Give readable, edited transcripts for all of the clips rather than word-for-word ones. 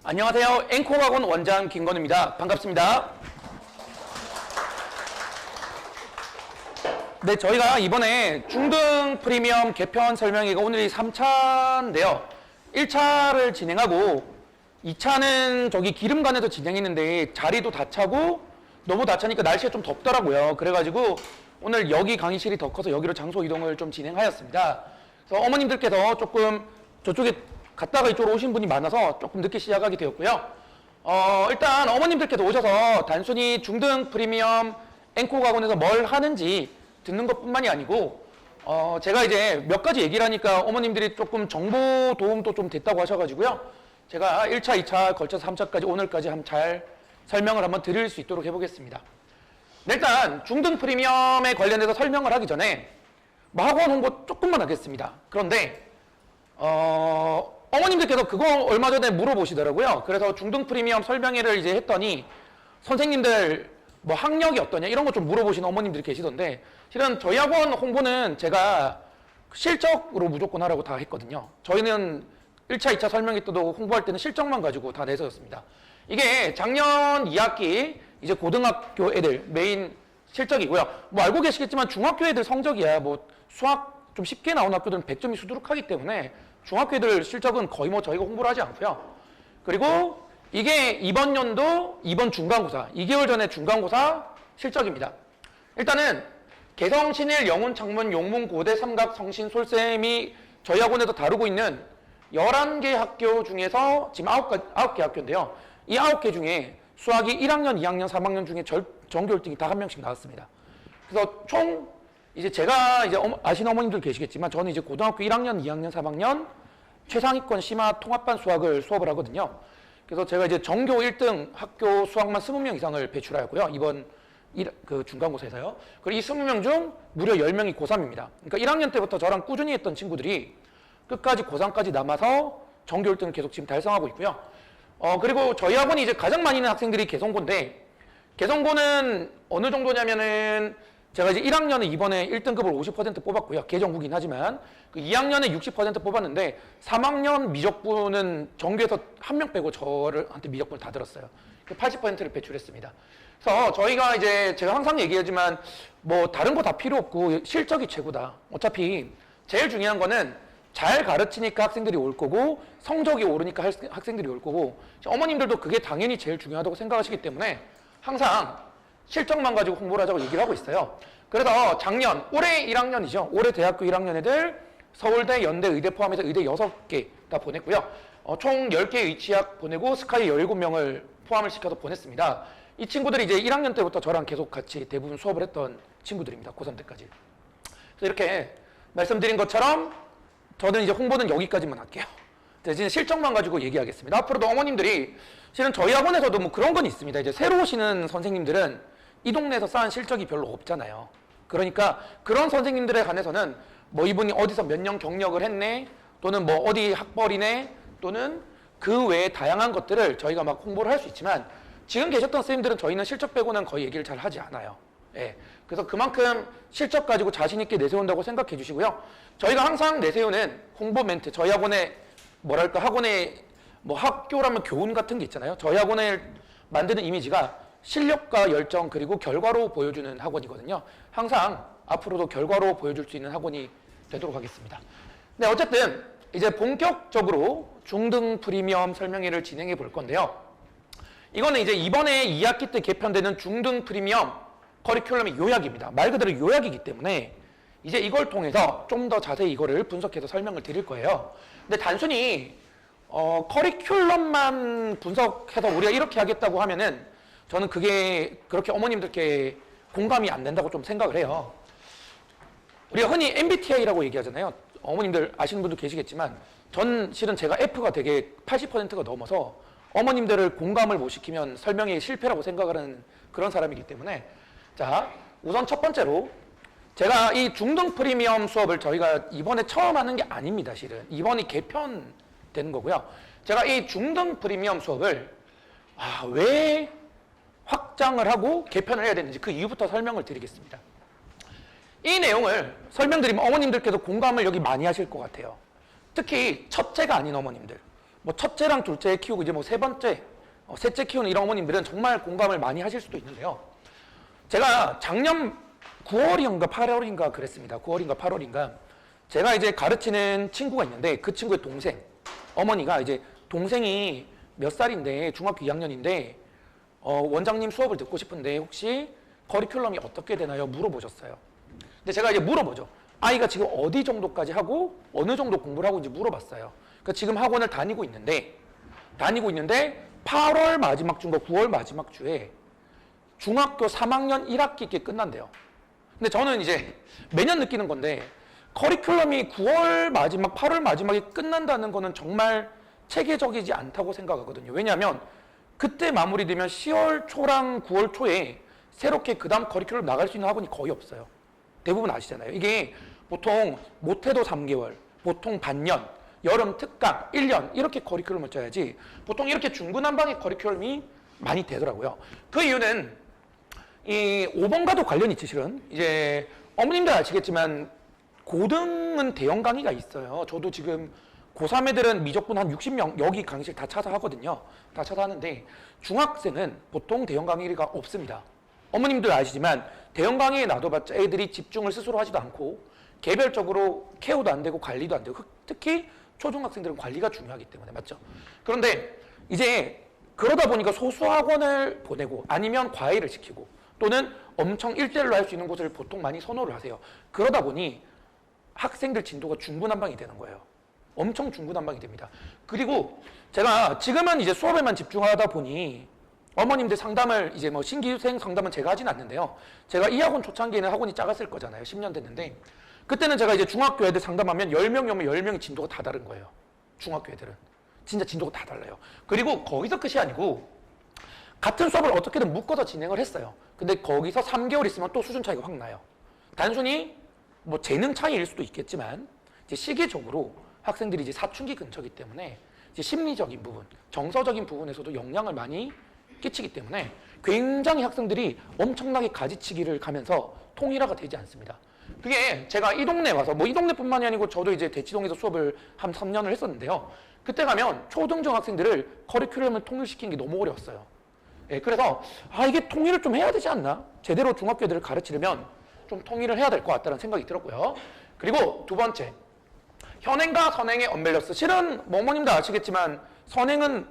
안녕하세요. 앵콜학원 원장 김건우입니다. 반갑습니다. 네, 저희가 이번에 중등 프리미엄 개편 설명회가 오늘이 3차인데요. 1차를 진행하고 2차는 저기 기름관에서 진행했는데 자리도 다 차고 너무 다 차니까 날씨가 좀 덥더라고요. 그래가지고 오늘 여기 강의실이 더 커서 여기로 장소 이동을 좀 진행하였습니다. 그래서 어머님들께서 조금 저쪽에 갔다가 이쪽으로 오신 분이 많아서 조금 늦게 시작하게 되었고요. 일단 어머님들께서 오셔서 단순히 중등 프리미엄 앵콜학원에서 뭘 하는지 듣는 것뿐만이 아니고 제가 이제 몇 가지 얘기를 하니까 어머님들이 조금 정보 도움도 좀 됐다고 하셔가지고요. 제가 1차, 2차 걸쳐서 3차까지 오늘까지 잘 설명을 한번 드릴 수 있도록 해보겠습니다. 일단 중등 프리미엄에 관련해서 설명을 하기 전에 학원 홍보 조금만 하겠습니다. 그런데 어머님들께서 그거 얼마 전에 물어보시더라고요. 그래서 중등 프리미엄 설명회를 이제 했더니 선생님들 뭐 학력이 어떠냐 이런 거 좀 물어보시는 어머님들이 계시던데 실은 저희 학원 홍보는 제가 실적으로 무조건 하라고 다 했거든요. 저희는 1차, 2차 설명회 때도 홍보할 때는 실적만 가지고 다 내세웠습니다. 이게 작년 2학기 이제 고등학교 애들 메인 실적이고요. 뭐 알고 계시겠지만 중학교 애들 성적이야 뭐 수학 좀 쉽게 나온 학교들은 100점이 수두룩하기 때문에 중학교 애들 실적은 거의 뭐 저희가 홍보를 하지 않고요. 그리고 이게 이번 연도 이번 중간고사 2개월 전에 중간고사 실적입니다. 일단은 개성, 신일, 영훈, 창문, 용문, 고대, 삼각, 성신, 솔쌤이 저희 학원에서 다루고 있는 11개 학교 중에서 지금 9개 학교인데요. 이 9개 중에 수학이 1학년, 2학년, 3학년 중에 전교 1등이 다 한 명씩 나왔습니다. 그래서 총 이제 제가 이제 아시는 어머님들 계시겠지만 저는 이제 고등학교 1학년, 2학년, 3학년 최상위권 심화 통합반 수학을 수업을 하거든요. 그래서 제가 이제 전교 1등 학교 수학만 20명 이상을 배출하였고요. 이번 그 중간고사에서요. 그리고 이 20명 중 무려 10명이 고3입니다. 그러니까 1학년 때부터 저랑 꾸준히 했던 친구들이 끝까지 고3까지 남아서 전교 1등을 계속 지금 달성하고 있고요. 그리고 저희 학원이 이제 가장 많이 있는 학생들이 개성고인데 개성고는 어느 정도냐면은 제가 이제 1학년에 이번에 1등급을 50% 뽑았고요. 개정부긴 하지만 그 2학년에 60% 뽑았는데 3학년 미적분은 전교에서 한 명 빼고 저한테 미적분을 다 들었어요. 80%를 배출했습니다. 그래서 저희가 이제 제가 항상 얘기하지만 뭐 다른 거 다 필요 없고 실적이 최고다. 어차피 제일 중요한 거는 잘 가르치니까 학생들이 올 거고 성적이 오르니까 학생들이 올 거고 어머님들도 그게 당연히 제일 중요하다고 생각하시기 때문에 항상 실적만 가지고 홍보를 하자고 얘기를 하고 있어요. 그래서 작년, 올해 1학년이죠. 올해 대학교 1학년 애들 서울대, 연대, 의대 포함해서 의대 6개 다 보냈고요. 총 10개 의치학 보내고 스카이 17명을 포함을 시켜서 보냈습니다. 이 친구들이 이제 1학년 때부터 저랑 계속 같이 대부분 수업을 했던 친구들입니다. 고3 때까지. 그래서 이렇게 말씀드린 것처럼 저는 이제 홍보는 여기까지만 할게요. 이제 실적만 가지고 얘기하겠습니다. 앞으로도 어머님들이 실은 저희 학원에서도 뭐 그런 건 있습니다. 이제 새로 오시는 선생님들은 이 동네에서 쌓은 실적이 별로 없잖아요. 그러니까 그런 선생님들에 관해서는 뭐 이분이 어디서 몇 년 경력을 했네 또는 뭐 어디 학벌이네 또는 그 외에 다양한 것들을 저희가 막 홍보를 할 수 있지만 지금 계셨던 선생님들은 저희는 실적 빼고는 거의 얘기를 잘 하지 않아요. 예. 그래서 그만큼 실적 가지고 자신 있게 내세운다고 생각해 주시고요. 저희가 항상 내세우는 홍보 멘트, 저희 학원에 뭐랄까 학원에 뭐 학교라면 교훈 같은 게 있잖아요. 저희 학원을 만드는 이미지가 실력과 열정 그리고 결과로 보여주는 학원이거든요. 항상 앞으로도 결과로 보여줄 수 있는 학원이 되도록 하겠습니다. 네, 어쨌든 이제 본격적으로 중등 프리미엄 설명회를 진행해 볼 건데요. 이거는 이제 이번에 2학기 때 개편되는 중등 프리미엄 커리큘럼의 요약입니다. 말 그대로 요약이기 때문에 이제 이걸 통해서 좀 더 자세히 이거를 분석해서 설명을 드릴 거예요. 근데 단순히 커리큘럼만 분석해서 우리가 이렇게 하겠다고 하면은 저는 그게 그렇게 어머님들께 공감이 안 된다고 좀 생각을 해요. 우리가 흔히 MBTI라고 얘기하잖아요. 어머님들 아시는 분도 계시겠지만 전 실은 제가 F가 되게 80%가 넘어서 어머님들을 공감을 못 시키면 설명이 실패라고 생각을 하는 그런 사람이기 때문에 자, 우선 첫 번째로 제가 이 중등 프리미엄 수업을 저희가 이번에 처음 하는 게 아닙니다. 실은 이번이 개편되는 거고요. 제가 이 중등 프리미엄 수업을 왜 확장을 하고 개편을 해야 되는지 그 이유부터 설명을 드리겠습니다. 이 내용을 설명드리면 어머님들께서 공감을 여기 많이 하실 것 같아요. 특히 첫째가 아닌 어머님들. 뭐 첫째랑 둘째 키우고 이제 뭐 세 번째, 셋째 키우는 이런 어머님들은 정말 공감을 많이 하실 수도 있는데요. 제가 작년 9월인가 8월인가 그랬습니다. 9월인가 8월인가 제가 이제 가르치는 친구가 있는데 그 친구의 동생, 어머니가 이제 동생이 몇 살인데 중학교 2학년인데 원장님 수업을 듣고 싶은데 혹시 커리큘럼이 어떻게 되나요? 물어보셨어요. 근데 제가 이제 물어보죠. 아이가 지금 어디 정도까지 하고 어느 정도 공부를 하고 있는지 물어봤어요. 그러니까 지금 학원을 다니고 있는데 8월 마지막 주인가 9월 마지막 주에 중학교 3학년 1학기 끝난대요. 근데 저는 이제 매년 느끼는 건데 커리큘럼이 9월 마지막, 8월 마지막에 끝난다는 거는 정말 체계적이지 않다고 생각하거든요. 왜냐하면 그때 마무리되면 10월 초랑 9월 초에 새롭게 그 다음 커리큘럼 나갈 수 있는 학원이 거의 없어요. 대부분 아시잖아요. 이게 보통 못해도 3개월, 보통 반년, 여름 특강, 1년 이렇게 커리큘럼을 짜야지 보통 이렇게 중구난방의 커리큘럼이 많이 되더라고요. 그 이유는 이 5번과도 관련이 있지 실은. 이제 어머님들 아시겠지만 고등은 대형 강의가 있어요. 저도 지금 고3 애들은 미적분 한 60명 여기 강의실 다 차서 하거든요. 다 차서 하는데 중학생은 보통 대형 강의가 없습니다. 어머님들 아시지만 대형 강의에 놔둬봤자 애들이 집중을 스스로 하지도 않고 개별적으로 케어도 안 되고 관리도 안 되고 특히 초중학생들은 관리가 중요하기 때문에 맞죠? 그런데 이제 그러다 보니까 소수학원을 보내고 아니면 과외를 시키고 또는 엄청 1대1로 할 수 있는 곳을 보통 많이 선호를 하세요. 그러다 보니 학생들 진도가 중구난방이 되는 거예요. 엄청 중구난방이 됩니다. 그리고 제가 지금은 이제 수업에만 집중하다 보니 어머님들 상담을 이제 뭐 신규생 상담은 제가 하진 않는데요. 제가 이 학원 초창기에는 학원이 작았을 거잖아요. 10년 됐는데 그때는 제가 이제 중학교 애들 상담하면 10명이 오면 10명이 진도가 다 다른 거예요. 중학교 애들은. 진짜 진도가 다 달라요. 그리고 거기서 끝이 아니고 같은 수업을 어떻게든 묶어서 진행을 했어요. 근데 거기서 3개월 있으면 또 수준 차이가 확 나요. 단순히 뭐 재능 차이일 수도 있겠지만 이제 시기적으로 학생들이 이제 사춘기 근처이기 때문에 이제 심리적인 부분, 정서적인 부분에서도 영향을 많이 끼치기 때문에 굉장히 학생들이 엄청나게 가지치기를 가면서 통일화가 되지 않습니다. 그게 제가 이 동네에 와서 뭐 이 동네뿐만이 아니고 저도 이제 대치동에서 수업을 한 3년을 했었는데요. 그때 가면 초등중 학생들을 커리큘럼을 통일시키는 게 너무 어려웠어요. 예, 그래서 이게 통일을 좀 해야 되지 않나? 제대로 중학교 애들을 가르치려면 좀 통일을 해야 될 것 같다는 생각이 들었고요. 그리고 두 번째, 현행과 선행의 언밸런스. 실은 뭐 어머님도 아시겠지만 선행은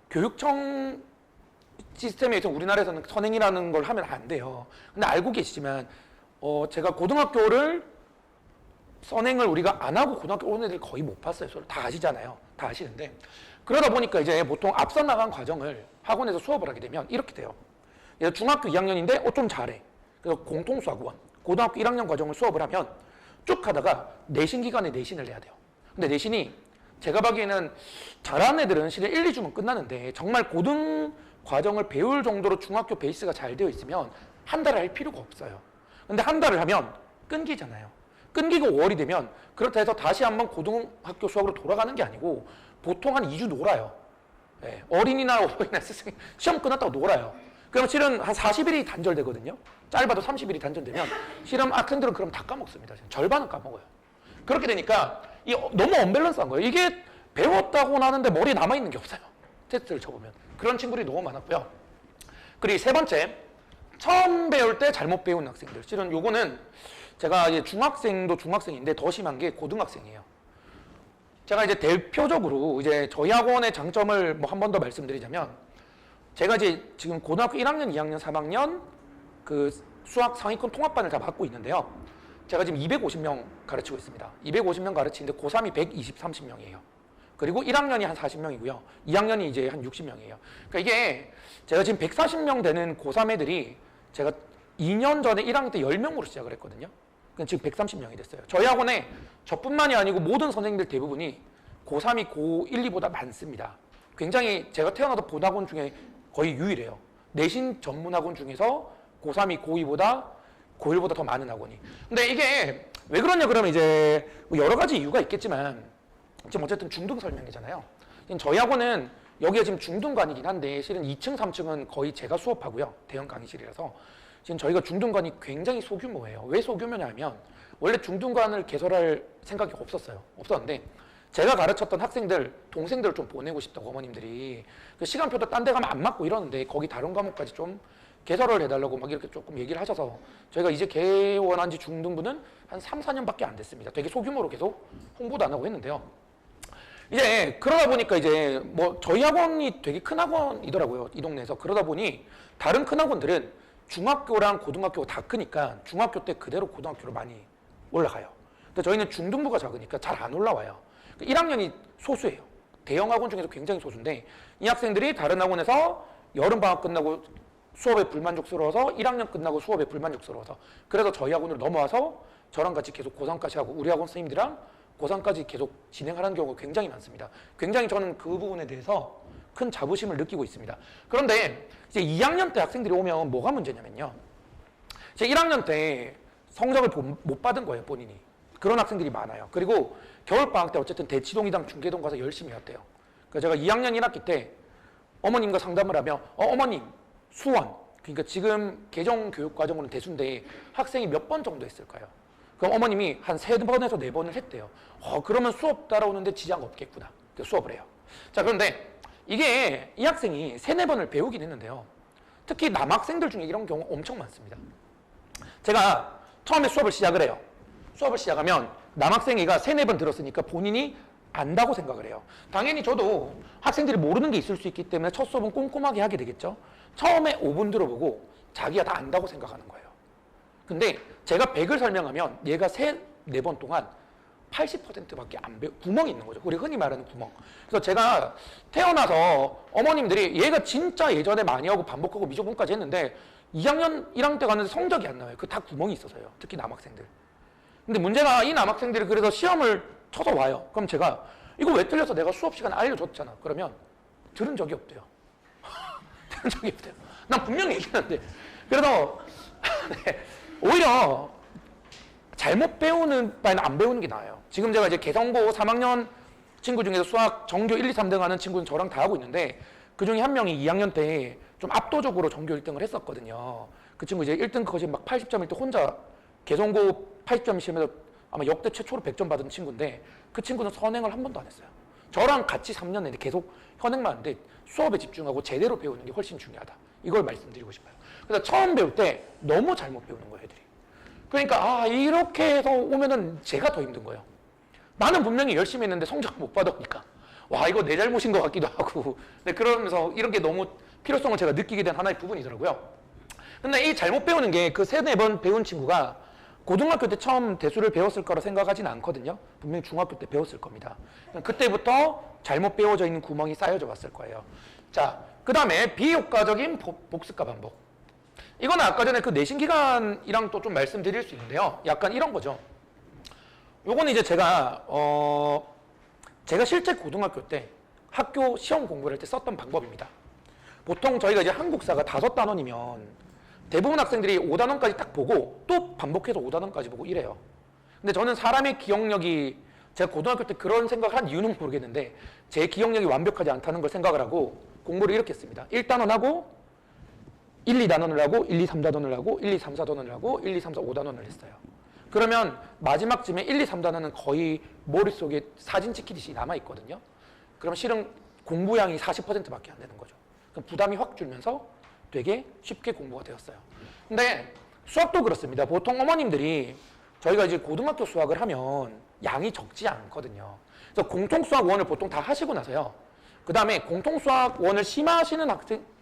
교육청 시스템에서 우리나라에서는 선행이라는 걸 하면 안 돼요. 근데 알고 계시지만 제가 고등학교를 선행을 우리가 안 하고 고등학교 오는 애들 거의 못 봤어요. 다 아시잖아요. 다 아시는데 그러다 보니까 이제 보통 앞서 나간 과정을 학원에서 수업을 하게 되면 이렇게 돼요. 중학교 2학년인데 좀 잘해. 그래서 공통수학원 고등학교 1학년 과정을 수업을 하면 쭉 하다가 내신 기간에 내신을 내야 돼요. 근데 내신이 제가 보기에는 잘하는 애들은 실은 1, 2주면 끝나는데 정말 고등 과정을 배울 정도로 중학교 베이스가 잘 되어 있으면 한 달을 할 필요가 없어요. 근데 한 달을 하면 끊기잖아요. 끊기고 5월이 되면 그렇다 해서 다시 한번 고등학교 수학으로 돌아가는 게 아니고 보통 한 2주 놀아요. 네, 어린이날, 어버이날 스승 시험 끝났다고 놀아요. 그럼 실은 한 40일이 단절되거든요. 짧아도 30일이 단절되면 실은 학생들은 그럼 다 까먹습니다. 절반은 까먹어요. 그렇게 되니까 너무 언밸런스한 거예요. 이게 배웠다고 나는데 머리에 남아있는 게 없어요. 테스트를 쳐보면. 그런 친구들이 너무 많았고요. 그리고 세 번째, 처음 배울 때 잘못 배운 학생들. 실은 요거는 제가 이제 중학생도 중학생인데 더 심한 게 고등학생이에요. 제가 이제 대표적으로 이제 저희 학원의 장점을 뭐 한 번 더 말씀드리자면 제가 이제 지금 고등학교 1학년, 2학년, 3학년 그 수학 상위권 통합반을 다 맡고 있는데요. 제가 지금 250명 가르치고 있습니다. 250명 가르치는데 고3이 120, 30명이에요. 그리고 1학년이 한 40명이고요. 2학년이 이제 한 60명이에요. 그러니까 이게 제가 지금 140명 되는 고3 애들이 제가 2년 전에 1학년 때 10명으로 시작을 했거든요. 그러니까 지금 130명이 됐어요. 저희 학원에 저뿐만이 아니고 모든 선생님들 대부분이 고3이 고1, 2보다 많습니다. 굉장히 제가 태어나서 본 학원 중에 거의 유일해요. 내신 전문 학원 중에서 고3이 고2보다 고1보다 더 많은 학원이. 근데 이게 왜 그러냐 그러면 이제 뭐 여러 가지 이유가 있겠지만 지금 어쨌든 중등 설명이잖아요. 지금 저희 학원은 여기가 지금 중등관이긴 한데 실은 2층, 3층은 거의 제가 수업하고요. 대형 강의실이라서 지금 저희가 중등관이 굉장히 소규모예요. 왜 소규모냐 하면 원래 중등관을 개설할 생각이 없었어요. 없었는데 제가 가르쳤던 학생들, 동생들을 좀 보내고 싶다고 어머님들이 그 시간표도 딴 데 가면 안 맞고 이러는데 거기 다른 과목까지 좀 개설을 해달라고 막 이렇게 조금 얘기를 하셔서 저희가 이제 개원한 지 중등부는 한 3, 4년밖에 안 됐습니다. 되게 소규모로 계속 홍보도 안 하고 했는데요. 이제 그러다 보니까 이제 뭐 저희 학원이 되게 큰 학원이더라고요. 이 동네에서. 그러다 보니 다른 큰 학원들은 중학교랑 고등학교가 다 크니까 중학교 때 그대로 고등학교로 많이 올라가요. 근데 저희는 중등부가 작으니까 잘 안 올라와요. 1학년이 소수예요. 대형 학원 중에서 굉장히 소수인데 이 학생들이 다른 학원에서 여름방학 끝나고 수업에 불만족스러워서 1학년 끝나고 수업에 불만족스러워서 그래서 저희 학원으로 넘어와서 저랑 같이 계속 고3까지 하고 우리 학원 선생님들이랑 고3까지 계속 진행하는 경우가 굉장히 많습니다. 굉장히 저는 그 부분에 대해서 큰 자부심을 느끼고 있습니다. 그런데 이제 2학년 때 학생들이 오면 뭐가 문제냐면요. 이제 1학년 때 성적을 못 받은 거예요, 본인이. 그런 학생들이 많아요. 그리고 겨울방학 때 어쨌든 대치동이랑 중계동 가서 열심히 했대요. 그래서 제가 2학년 1학기 때 어머님과 상담을 하며 어머님 수원, 그러니까 지금 개정교육과정으로는 대수인데 학생이 몇 번 정도 했을까요? 그럼 어머님이 한 3번에서 4번을 했대요. 그러면 수업 따라오는데 지장 없겠구나. 수업을 해요. 자, 그런데 이게 이 학생이 3, 4번을 배우긴 했는데요. 특히 남학생들 중에 이런 경우 엄청 많습니다. 제가 처음에 수업을 시작을 해요. 수업을 시작하면 남학생이가 3, 4번 들었으니까 본인이 안다고 생각을 해요. 당연히 저도 학생들이 모르는 게 있을 수 있기 때문에 첫 수업은 꼼꼼하게 하게 되겠죠. 처음에 5분 들어보고 자기가 다 안다고 생각하는 거예요. 근데 제가 100을 설명하면 얘가 3, 4번 동안 80%밖에 안 배워, 구멍이 있는 거죠. 우리 흔히 말하는 구멍. 그래서 제가 태어나서 어머님들이 얘가 진짜 예전에 많이 하고 반복하고 미적분까지 했는데 2학년, 1학년 때 가는데 성적이 안 나와요. 그 다 구멍이 있어서요. 특히 남학생들. 근데 문제가 이 남학생들이 그래서 시험을 쳐서 와요. 그럼 제가 이거 왜 틀려서 내가 수업 시간에 알려줬잖아. 그러면 들은 적이 없대요. 들은 적이 없대요. 난 분명히 얘기했는데. 그래서 네, 오히려 잘못 배우는 바에는 안 배우는 게 나아요. 지금 제가 이제 개성고 3학년 친구 중에서 수학 전교 1, 2, 3등 하는 친구는 저랑 다 하고 있는데 그 중에 한 명이 2학년 때 좀 압도적으로 전교 1등을 했었거든요. 그 친구 이제 1등 거진 막 80점일 때 혼자 개성고 80점 시험에서 아마 역대 최초로 100점 받은 친구인데 그 친구는 선행을 한 번도 안 했어요. 저랑 같이 3년 내내 계속 현행만 하는데 수업에 집중하고 제대로 배우는 게 훨씬 중요하다. 이걸 말씀드리고 싶어요. 그래서 처음 배울 때 너무 잘못 배우는 거예요, 애들이. 그러니까 이렇게 해서 오면은 제가 더 힘든 거예요. 나는 분명히 열심히 했는데 성적 못 받아오니까 와 이거 내 잘못인 것 같기도 하고 네, 그러면서 이런 게 너무 필요성을 제가 느끼게 된 하나의 부분이더라고요. 근데 이 잘못 배우는 게 그 3, 4번 배운 친구가 고등학교 때 처음 대수를 배웠을 거라 생각하지는 않거든요. 분명히 중학교 때 배웠을 겁니다. 그때부터 잘못 배워져 있는 구멍이 쌓여져 왔을 거예요. 자, 그 다음에 비효과적인 복습과 반복. 이거는 아까 전에 그 내신 기간이랑 또 좀 말씀드릴 수 있는데요. 약간 이런 거죠. 요거는 이제 제가 실제 고등학교 때 학교 시험 공부를 할 때 썼던 방법입니다. 보통 저희가 이제 한국사가 5단원이면 대부분 학생들이 5단원까지 딱 보고 또 반복해서 5단원까지 보고 이래요. 근데 저는 사람의 기억력이 제가 고등학교 때 그런 생각을 한 이유는 모르겠는데 제 기억력이 완벽하지 않다는 걸 생각을 하고 공부를 이렇게 했습니다. 1단원 하고 1, 2단원을 하고 1, 2, 3단원을 하고 1, 2, 3, 4단원을 하고 1, 2, 3, 4, 5단원을 했어요. 그러면 마지막쯤에 1, 2, 3단원은 거의 머릿속에 사진 찍히듯이 남아있거든요. 그럼 실은 공부량이 40%밖에 안 되는 거죠. 그럼 부담이 확 줄면서 되게 쉽게 공부가 되었어요. 근데 수학도 그렇습니다. 보통 어머님들이 저희가 이제 고등학교 수학을 하면 양이 적지 않거든요. 그래서 공통수학 1을 보통 다 하시고 나서요. 그 다음에 공통수학 1을 심화하시는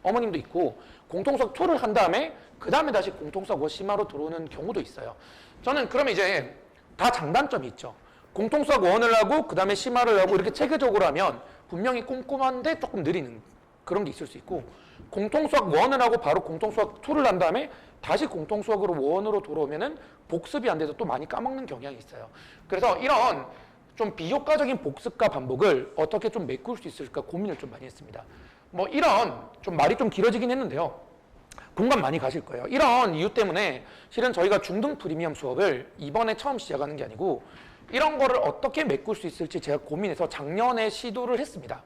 어머님도 있고 공통수학 2를 한 다음에 그 다음에 다시 공통수학 1 심화로 들어오는 경우도 있어요. 저는 그러면 이제 다 장단점이 있죠. 공통수학 1을 하고 그 다음에 심화를 하고 이렇게 체계적으로 하면 분명히 꼼꼼한데 조금 느리는 그런 게 있을 수 있고 공통수학 1을 하고 바로 공통수학 2를 한 다음에 다시 공통수학으로 1으로 돌아오면은 복습이 안 돼서 또 많이 까먹는 경향이 있어요. 그래서 이런 좀 비효과적인 복습과 반복을 어떻게 좀 메꿀 수 있을까 고민을 좀 많이 했습니다. 뭐 이런 좀 말이 좀 길어지긴 했는데요. 공감 많이 가실 거예요. 이런 이유 때문에 실은 저희가 중등 프리미엄 수업을 이번에 처음 시작하는 게 아니고 이런 거를 어떻게 메꿀 수 있을지 제가 고민해서 작년에 시도를 했습니다.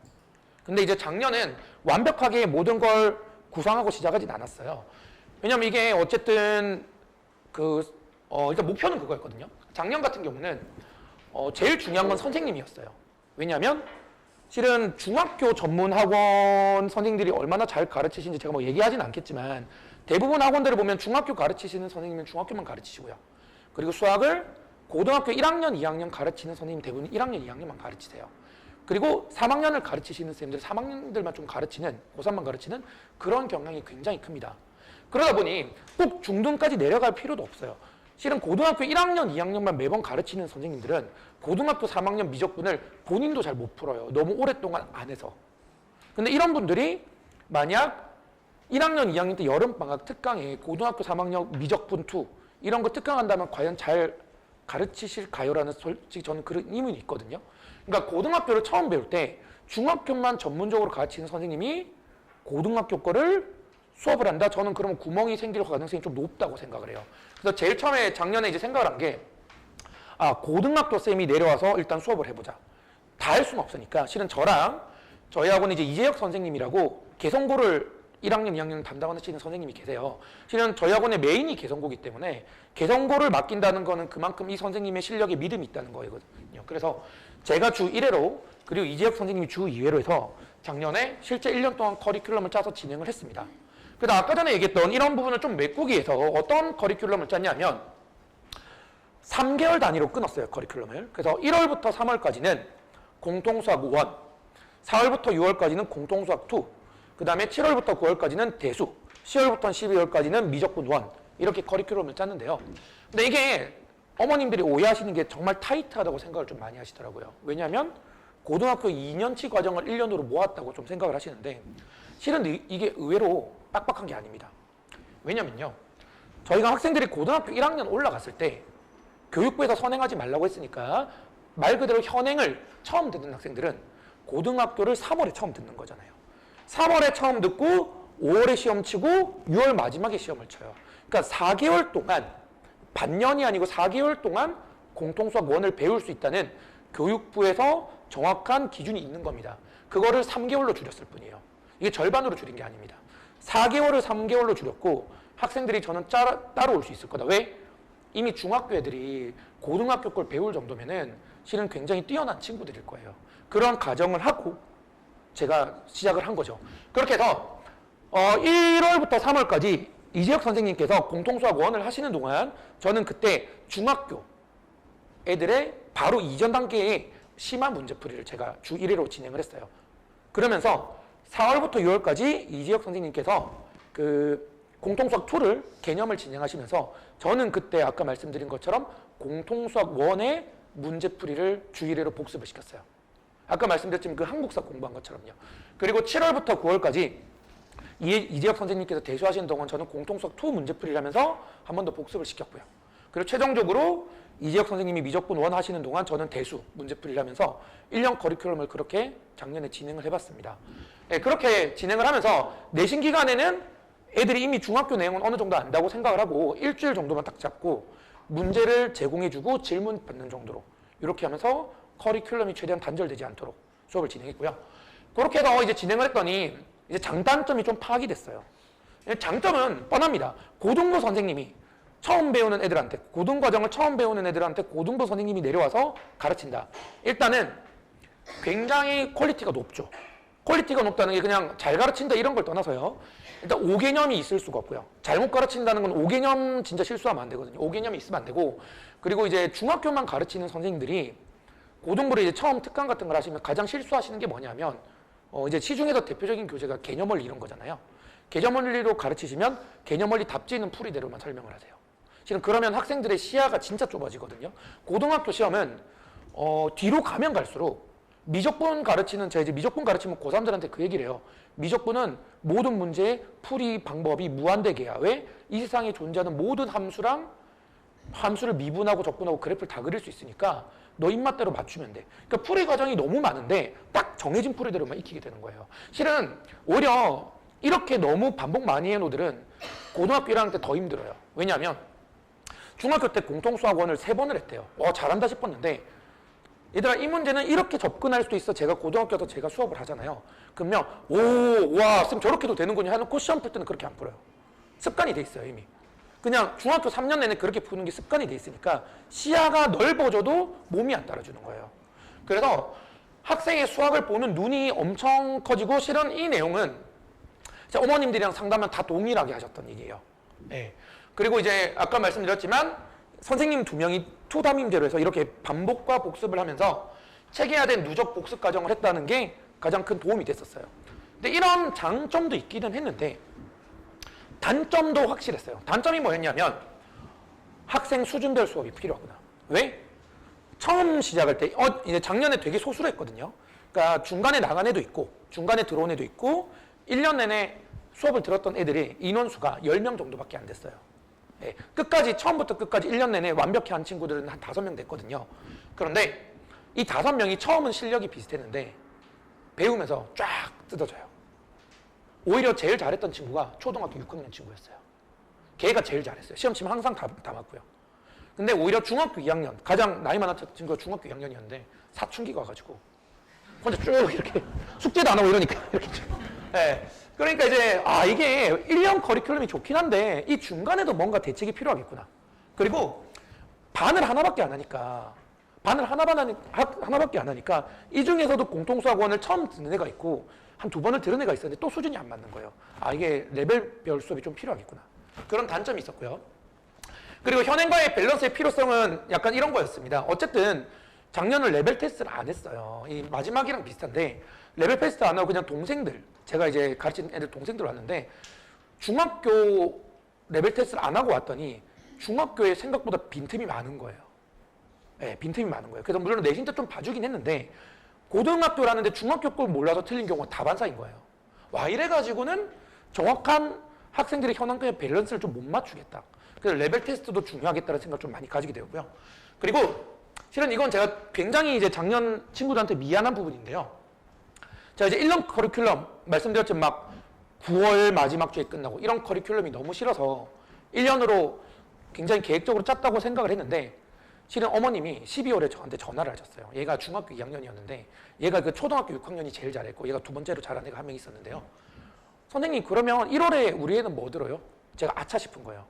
근데 이제 작년은 완벽하게 모든 걸 구상하고 시작하진 않았어요. 왜냐면 이게 어쨌든 일단 목표는 그거였거든요. 작년 같은 경우는 제일 중요한 건 선생님이었어요. 왜냐하면 실은 중학교 전문 학원 선생님들이 얼마나 잘 가르치시는지 제가 뭐 얘기하진 않겠지만 대부분 학원들을 보면 중학교 가르치시는 선생님은 중학교만 가르치시고요. 그리고 수학을 고등학교 1학년, 2학년 가르치는 선생님 대부분 1학년, 2학년만 가르치세요. 그리고 3학년을 가르치시는 선생님들 3학년들만 좀 가르치는, 고3만 가르치는 그런 경향이 굉장히 큽니다. 그러다 보니 꼭 중등까지 내려갈 필요도 없어요. 실은 고등학교 1학년, 2학년만 매번 가르치는 선생님들은 고등학교 3학년 미적분을 본인도 잘 못 풀어요. 너무 오랫동안 안 해서. 근데 이런 분들이 만약 1학년, 2학년 때 여름방학 특강에 고등학교 3학년 미적분 2 이런 거 특강한다면 과연 잘 가르치실까요? 솔직히 저는 그런 의문이 있거든요. 그러니까 고등학교를 처음 배울 때 중학교만 전문적으로 가르치는 선생님이 고등학교 거를 수업을 한다? 저는 그러면 구멍이 생길 가능성이 좀 높다고 생각을 해요. 그래서 제일 처음에 작년에 이제 생각을 한 게, 고등학교 쌤이 내려와서 일단 수업을 해보자. 다 할 수는 없으니까. 실은 저희 학원에 이제 이재혁 선생님이라고 개성고를 1학년, 2학년 담당하시는 선생님이 계세요. 실은 저희 학원의 메인이 개성고이기 때문에 개성고를 맡긴다는 거는 그만큼 이 선생님의 실력에 믿음이 있다는 거거든요. 그래서 제가 주 1회로 그리고 이재혁 선생님이 주 2회로 해서 작년에 실제 1년 동안 커리큘럼을 짜서 진행을 했습니다. 그래서 아까 전에 얘기했던 이런 부분을 좀 메꾸기 위해서 어떤 커리큘럼을 짰냐면 3개월 단위로 끊었어요, 커리큘럼을. 그래서 1월부터 3월까지는 공통수학 1, 4월부터 6월까지는 공통수학 2, 그 다음에 7월부터 9월까지는 대수, 10월부터 12월까지는 미적분 1 이렇게 커리큘럼을 짰는데요. 근데 이게 어머님들이 오해하시는 게 정말 타이트하다고 생각을 좀 많이 하시더라고요. 왜냐하면 고등학교 2년치 과정을 1년으로 모았다고 좀 생각을 하시는데 실은 이게 의외로 빡빡한 게 아닙니다. 왜냐면요, 저희가 학생들이 고등학교 1학년 올라갔을 때 교육부에서 선행하지 말라고 했으니까 말 그대로 현행을 처음 듣는 학생들은 고등학교를 3월에 처음 듣는 거잖아요. 3월에 처음 듣고 5월에 시험 치고 6월 마지막에 시험을 쳐요. 그러니까 4개월 동안, 반년이 아니고 4개월 동안 공통수학 1을 배울 수 있다는 교육부에서 정확한 기준이 있는 겁니다. 그거를 3개월로 줄였을 뿐이에요. 이게 절반으로 줄인 게 아닙니다. 4개월을 3개월로 줄였고 학생들이 저는 따라올 수 있을 거다. 왜? 이미 중학교 애들이 고등학교 걸 배울 정도면은 실은 굉장히 뛰어난 친구들일 거예요. 그런 가정을 하고 제가 시작을 한 거죠. 그렇게 해서 1월부터 3월까지 이재혁 선생님께서 공통수학 1을 하시는 동안 저는 그때 중학교 애들의 바로 이전 단계의 심화 문제풀이를 제가 주 1회로 진행을 했어요. 그러면서 4월부터 6월까지 이재혁 선생님께서 그 공통수학 2를 개념을 진행하시면서 저는 그때 아까 말씀드린 것처럼 공통수학 1의 문제풀이를 주 1회로 복습을 시켰어요. 아까 말씀드렸지만 그 한국사 공부한 것처럼요. 그리고 7월부터 9월까지 이재혁 선생님께서 대수하시는 동안 저는 공통수학 2 문제풀이를 하면서 한 번 더 복습을 시켰고요. 그리고 최종적으로 이재혁 선생님이 미적분 1 하시는 동안 저는 대수 문제풀이를 하면서 1년 커리큘럼을 그렇게 작년에 진행을 해봤습니다. 네, 그렇게 진행을 하면서 내신 기간에는 애들이 이미 중학교 내용은 어느 정도 안다고 생각을 하고 일주일 정도만 딱 잡고 문제를 제공해주고 질문 받는 정도로 이렇게 하면서 커리큘럼이 최대한 단절되지 않도록 수업을 진행했고요. 그렇게 해서 이제 진행을 했더니 이제 장단점이 좀 파악이 됐어요. 장점은 뻔합니다. 고등부 선생님이 처음 배우는 애들한테, 고등과정을 처음 배우는 애들한테 고등부 선생님이 내려와서 가르친다. 일단은 굉장히 퀄리티가 높죠. 퀄리티가 높다는 게 그냥 잘 가르친다 이런 걸 떠나서요. 일단 5개념이 있을 수가 없고요. 잘못 가르친다는 건 5개념 진짜 실수하면 안 되거든요. 5개념이 있으면 안 되고, 그리고 이제 중학교만 가르치는 선생님들이 고등부를 이제 처음 특강 같은 걸 하시면 가장 실수하시는 게 뭐냐면 이제 시중에서 대표적인 교재가 개념원리 이런 거잖아요. 개념원리로 가르치시면 개념원리 답지 있는 풀이대로만 설명을 하세요. 실은 그러면 학생들의 시야가 진짜 좁아지거든요. 고등학교 시험은 뒤로 가면 갈수록 미적분 가르치는, 제가 이제 미적분 가르치면 고3들한테 그 얘기를 해요. 미적분은 모든 문제의 풀이 방법이 무한대계야. 왜? 이 세상에 존재하는 모든 함수를 미분하고 적분하고 그래프를 다 그릴 수 있으니까 너 입맛대로 맞추면 돼. 그러니까 풀이 과정이 너무 많은데 딱 정해진 풀이대로만 익히게 되는 거예요. 실은 오히려 이렇게 너무 반복 많이 한 애들은 고등학교 1학년 때 더 힘들어요. 왜냐하면 중학교 때 공통수학원을 3번을 했대요. 잘한다 싶었는데 얘들아 이 문제는 이렇게 접근할 수도 있어. 제가 고등학교에서 제가 수업을 하잖아요. 그러면 와 쌤 저렇게도 되는군요 해놓고 시험 풀 때는 그렇게 안 풀어요. 습관이 돼 있어요 이미. 그냥 중학교 3년 내내 그렇게 푸는 게 습관이 돼 있으니까 시야가 넓어져도 몸이 안 따라주는 거예요. 그래서 학생의 수학을 보는 눈이 엄청 커지고 실은 이 내용은 제 어머님들이랑 상담은 다 동일하게 하셨던 얘기예요. 네. 그리고 이제 아까 말씀드렸지만 선생님 2명이 투담임제로 해서 이렇게 반복과 복습을 하면서 체계화된 누적 복습 과정을 했다는 게 가장 큰 도움이 됐었어요. 근데 이런 장점도 있기는 했는데 단점도 확실했어요. 단점이 뭐였냐면 학생 수준별 수업이 필요하구나. 왜? 처음 시작할 때 이제 작년에 되게 소수했거든요. 그러니까 중간에 나간 애도 있고 중간에 들어온 애도 있고 1년 내내 수업을 들었던 애들이 인원수가 10명 정도밖에 안 됐어요. 네, 끝까지 처음부터 끝까지 1년 내내 완벽히 한 친구들은 한 5명 됐거든요. 그런데 이 5명이 처음은 실력이 비슷했는데 배우면서 쫙 뜯어져요. 오히려 제일 잘했던 친구가 초등학교 6학년 친구였어요. 걔가 제일 잘했어요. 시험 치면 항상 다 맞고요. 근데 오히려 중학교 2학년, 가장 나이 많았던 친구가 중학교 2학년이었는데 사춘기가 와가지고 혼자 쭉 이렇게 숙제도 안 하고 이러니까 이렇게 네. 그러니까 이제 이게 1년 커리큘럼이 좋긴 한데 이 중간에도 뭔가 대책이 필요하겠구나. 그리고 반을 하나밖에 안 하니까 하나밖에 안 하니까 이 중에서도 공통수학원을 처음 듣는 애가 있고 한 2번을 들은 애가 있었는데 또 수준이 안 맞는 거예요. 이게 레벨별 수업이 좀 필요하겠구나. 그런 단점이 있었고요. 그리고 현행과의 밸런스의 필요성은 약간 이런 거였습니다. 어쨌든 작년은 레벨 테스트를 안 했어요. 이 마지막이랑 비슷한데 레벨 테스트 안 하고 그냥 동생들, 제가 이제 가르치는 애들 동생들 왔는데 중학교 레벨 테스트를 안 하고 왔더니 중학교에 생각보다 빈틈이 많은 거예요. 네, 빈틈이 많은 거예요. 그래서 물론 내신 때 좀 봐주긴 했는데 고등학교라는데 중학교 걸 몰라서 틀린 경우가 다반사인 거예요. 이래가지고는 정확한 학생들의 현황과의 밸런스를 좀 못 맞추겠다. 그래서 레벨 테스트도 중요하겠다는 생각을 좀 많이 가지게 되었고요. 그리고 실은 이건 제가 굉장히 이제 작년 친구들한테 미안한 부분인데요. 제가 이제 1년 커리큘럼 말씀드렸지만 막 9월 마지막 주에 끝나고 이런 커리큘럼이 너무 싫어서 1년으로 굉장히 계획적으로 짰다고 생각을 했는데 실은 어머님이 12월에 저한테 전화를 하셨어요. 얘가 중학교 2학년이었는데 얘가 그 초등학교 6학년이 제일 잘했고 얘가 2번째로 잘한 애가 한 명 있었는데요. 선생님 그러면 1월에 우리 애는 뭐 들어요? 제가 아차 싶은 거예요.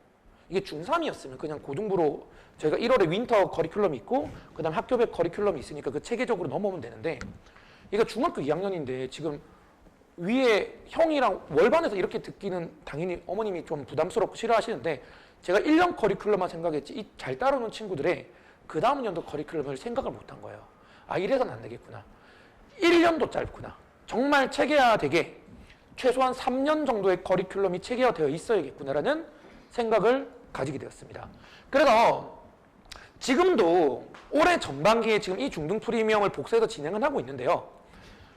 이게 중3이었으면 그냥 고등부로 저희가 1월에 윈터 커리큘럼이 있고 그 다음 학교별 커리큘럼이 있으니까 그 체계적으로 넘어오면 되는데 얘가 중학교 2학년인데 지금 위에 형이랑 월반에서 이렇게 듣기는 당연히 어머님이 좀 부담스럽고 싫어하시는데 제가 1년 커리큘럼만 생각했지 이 잘 따라오는 친구들의 그 다음 연도 커리큘럼을 생각을 못한 거예요. 이래서는 안 되겠구나. 1년도 짧구나. 정말 체계화되게 최소한 3년 정도의 커리큘럼이 체계화되어 있어야겠구나라는 생각을 가지게 되었습니다. 그래서 지금도 올해 전반기에 지금 이 중등 프리미엄을 복사해서 진행을 하고 있는데요.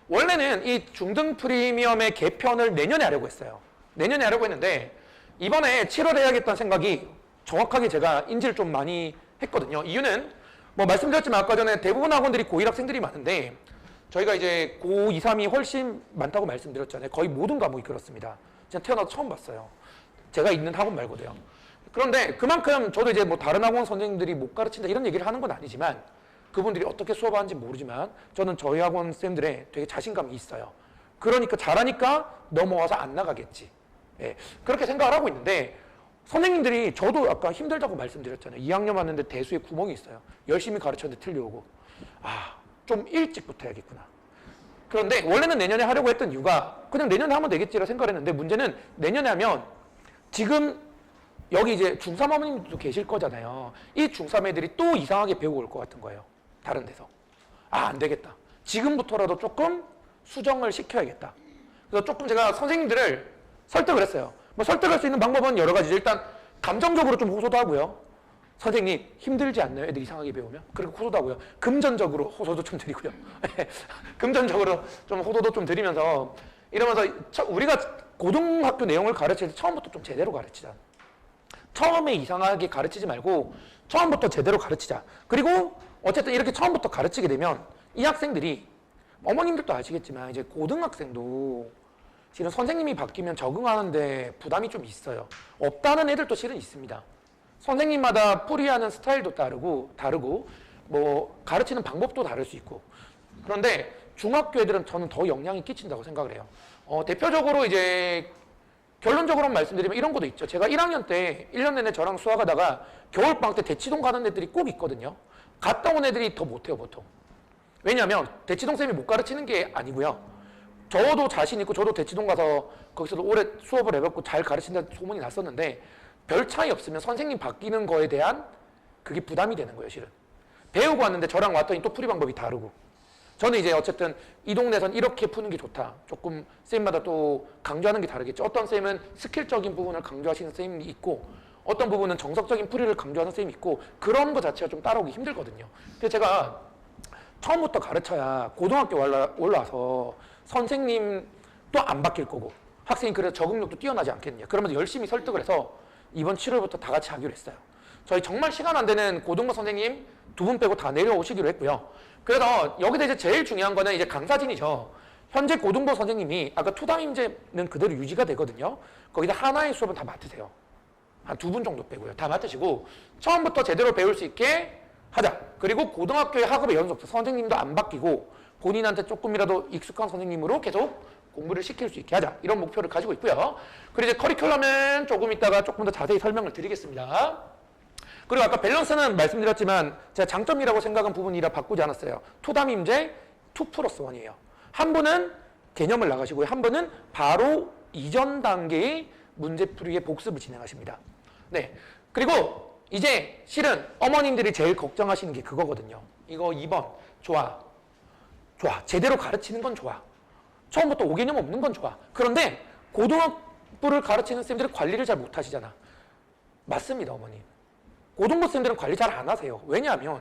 원래는 이 중등 프리미엄의 개편을 내년에 하려고 했어요. 내년에 하려고 했는데 이번에 7월에 해야겠다는 생각이 정확하게 제가 인지를 좀 많이 했거든요. 이유는 뭐 말씀드렸지만 아까 전에 대부분 학원들이 고1 학생들이 많은데 저희가 이제 고2, 3이 훨씬 많다고 말씀드렸잖아요. 거의 모든 과목이 그렇습니다. 제가 태어나서 처음 봤어요. 제가 있는 학원 말고도요. 그런데 그만큼 저도 이제 뭐 다른 학원 선생님들이 못 가르친다 이런 얘기를 하는 건 아니지만 그분들이 어떻게 수업하는지 모르지만 저는 저희 학원 쌤들의 되게 자신감이 있어요. 그러니까 잘하니까 넘어와서 안 나가겠지. 예, 그렇게 생각을 하고 있는데 선생님들이 저도 아까 힘들다고 말씀드렸잖아요. 2학년 왔는데 대수에 구멍이 있어요. 열심히 가르쳤는데 틀려오고 좀 일찍부터 해야겠구나. 그런데 원래는 내년에 하려고 했던 이유가 그냥 내년에 하면 되겠지라 생각을 했는데 문제는 내년에 하면 지금 여기 이제 중3 어머님도 계실 거잖아요. 이 중3 애들이 또 이상하게 배우고 올 것 같은 거예요. 다른 데서. 안 되겠다. 지금부터라도 조금 수정을 시켜야겠다. 그래서 조금 제가 선생님들을 설득을 했어요. 뭐 설득할 수 있는 방법은 여러 가지죠. 일단 감정적으로 좀 호소도 하고요. 선생님 힘들지 않나요? 애들 이상하게 배우면? 그렇게 호소도 하고요. 금전적으로 호소도 좀 드리고요. 금전적으로 좀 호소도 좀 드리면서 이러면서 우리가 고등학교 내용을 가르칠 때 처음부터 좀 제대로 가르치자. 처음에 이상하게 가르치지 말고 처음부터 제대로 가르치자. 그리고 어쨌든 이렇게 처음부터 가르치게 되면 이 학생들이 어머님들도 아시겠지만 이제 고등학생도 실은 선생님이 바뀌면 적응하는데 부담이 좀 있어요. 없다는 애들도 실은 있습니다. 선생님마다 풀이하는 스타일도 다르고 뭐 가르치는 방법도 다를 수 있고 그런데 중학교 애들은 저는 더 영향이 끼친다고 생각을 해요. 대표적으로 이제 결론적으로 말씀드리면 이런 것도 있죠. 제가 1학년 때 1년 내내 저랑 수학하다가 겨울방학 때 대치동 가는 애들이 꼭 있거든요. 갔다 온 애들이 더 못해요, 보통. 왜냐하면 대치동 쌤이 못 가르치는 게 아니고요. 저도 자신 있고 저도 대치동 가서 거기서도 오래 수업을 해봤고 잘 가르친다는 소문이 났었는데 별 차이 없으면 선생님 바뀌는 거에 대한 그게 부담이 되는 거예요, 실은. 배우고 왔는데 저랑 왔더니 또 풀이 방법이 다르고. 저는 이제 어쨌든 이 동네에선 이렇게 푸는 게 좋다. 조금 쌤마다 또 강조하는 게 다르겠죠. 어떤 쌤은 스킬적인 부분을 강조하시는 쌤이 있고 어떤 부분은 정석적인 풀이를 강조하는 쌤이 있고 그런 거 자체가 좀 따라오기 힘들거든요. 그래서 제가 처음부터 가르쳐야 고등학교 올라와서 선생님도 안 바뀔 거고 학생이 그래서 적응력도 뛰어나지 않겠느냐. 그러면서 열심히 설득을 해서 이번 7월부터 다 같이 하기로 했어요. 저희 정말 시간 안 되는 고등부 선생님 2분 빼고 다 내려오시기로 했고요. 그래서 여기서 이제 제일 중요한 거는 이제 강사진이죠. 현재 고등부 선생님이 아까 투담임제는 그대로 유지가 되거든요. 거기다 하나의 수업은 다 맡으세요. 한 2분 정도 빼고요. 다 맡으시고 처음부터 제대로 배울 수 있게 하자. 그리고 고등학교의 학업의 연속, 선생님도 안 바뀌고 본인한테 조금이라도 익숙한 선생님으로 계속 공부를 시킬 수 있게 하자. 이런 목표를 가지고 있고요. 그리고 이제 커리큘럼은 조금 이따가 조금 더 자세히 설명을 드리겠습니다. 그리고 아까 밸런스는 말씀드렸지만 제가 장점이라고 생각한 부분이라 바꾸지 않았어요. 투담임제 2+1이에요. 한 분은 개념을 나가시고요. 한 분은 바로 이전 단계의 문제풀이의 복습을 진행하십니다. 네. 그리고 이제 실은 어머님들이 제일 걱정하시는 게 그거거든요. 이거 2번. 좋아. 제대로 가르치는 건 좋아. 처음부터 5개념 없는 건 좋아. 그런데 고등학부를 가르치는 쌤들이 관리를 잘 못하시잖아. 맞습니다, 어머님. 고등부 쌤들은 관리 잘 안 하세요. 왜냐하면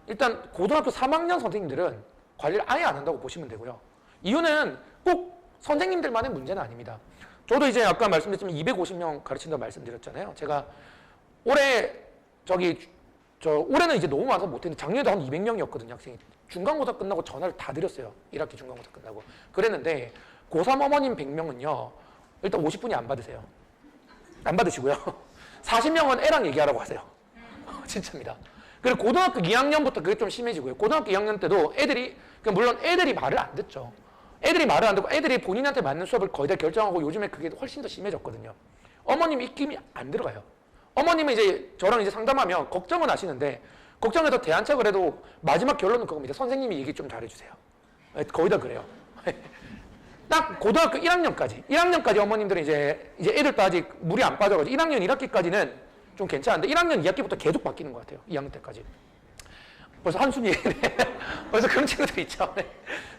일단 고등학교 3학년 선생님들은 관리를 아예 안 한다고 보시면 되고요. 이유는 꼭 선생님들만의 문제는 아닙니다. 저도 이제 아까 말씀드렸지만 250명 가르친다고 말씀드렸잖아요. 제가 올해는 이제 너무 많아서 못했는데 작년에도 한 200명이었거든요, 학생이. 중간고사 끝나고 전화를 다 드렸어요. 1학기 중간고사 끝나고. 그랬는데 고3 어머님 100명은요. 일단 50분이 안 받으세요. 안 받으시고요. 40명은 애랑 얘기하라고 하세요. 진짜입니다. 그리고 고등학교 2학년부터 그게 좀 심해지고요. 고등학교 2학년 때도 물론 애들이 말을 안 듣죠. 애들이 말을 안 듣고 애들이 본인한테 맞는 수업을 거의 다 결정하고 요즘에 그게 훨씬 더 심해졌거든요. 어머님 입김이 안 들어가요. 어머님은 이제 저랑 이제 상담하면 걱정은 하시는데 걱정해서 대안책을 해도 마지막 결론은 그겁니다. 선생님이 얘기 좀 잘해주세요. 거의 다 그래요. 딱 고등학교 1학년까지 어머님들은 이제 애들도 아직 물이 안 빠져가지고 1학년 1학기까지는 좀 괜찮은데 1학년 2학기부터 계속 바뀌는 것 같아요. 2학년 때까지. 벌써 한숨이 벌써 그런 친구들이 있죠. 네.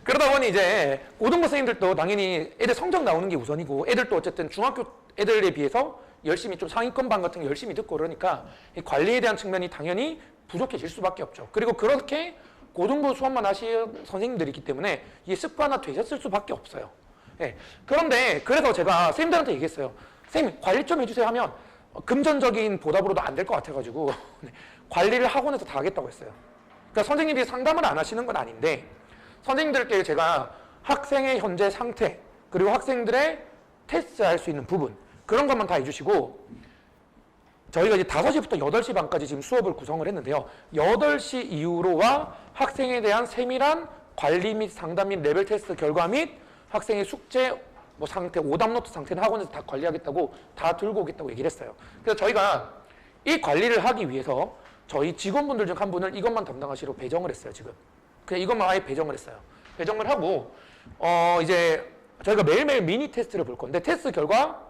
그러다 보니 이제 고등부 선생님들도 당연히 애들 성적 나오는 게 우선이고 애들도 어쨌든 중학교 애들에 비해서 열심히 좀 상위권 반 같은 거 열심히 듣고 그러니까 이 관리에 대한 측면이 당연히 부족해질 수밖에 없죠. 그리고 그렇게 고등부 수업만 하시는 선생님들이 있기 때문에 이게 습관화 되셨을 수밖에 없어요. 네. 그런데 그래서 제가 선생님들한테 얘기했어요. 선생님 관리 좀 해주세요 하면 금전적인 보답으로도 안 될 것 같아가지고 관리를 학원에서 다 하겠다고 했어요. 그러니까 선생님들이 상담을 안 하시는 건 아닌데 선생님들께 제가 학생의 현재 상태 그리고 학생들의 테스트할 수 있는 부분 그런 것만 다 해주시고 저희가 이제 5시부터 8시 반까지 지금 수업을 구성을 했는데요. 8시 이후로와 학생에 대한 세밀한 관리 및 상담 및 레벨 테스트 결과 및 학생의 숙제 상태, 오답노트 상태는 학원에서 다 관리하겠다고 다 들고 오겠다고 얘기를 했어요. 그래서 저희가 이 관리를 하기 위해서 저희 직원분들 중 한 분을 이것만 담당하시러 배정을 했어요, 지금. 그냥 이것만 아예 배정을 했어요. 배정을 하고, 이제 저희가 매일매일 미니 테스트를 볼 건데, 테스트 결과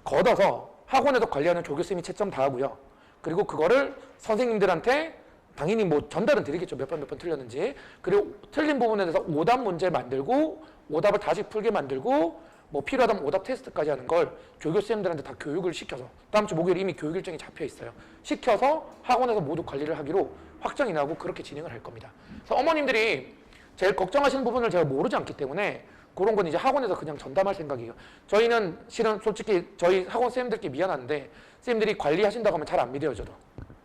걷어서 학원에서 관리하는 조교쌤이 채점 다 하고요. 그리고 그거를 선생님들한테 당연히 전달은 드리겠죠. 몇 번 틀렸는지. 그리고 틀린 부분에 대해서 오답 문제 만들고, 오답을 다시 풀게 만들고, 필요하다면 오답 테스트까지 하는 걸 조교쌤들한테 다 교육을 시켜서 다음 주 목요일 이미 교육 일정이 잡혀 있어요. 시켜서 학원에서 모두 관리를 하기로 확정이 나고 그렇게 진행을 할 겁니다. 그래서 어머님들이 제일 걱정하시는 부분을 제가 모르지 않기 때문에 그런 건 이제 학원에서 그냥 전담할 생각이에요. 저희는 실은 솔직히 저희 학원 쌤들께 미안한데 쌤들이 관리하신다고 하면 잘 안 믿어요. 저도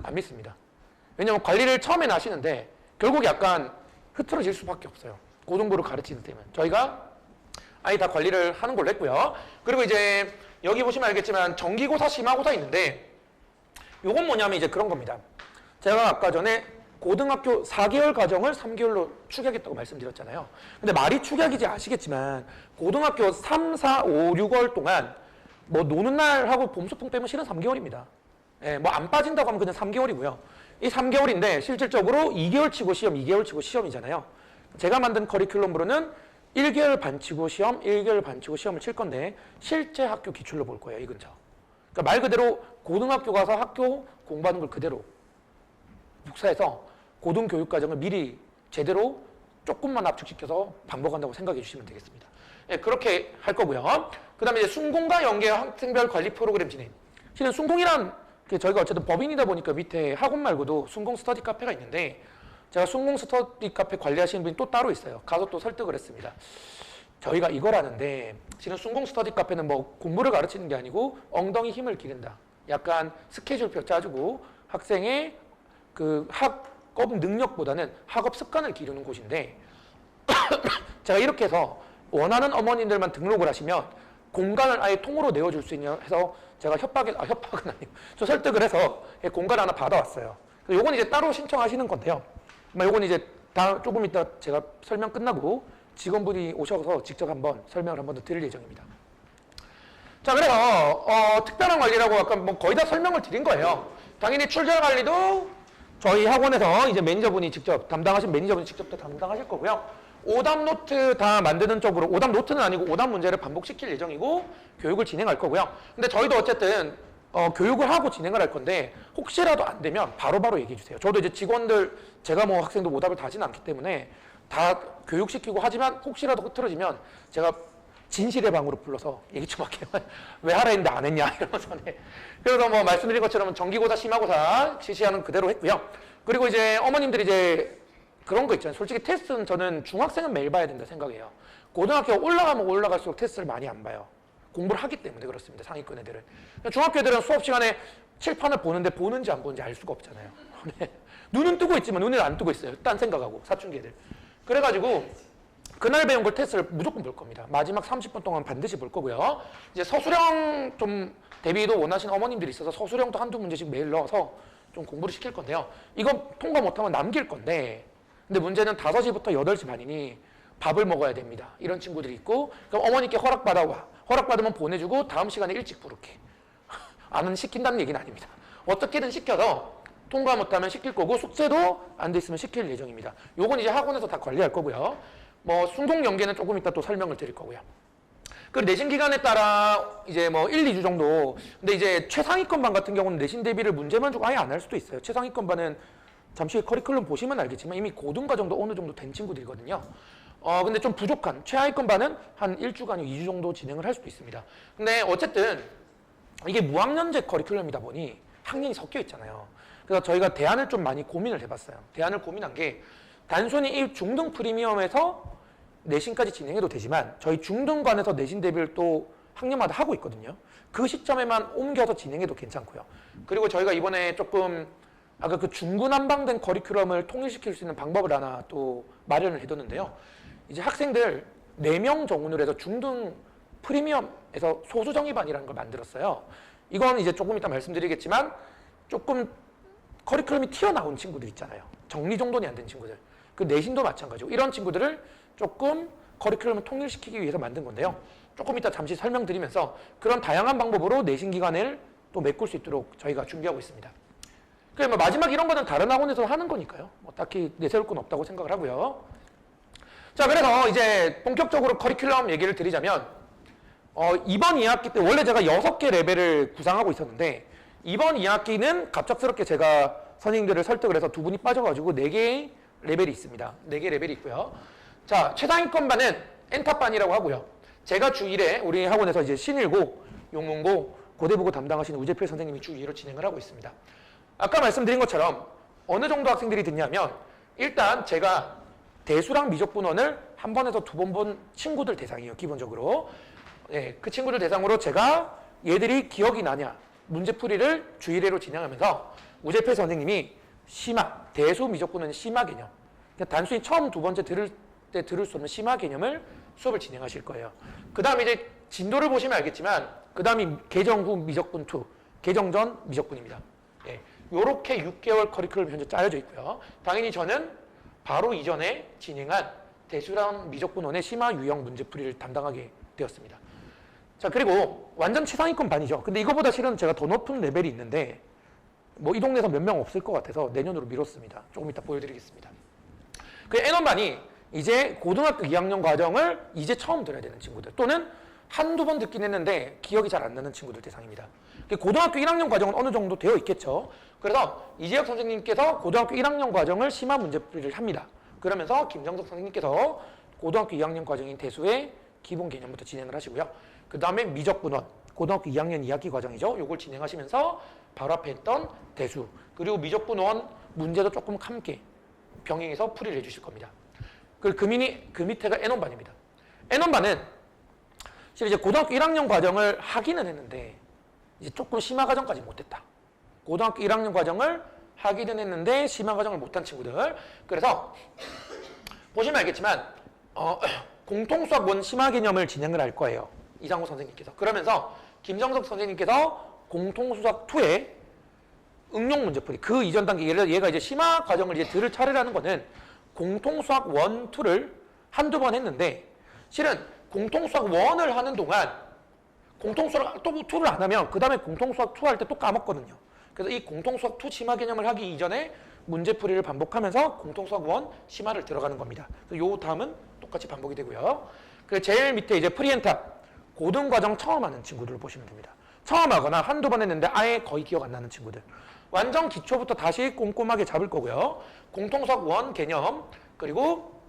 안 믿습니다. 왜냐면 관리를 처음엔 하시는데 결국 약간 흐트러질 수밖에 없어요. 고등부를 가르치는 쌤은. 저희가 아예 다 관리를 하는 걸로 했고요. 그리고 이제 여기 보시면 알겠지만 정기고사, 심화고사 있는데 요건 뭐냐면 이제 그런 겁니다. 제가 아까 전에 고등학교 4개월 과정을 3개월로 축약했다고 말씀드렸잖아요. 근데 말이 축약이지 아시겠지만 고등학교 3, 4, 5, 6월 동안 노는 날 하고 봄소풍 빼면 실은 3개월입니다. 예, 안 빠진다고 하면 그냥 3개월이고요. 이 3개월인데 실질적으로 2개월 치고 시험, 2개월 치고 시험이잖아요. 제가 만든 커리큘럼으로는 1개월 반 치고 시험, 1개월 반 치고 시험을 칠 건데 실제 학교 기출로 볼 거예요, 이 근처. 그러니까 말 그대로 고등학교 가서 학교 공부하는 걸 그대로 복사해서 고등교육과정을 미리 제대로 조금만 압축시켜서 반복한다고 생각해 주시면 되겠습니다. 예, 그렇게 할 거고요. 그 다음에 이제 순공과 연계 학생별 관리 프로그램 진행. 실은 순공이란 저희가 어쨌든 법인이다 보니까 밑에 학원 말고도 순공 스터디 카페가 있는데 제가 순공 스터디 카페 관리하시는 분이 또 따로 있어요. 가서 또 설득을 했습니다. 저희가 이걸 하는데 실은 순공 스터디 카페는 뭐 공부를 가르치는 게 아니고 엉덩이 힘을 기른다. 약간 스케줄표 짜주고 학생의 그 학업 능력보다는 학업 습관을 기르는 곳인데 제가 이렇게 해서 원하는 어머님들만 등록을 하시면 공간을 아예 통으로 내어줄 수 있냐 해서 제가 협박은 아니고 저 설득을 해서 공간 하나 받아왔어요. 요건 이제 따로 신청하시는 건데요. 요건 이제 조금 이따 제가 설명 끝나고 직원분이 오셔서 직접 한번 설명을 한번 더 드릴 예정입니다. 자, 그래서 특별한 관리라고 아까 뭐 거의 다 설명을 드린 거예요. 당연히 출결 관리도 저희 학원에서 이제 매니저분이 직접 담당하신 매니저분이 직접 다 담당하실 거고요. 오답 노트 다 만드는 쪽으로 오답 노트는 아니고 오답 문제를 반복시킬 예정이고 교육을 진행할 거고요. 근데 저희도 어쨌든 교육을 하고 진행을 할 건데 혹시라도 안 되면 바로바로 얘기해 주세요. 저도 이제 직원들 제가 뭐 학생들 오답을 다 하지는 않기 때문에 다 교육시키고 하지만 혹시라도 흐트러지면 제가 진실의 방으로 불러서 얘기 좀 할게요. 왜 하라 했는데 안 했냐 이러면서. 네. 그래서 뭐 말씀드린 것처럼 정기고사, 심화고사 실시하는 그대로 했고요. 그리고 이제 어머님들이 이제 그런 거 있잖아요. 솔직히 테스트는 저는 중학생은 매일 봐야 된다 생각해요. 고등학교 올라가면 올라갈수록 테스트를 많이 안 봐요. 공부를 하기 때문에 그렇습니다. 상위권 애들은. 중학교 애들은 수업 시간에 칠판을 보는데 보는지 안 보는지 알 수가 없잖아요. 눈은 뜨고 있지만 눈을 안 뜨고 있어요. 딴 생각하고 사춘기 애들. 그래가지고 그날 배운 걸 테스트를 무조건 볼 겁니다. 마지막 30분 동안 반드시 볼 거고요. 이제 서술형 좀 대비도 원하시는 어머님들이 있어서 서술형도 한두 문제씩 매일 넣어서 좀 공부를 시킬 건데요. 이거 통과 못하면 남길 건데 근데 문제는 5시부터 8시 반이니 밥을 먹어야 됩니다. 이런 친구들이 있고 그럼 어머니께 허락받아와. 허락받으면 보내주고 다음 시간에 일찍 부를게. 안 시킨다는 얘기는 아닙니다. 어떻게든 시켜서 통과 못하면 시킬 거고 숙제도 안 돼 있으면 시킬 예정입니다. 요건 이제 학원에서 다 관리할 거고요. 뭐 순공 연계는 조금 이따 또 설명을 드릴 거고요. 그 내신 기간에 따라 이제 뭐 1, 2주 정도. 근데 이제 최상위권 반 같은 경우는 내신 대비를 문제만 주고 아예 안 할 수도 있어요. 최상위권 반은 잠시 커리큘럼 보시면 알겠지만 이미 고등과정도 어느 정도 된 친구들이거든요. 근데 좀 부족한 최하위권 반은 한 1주간, 2주 정도 진행을 할 수도 있습니다. 근데 어쨌든 이게 무학년제 커리큘럼이다 보니 학년이 섞여 있잖아요. 그래서 저희가 대안을 좀 많이 고민을 해봤어요. 대안을 고민한 게 단순히 이 중등 프리미엄에서 내신까지 진행해도 되지만 저희 중등반에서 내신 대비를 또 학년마다 하고 있거든요. 그 시점에만 옮겨서 진행해도 괜찮고요. 그리고 저희가 이번에 조금 아까 그 중구난방된 커리큘럼을 통일시킬 수 있는 방법을 하나 또 마련을 해뒀는데요. 이제 학생들 4명 정원으로 해서 중등 프리미엄에서 소수정의반이라는 걸 만들었어요. 이건 이제 조금 이따 말씀드리겠지만 조금 커리큘럼이 튀어나온 친구들 있잖아요. 정리정돈이 안 된 친구들. 그 내신도 마찬가지고 이런 친구들을 조금 커리큘럼을 통일시키기 위해서 만든 건데요. 조금 이따 잠시 설명드리면서 그런 다양한 방법으로 내신 기간을 또 메꿀 수 있도록 저희가 준비하고 있습니다. 뭐 마지막 이런 거는 다른 학원에서 하는 거니까요. 뭐 딱히 내세울 건 없다고 생각을 하고요. 자, 그래서 이제 본격적으로 커리큘럼 얘기를 드리자면 이번 2학기 때 원래 제가 6개 레벨을 구상하고 있었는데 이번 2학기는 갑작스럽게 제가 선생님들을 설득을 해서 2분이 빠져가지고 4개의 레벨이 있습니다. 4개 레벨이 있고요. 자, 최상위권반은 엔탑반이라고 하고요. 제가 주1회 우리 학원에서 이제 신일고, 용문고, 고대부고 담당하시는 우재필 선생님이 주2로 진행을 하고 있습니다. 아까 말씀드린 것처럼 어느 정도 학생들이 듣냐면 일단 제가 대수랑 미적분원을 한 번에서 2번 본 친구들 대상이에요. 기본적으로. 예, 그 친구들 대상으로 제가 얘들이 기억이 나냐 문제풀이를 주1회로 진행하면서 우재필 선생님이 심화, 대수 미적분원 심화 개념 단순히 처음 2번째 들을 때 들을 수 없는 심화 개념을 수업을 진행하실 거예요. 그 다음에 이제 진도를 보시면 알겠지만 그 다음이 개정 후 미적분 2, 개정 전 미적분입니다. 예, 요렇게 6개월 커리큘럼이 현재 짜여져 있고요. 당연히 저는 바로 이전에 진행한 대수랑 미적분원의 심화 유형 문제풀이를 담당하게 되었습니다. 자, 그리고 완전 최상위권 반이죠. 근데 이거보다 실은 제가 더 높은 레벨이 있는데 뭐 이 동네에서 몇 명 없을 것 같아서 내년으로 미뤘습니다. 조금 이따 보여드리겠습니다. 그 N1반이 이제 고등학교 2학년 과정을 이제 처음 들어야 되는 친구들 또는 한두 번 듣긴 했는데 기억이 잘 안 나는 친구들 대상입니다. 고등학교 1학년 과정은 어느 정도 되어 있겠죠. 그래서 이재혁 선생님께서 고등학교 1학년 과정을 심화 문제풀이를 합니다. 그러면서 김정석 선생님께서 고등학교 2학년 과정인 대수의 기본 개념부터 진행을 하시고요. 그 다음에 미적분원, 고등학교 2학년 2학기 과정이죠. 요걸 진행하시면서 바로 앞에 했던 대수, 그리고 미적분원 문제도 조금 함께 병행해서 풀이를 해주실 겁니다. 그 밑에가 N1반입니다. N1반은 실제 이제 고등학교 1학년 과정을 하기는 했는데 이제 조금 심화 과정까지 못했다. 고등학교 1학년 과정을 하기는 했는데 심화 과정을 못한 친구들. 그래서 보시면 알겠지만 공통수학 원 심화 개념을 진행을 할 거예요. 이상호 선생님께서. 그러면서 김정석 선생님께서 공통수학 2의 응용 문제풀이 그 이전 단계 얘가 이제 심화 과정을 이제 들을 차례라는 거는 공통수학 1, 2를 한두 번 했는데 실은 공통수학 1을 하는 동안 공통수학 2를 안 하면 그 다음에 공통수학 2 할 때 또 까먹거든요. 그래서 이 공통수학 2 심화 개념을 하기 이전에 문제풀이를 반복하면서 공통수학 1 심화를 들어가는 겁니다. 요 다음은 똑같이 반복이 되고요. 그 제일 밑에 이제 프리엔탑 고등과정 처음 하는 친구들을 보시면 됩니다. 처음 하거나 한두 번 했는데 아예 거의 기억 안 나는 친구들. 완전 기초부터 다시 꼼꼼하게 잡을 거고요. 공통수학 1 개념 그리고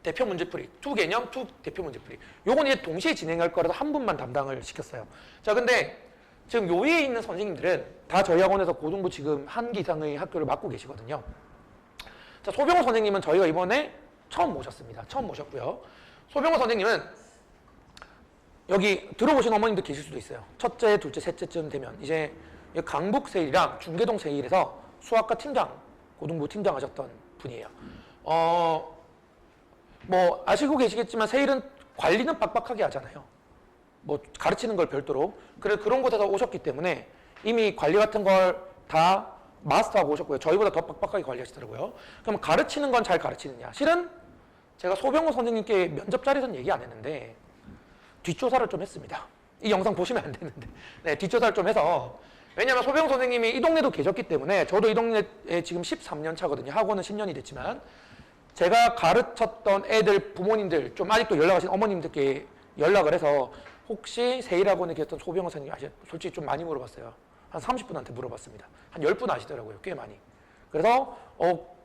대표 문제풀이, 2 개념, 2 대표 문제풀이. 요건 이제 동시에 진행할 거라서 한 분만 담당을 시켰어요. 자, 근데 지금 요 위에 있는 선생님들은 다 저희 학원에서 고등부 지금 한 기 이상의 학교를 맡고 계시거든요. 자, 소병호 선생님은 저희가 이번에 처음 모셨습니다. 처음 모셨고요. 소병호 선생님은 여기 들어보신 어머님도 계실 수도 있어요. 첫째, 둘째, 셋째쯤 되면 이제 강북 세일이랑 중계동 세일에서 수학과 팀장, 고등부 팀장 하셨던 분이에요. 뭐 아시고 계시겠지만 세일은 관리는 빡빡하게 하잖아요. 뭐 가르치는 걸 별도로. 그래서 그런 곳에서 오셨기 때문에 이미 관리 같은 걸 다 마스터하고 오셨고요. 저희보다 더 빡빡하게 관리하시더라고요. 그럼 가르치는 건 잘 가르치느냐? 실은 제가 소병호 선생님께 면접 자리에서는 얘기 안 했는데 뒷조사를 좀 했습니다. 이 영상 보시면 안 되는데 네, 뒷조사를 좀 해서 왜냐하면 소병호 선생님이 이 동네도 계셨기 때문에 저도 이 동네에 지금 13년 차거든요. 학원은 10년이 됐지만 제가 가르쳤던 애들 부모님들 좀 아직도 연락하신 어머님들께 연락을 해서 혹시 세일학원에 계셨던 소병호 선생님 아시죠? 솔직히 좀 많이 물어봤어요. 한 30분한테 물어봤습니다. 한 10분 아시더라고요. 꽤 많이. 그래서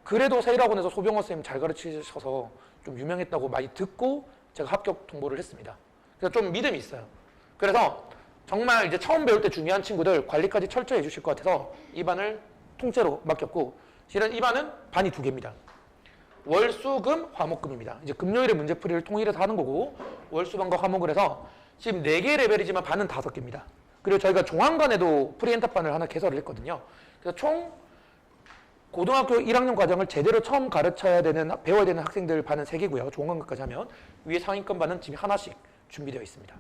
그래도 세일학원에서 소병호 선생님 잘 가르치셔서 좀 유명했다고 많이 듣고 제가 합격 통보를 했습니다. 그래서 좀 믿음이 있어요. 그래서 정말 이제 처음 배울 때 중요한 친구들 관리까지 철저히 해주실 것 같아서 이 반을 통째로 맡겼고 실은 이 반은 반이 2개입니다. 월, 수, 금, 화목금입니다. 이제 금요일에 문제풀이를 통일해서 하는 거고 월수반과 화목을 해서 지금 4개 레벨이지만 반은 5개입니다. 그리고 저희가 종합반에도 프리엔탑반을 하나 개설을 했거든요. 그래서 총 고등학교 1학년 과정을 제대로 처음 가르쳐야 되는, 배워야 되는 학생들 반은 3개고요. 종합반까지 하면 위에 상위권 반은 지금 하나씩 준비되어 있습니다.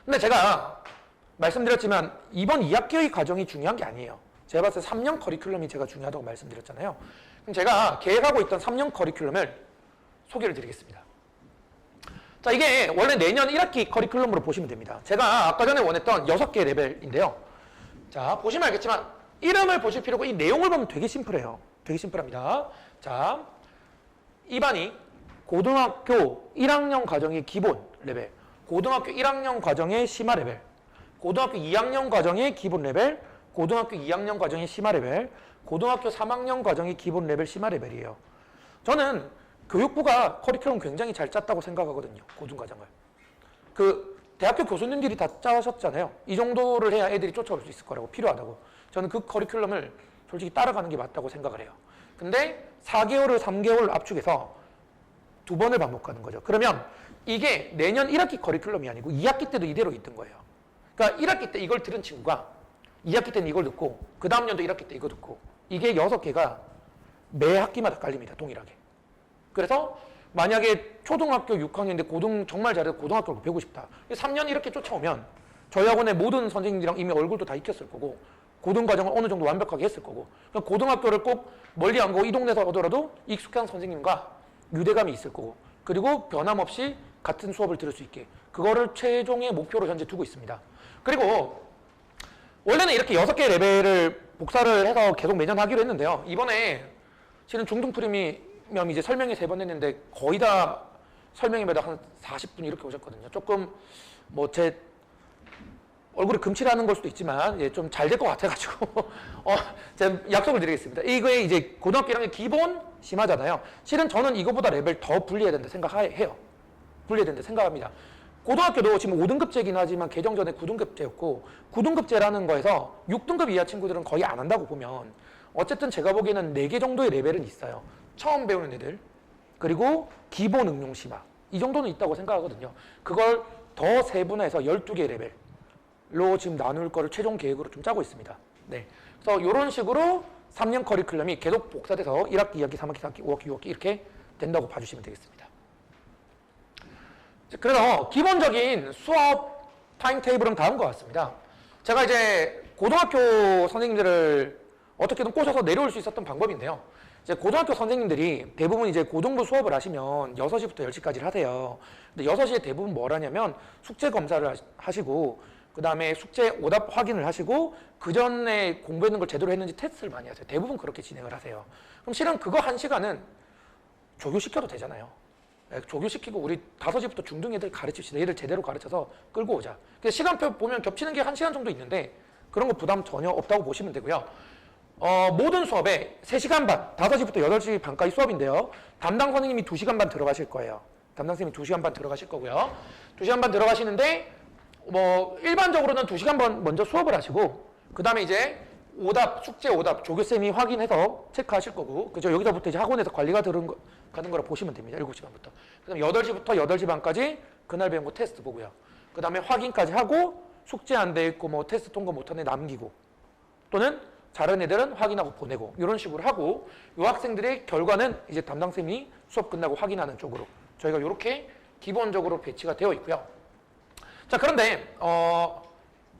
근데 제가 말씀드렸지만 이번 2학기의 과정이 중요한 게 아니에요. 제가 봤을 때 3년 커리큘럼이 제가 중요하다고 말씀드렸잖아요. 그럼 제가 계획하고 있던 3년 커리큘럼을 소개를 드리겠습니다. 자, 이게 원래 내년 1학기 커리큘럼으로 보시면 됩니다. 제가 아까 전에 원했던 6개 레벨인데요. 자, 보시면 알겠지만 이름을 보실 필요고 이 내용을 보면 되게 심플해요. 되게 심플합니다. 자, 이 반이 고등학교 1학년 과정의 기본 레벨, 고등학교 1학년 과정의 심화 레벨, 고등학교 2학년 과정의 기본 레벨, 고등학교 2학년 과정의 심화 레벨, 고등학교 3학년 과정의 기본 레벨 심화 레벨이에요. 저는 교육부가 커리큘럼 굉장히 잘 짰다고 생각하거든요. 고등과정을. 그 대학교 교수님들이 다 짜셨잖아요. 이 정도를 해야 애들이 쫓아올 수 있을 거라고, 필요하다고. 저는 그 커리큘럼을 솔직히 따라가는 게 맞다고 생각을 해요. 근데 4개월을 3개월 압축해서 2번을 반복하는 거죠. 그러면 이게 내년 1학기 커리큘럼이 아니고 2학기 때도 이대로 있던 거예요. 그러니까 1학기 때 이걸 들은 친구가 2학기 때는 이걸 듣고 그 다음 연도 1학기 때 이거 듣고 이게 6개가 매 학기마다 깔립니다. 동일하게. 그래서 만약에 초등학교 6학년인데 정말 잘해서 고등학교를 배우고 싶다. 3년 이렇게 쫓아오면 저희 학원의 모든 선생님들이랑 이미 얼굴도 다 익혔을 거고 고등과정을 어느 정도 완벽하게 했을 거고 고등학교를 꼭 멀리 안 가고 이 동네에서 하더라도 익숙한 선생님과 유대감이 있을 거고 그리고 변함없이 같은 수업을 들을 수 있게 그거를 최종의 목표로 현재 두고 있습니다. 그리고 원래는 이렇게 6개 레벨을 복사를 해서 계속 매년 하기로 했는데요. 이번에 실은 중등 프리미엄 이제 설명회 3번 했는데 거의 다 설명회마다 한 40분 이렇게 오셨거든요. 조금 뭐 제 얼굴이 금칠하는 걸 수도 있지만 좀 잘 될 것 같아가지고 제가 약속을 드리겠습니다. 이거에 이제 고등학교 1학년 기본 심화잖아요. 실은 저는 이거보다 레벨 더 분리해야 된다 생각해요. 분리해야 된다 생각합니다. 고등학교도 지금 5등급제긴 하지만 개정 전에 9등급제였고 9등급제라는 거에서 6등급 이하 친구들은 거의 안 한다고 보면 어쨌든 제가 보기에는 4개 정도의 레벨은 있어요. 처음 배우는 애들 그리고 기본 응용 심화 이 정도는 있다고 생각하거든요. 그걸 더 세분화해서 12개 레벨로 지금 나눌 거를 최종 계획으로 좀 짜고 있습니다. 네. 그래서 이런 식으로 3년 커리큘럼이 계속 복사돼서 1학기, 2학기, 3학기, 4학기, 5학기, 6학기 이렇게 된다고 봐주시면 되겠습니다. 그래서 기본적인 수업 타임테이블은 다음과 같습니다. 제가 이제 고등학교 선생님들을 어떻게든 꼬셔서 내려올 수 있었던 방법인데요. 이제 고등학교 선생님들이 대부분 이제 고등부 수업을 하시면 6시부터 10시까지를 하세요. 근데 6시에 대부분 뭘 하냐면 숙제 검사를 하시고 그 다음에 숙제 오답 확인을 하시고 그 전에 공부했는 걸 제대로 했는지 테스트를 많이 하세요. 대부분 그렇게 진행을 하세요. 그럼 실은 그거 1시간은 조교시켜도 되잖아요. 조교시키고 우리 5시부터 중등 애들 가르칩시다. 얘들 제대로 가르쳐서 끌고 오자. 그래서 시간표 보면 겹치는 게 1시간 정도 있는데 그런 거 부담 전혀 없다고 보시면 되고요. 모든 수업에 3시간 반, 5시부터 8시 반까지 수업인데요. 담당 선생님이 2시간 반 들어가실 거예요. 담당 선생님이 2시간 반 들어가실 거고요. 2시간 반 들어가시는데 뭐 일반적으로는 2시간 반 먼저 수업을 하시고 그 다음에 이제 오답, 숙제 오답 조교쌤이 확인해서 체크하실 거고 그죠? 여기서부터 이제 학원에서 관리가 가는 거라 보시면 됩니다. 7시 반부터. 그 다음에 8시부터 8시 반까지 그날 배운 거 테스트 보고요. 그 다음에 확인까지 하고 숙제 안 돼 있고 뭐 테스트 통과 못한 애 남기고 또는 잘하는 애들은 확인하고 보내고 이런 식으로 하고 이 학생들의 결과는 이제 담당쌤이 수업 끝나고 확인하는 쪽으로 저희가 이렇게 기본적으로 배치가 되어 있고요. 자, 그런데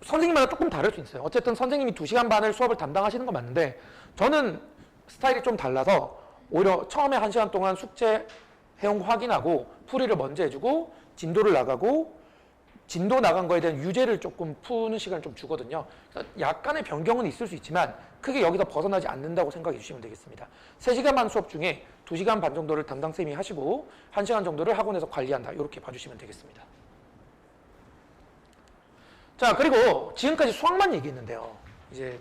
선생님마다 조금 다를 수 있어요. 어쨌든 선생님이 2시간 반을 수업을 담당하시는 건 맞는데 저는 스타일이 좀 달라서 오히려 처음에 1시간 동안 숙제 해온 거 확인하고 풀이를 먼저 해주고 진도를 나가고 진도 나간 거에 대한 유제를 조금 푸는 시간을 좀 주거든요. 그래서 약간의 변경은 있을 수 있지만 크게 여기서 벗어나지 않는다고 생각해 주시면 되겠습니다. 3시간 반 수업 중에 2시간 반 정도를 담당쌤이 하시고 1시간 정도를 학원에서 관리한다. 이렇게 봐주시면 되겠습니다. 자, 그리고 지금까지 수학만 얘기했는데요. 이제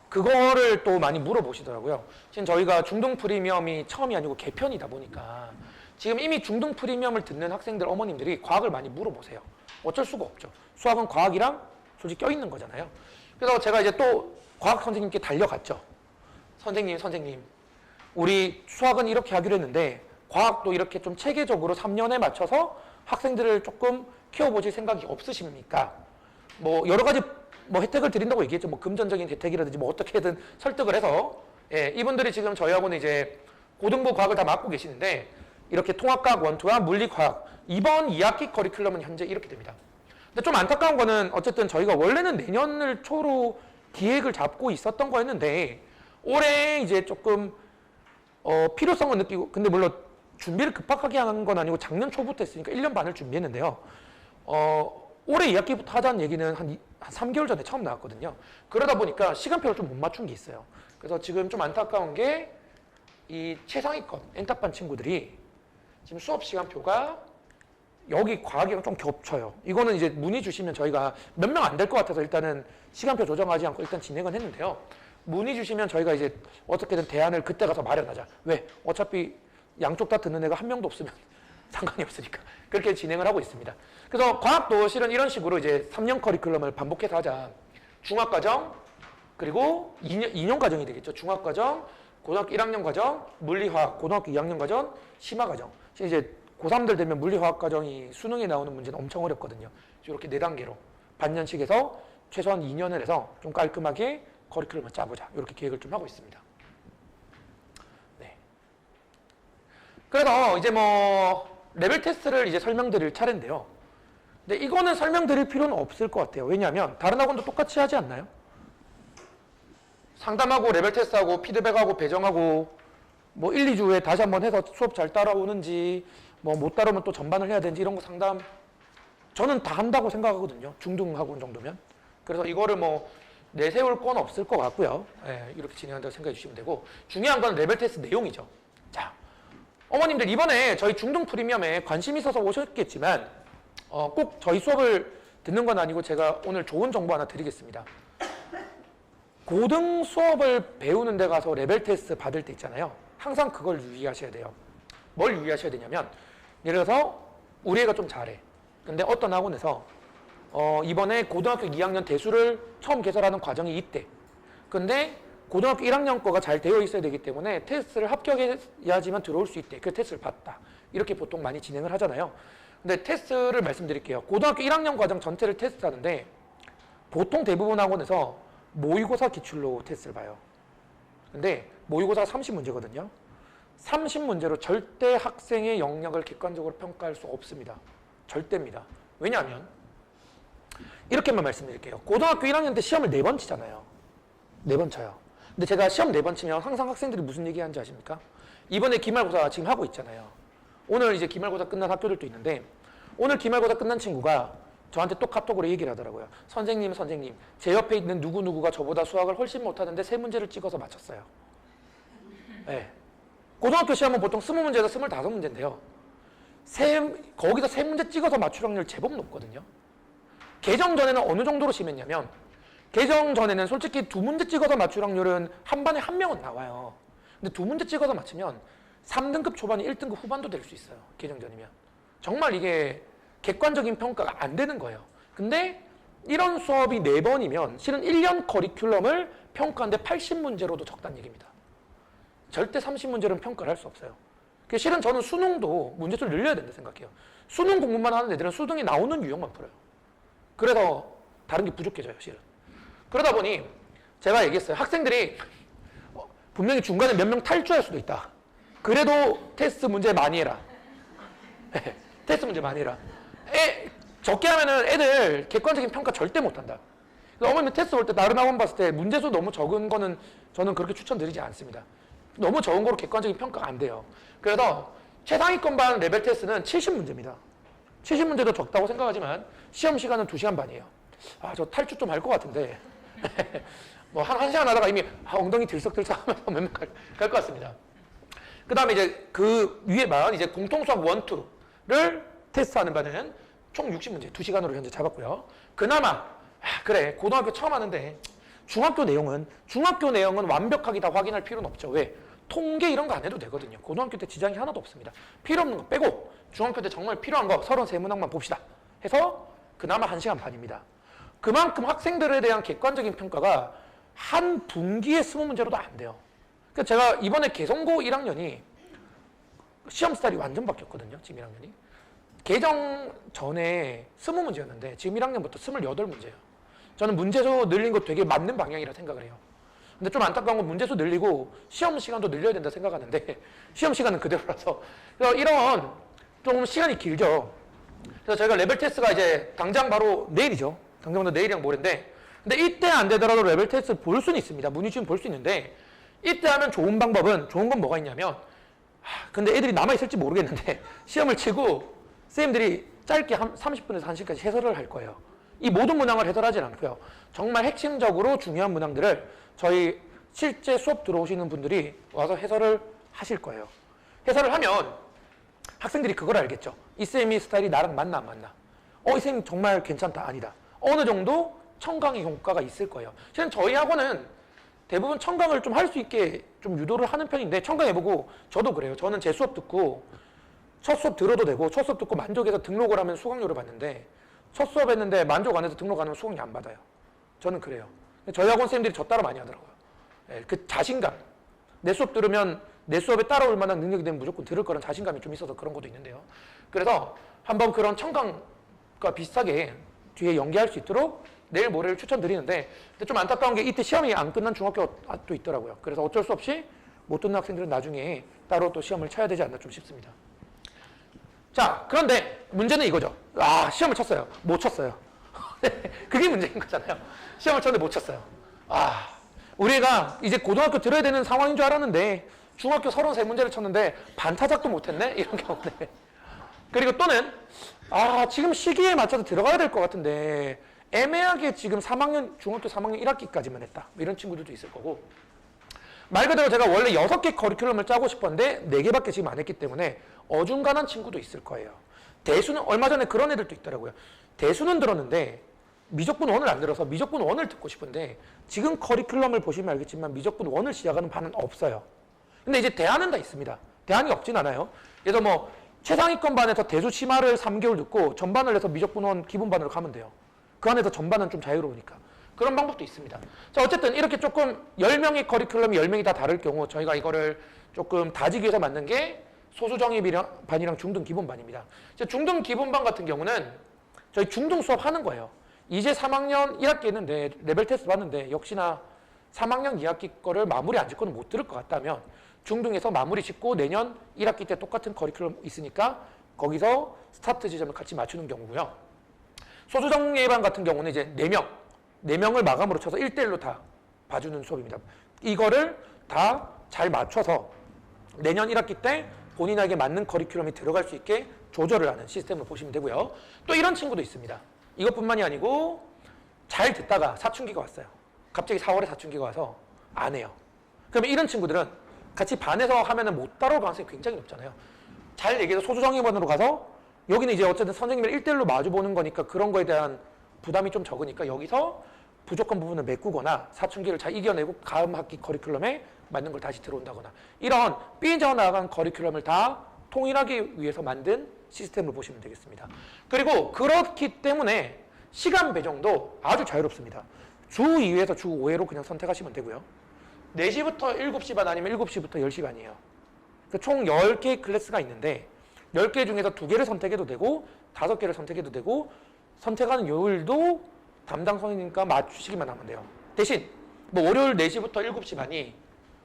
그거를 또 많이 물어보시더라고요. 지금 저희가 중등 프리미엄이 처음이 아니고 개편이다 보니까 지금 이미 중등 프리미엄을 듣는 학생들 어머님들이 과학을 많이 물어보세요. 어쩔 수가 없죠. 수학은 과학이랑 솔직히 껴있는 거잖아요. 그래서 제가 이제 또 과학 선생님께 달려갔죠. 선생님, 우리 수학은 이렇게 하기로 했는데 과학도 이렇게 좀 체계적으로 3년에 맞춰서 학생들을 조금 키워보실 생각이 없으십니까? 뭐 여러 가지 뭐 혜택을 드린다고 얘기했죠. 뭐 금전적인 혜택이라든지 뭐 어떻게든 설득을 해서 이분들이 지금 저희 학원에 이제 고등부 과학을 다 맡고 계시는데 이렇게 통합과학 원투와 물리과학 이번 2학기 커리큘럼은 현재 이렇게 됩니다. 근데 좀 안타까운 거는 어쨌든 저희가 원래는 내년을 초로 기획을 잡고 있었던 거였는데 올해 이제 조금 필요성을 느끼고 근데 물론 준비를 급하게 하는 건 아니고 작년 초부터 했으니까 1년 반을 준비했는데요. 올해 2학기부터 하자는 얘기는 한 3개월 전에 처음 나왔거든요. 그러다 보니까 시간표를 좀 못 맞춘 게 있어요. 그래서 지금 좀 안타까운 게 이 최상위권 엔탑반 친구들이 지금 수업 시간표가 여기 과학이랑 좀 겹쳐요. 이거는 이제 문의 주시면 저희가 몇 명 안 될 것 같아서 일단은 시간표 조정하지 않고 일단 진행은 했는데요. 문의 주시면 저희가 이제 어떻게든 대안을 그때 가서 마련하자. 왜? 어차피 양쪽 다 듣는 애가 한 명도 없으면 상관이 없으니까. 그렇게 진행을 하고 있습니다. 그래서 과학도 실은 이런 식으로 이제 3년 커리큘럼을 반복해서 하자. 중학과정, 그리고 2년 과정이 되겠죠. 중학과정, 고등학교 1학년 과정, 물리화학, 고등학교 2학년 과정, 심화과정. 이제 고3들 되면 물리화학 과정이 수능에 나오는 문제는 엄청 어렵거든요. 이렇게 4단계로 반년씩해서 최소한 2년을 해서 좀 깔끔하게 커리큘럼을 짜보자. 이렇게 계획을 좀 하고 있습니다. 네. 그래서 이제 뭐 레벨 테스트를 이제 설명드릴 차례인데요. 근데 이거는 설명드릴 필요는 없을 것 같아요. 왜냐하면 다른 학원도 똑같이 하지 않나요? 상담하고 레벨 테스트하고 피드백하고 배정하고 뭐 1, 2주 후에 다시 한번 해서 수업 잘 따라오는지 뭐 못 따라오면 또 전반을 해야 되는지 이런 거 상담 저는 다 한다고 생각하거든요. 중등 학원 정도면. 그래서 이거를 뭐 내세울 건 없을 것 같고요. 예, 이렇게 진행한다고 생각해 주시면 되고, 중요한 건 레벨 테스트 내용이죠. 자, 어머님들 이번에 저희 중등 프리미엄에 관심 있어서 오셨겠지만 꼭 저희 수업을 듣는 건 아니고 제가 오늘 좋은 정보 하나 드리겠습니다. 고등 수업을 배우는 데 가서 레벨 테스트 받을 때 있잖아요. 항상 그걸 유의하셔야 돼요. 뭘 유의하셔야 되냐면, 예를 들어서 우리 애가 좀 잘해. 근데 어떤 학원에서 이번에 고등학교 2학년 대수를 처음 개설하는 과정이 있대. 근데 고등학교 1학년 거가 잘 되어 있어야 되기 때문에 테스트를 합격해야지만 들어올 수 있대. 그 테스트를 봤다. 이렇게 보통 많이 진행을 하잖아요. 근데 테스트를 말씀드릴게요. 고등학교 1학년 과정 전체를 테스트하는데 보통 대부분 학원에서 모의고사 기출로 테스트를 봐요. 근데 모의고사가 30문제거든요. 30문제로 절대 학생의 역량을 객관적으로 평가할 수 없습니다. 절대입니다. 왜냐하면 이렇게만 말씀드릴게요. 고등학교 1학년 때 시험을 4번 치잖아요. 4번 쳐요. 근데 제가 시험 4번 치면 항상 학생들이 무슨 얘기 하는지 아십니까? 이번에 기말고사 지금 하고 있잖아요. 오늘 이제 기말고사 끝난 학교들도 있는데, 오늘 기말고사 끝난 친구가 저한테 또 카톡으로 얘기를 하더라고요. 선생님, 제 옆에 있는 누구누구가 저보다 수학을 훨씬 못하는데 3문제를 찍어서 맞췄어요. 네. 고등학교 시험은 보통 20문제에서 25문제인데요. 거기서 3문제 찍어서 맞출 확률 제법 높거든요. 개정 전에는 어느 정도로 심했냐면, 개정 전에는 솔직히 2문제 찍어서 맞출 확률은 한 반에 1명은 나와요. 근데 2문제 찍어서 맞추면 3등급 초반이 1등급 후반도 될 수 있어요. 개정 전이면. 정말 이게 객관적인 평가가 안 되는 거예요. 근데 이런 수업이 4번이면 실은 1년 커리큘럼을 평가하는데 80문제로도 적다는 얘기입니다. 절대 30문제로는 평가를 할 수 없어요. 실은 저는 수능도 문제수를 늘려야 된다 생각해요. 수능 공부만 하는 애들은 수능에 나오는 유형만 풀어요. 그래서 다른 게 부족해져요, 실은. 그러다 보니 제가 얘기했어요. 학생들이 분명히 중간에 몇 명 탈주할 수도 있다. 그래도 테스트 문제 많이 해라. 테스트 문제 많이 해라. 적게 하면은 애들 객관적인 평가 절대 못한다. 어머님 테스트 볼 때 다른 학원 봤을 때 문제수 너무 적은 거는 저는 그렇게 추천드리지 않습니다. 너무 적은 거로 객관적인 평가가 안 돼요. 그래서 최상위권 레벨 테스트는 70문제입니다. 70문제도 적다고 생각하지만 시험 시간은 2시간 반이에요. 저 탈주 좀 할 것 같은데 뭐 한 시간 하다가 이미 엉덩이 들썩들썩 하면서 몇몇 갈 것 같습니다. 그 다음에 이제 그 위에만 이제 공통수학 1, 2를 테스트하는 바는 총 60문제 2시간으로 현재 잡았고요. 그나마 그래 고등학교 처음 하는데 중학교 내용은 완벽하게 다 확인할 필요는 없죠. 왜? 통계 이런 거 안 해도 되거든요. 고등학교 때 지장이 하나도 없습니다. 필요 없는 거 빼고 중학교 때 정말 필요한 거 33문항만 봅시다 해서 그나마 1시간 반입니다. 그만큼 학생들에 대한 객관적인 평가가 한 분기에 20문제로도 안 돼요. 그러니까 제가 이번에 개성고 1학년이 시험 스타일이 완전 바뀌었거든요. 지금 1학년이. 개정 전에 20문제였는데 지금 1학년부터 28문제예요. 저는 문제수 늘린 거 되게 맞는 방향이라 생각을 해요. 근데 좀 안타까운 건 문제수 늘리고 시험 시간도 늘려야 된다 생각하는데 시험 시간은 그대로라서 이런 좀 시간이 길죠. 그래서 저희가 레벨 테스트가 이제 당장 바로 내일이죠. 당장 바로 내일이랑 모레인데 근데 이때 안 되더라도 레벨 테스트 볼 수는 있습니다. 문의 주면 볼 수 있는데 이때 하면 좋은 건 뭐가 있냐면 근데 애들이 남아있을지 모르겠는데 시험을 치고 선생님들이 짧게 30분에서 1시간까지 해설을 할 거예요. 이 모든 문항을 해설하진 않고요. 정말 핵심적으로 중요한 문항들을 저희 실제 수업 들어오시는 분들이 와서 해설을 하실 거예요. 해설을 하면 학생들이 그걸 알겠죠. 이 쌤이 스타일이 나랑 맞나 안 맞나. 이 쌤 정말 괜찮다 아니다. 어느 정도 청강의 효과가 있을 거예요. 실은 저희 학원은 대부분 청강을 좀 할 수 있게 좀 유도를 하는 편인데 청강해보고 저도 그래요. 저는 제 수업 듣고 첫 수업 들어도 되고 첫 수업 듣고 만족해서 등록을 하면 수강료를 받는데 첫 수업 했는데 만족 안 해서 등록 안 하면 수강료 안 받아요. 저는 그래요. 저희 학원 선생님들이 저 따라 많이 하더라고요. 그 자신감. 내 수업 들으면 내 수업에 따라올 만한 능력이 되면 무조건 들을 거란 자신감이 좀 있어서 그런 것도 있는데요. 그래서 한번 그런 청강과 비슷하게 뒤에 연계할 수 있도록 내일 모레를 추천드리는데 근데 좀 안타까운 게 이때 시험이 안 끝난 중학교도 있더라고요. 그래서 어쩔 수 없이 못 듣는 학생들은 나중에 따로 또 시험을 쳐야 되지 않나 좀 싶습니다. 자, 그런데 문제는 이거죠. 시험을 쳤어요. 못 쳤어요. 그게 문제인 거잖아요. 시험을 쳤는데 못 쳤어요. 우리 애가 이제 고등학교 들어야 되는 상황인 줄 알았는데 중학교 33문제를 쳤는데 반타작도 못했네? 이런 경우네. 그리고 또는 지금 시기에 맞춰서 들어가야 될 것 같은데 애매하게 지금 중학교 3학년 1학기까지만 했다. 뭐 이런 친구들도 있을 거고. 말 그대로 제가 원래 6개 커리큘럼을 짜고 싶었는데 4개밖에 지금 안 했기 때문에 어중간한 친구도 있을 거예요. 대수는 얼마 전에 그런 애들도 있더라고요. 대수는 들었는데 미적분 1을 안 들어서 미적분 1을 듣고 싶은데 지금 커리큘럼을 보시면 알겠지만 미적분 1을 시작하는 반은 없어요. 근데 이제 대안은 다 있습니다. 대안이 없진 않아요. 그래서 뭐 최상위권 반에서 대수 심화를 3개월 듣고 전반을 해서 미적분 1 기본반으로 가면 돼요. 그 안에서 전반은 좀 자유로우니까. 그런 방법도 있습니다. 자, 어쨌든 이렇게 조금 10명의 커리큘럼이 10명이 다 다를 경우 저희가 이거를 조금 다지기 위해서 만든 게 소수정예반이랑 중등 기본반입니다. 중등 기본반 같은 경우는 저희 중등 수업 하는 거예요. 이제 3학년 1학기 했는데 레벨 테스트 봤는데 역시나 3학년 2학기 거를 마무리 안 짓고는 못 들을 것 같다면 중등에서 마무리 짓고 내년 1학기 때 똑같은 커리큘럼 있으니까 거기서 스타트 지점을 같이 맞추는 경우고요. 소수정예반 같은 경우는 이제 4명을 마감으로 쳐서 1대1로 다 봐주는 수업입니다. 이거를 다 잘 맞춰서 내년 1학기 때 본인에게 맞는 커리큘럼이 들어갈 수 있게 조절을 하는 시스템을 보시면 되고요. 또 이런 친구도 있습니다. 이것뿐만이 아니고 잘 듣다가 사춘기가 왔어요. 갑자기 4월에 사춘기가 와서 안 해요. 그러면 이런 친구들은 같이 반에서 하면은 못 따라올 가능성이 굉장히 높잖아요. 잘 얘기해서 소수정예반으로 가서 여기는 이제 어쨌든 선생님을 1대1로 마주보는 거니까 그런 거에 대한 부담이 좀 적으니까 여기서 부족한 부분을 메꾸거나 사춘기를 잘 이겨내고 다음 학기 커리큘럼에 맞는 걸 다시 들어온다거나 이런 삐져나간 커리큘럼을 다 통일하기 위해서 만든 시스템을 보시면 되겠습니다. 그리고 그렇기 때문에 시간 배정도 아주 자유롭습니다. 주 2회에서 주 5회로 그냥 선택하시면 되고요. 4시부터 7시 반 아니면 7시부터 10시 반이에요. 총 10개의 클래스가 있는데 10개 중에서 2개를 선택해도 되고 5개를 선택해도 되고 선택하는 요일도 담당 선생님과 맞추시기만 하면 돼요. 대신 뭐 월요일 4시부터 7시 반이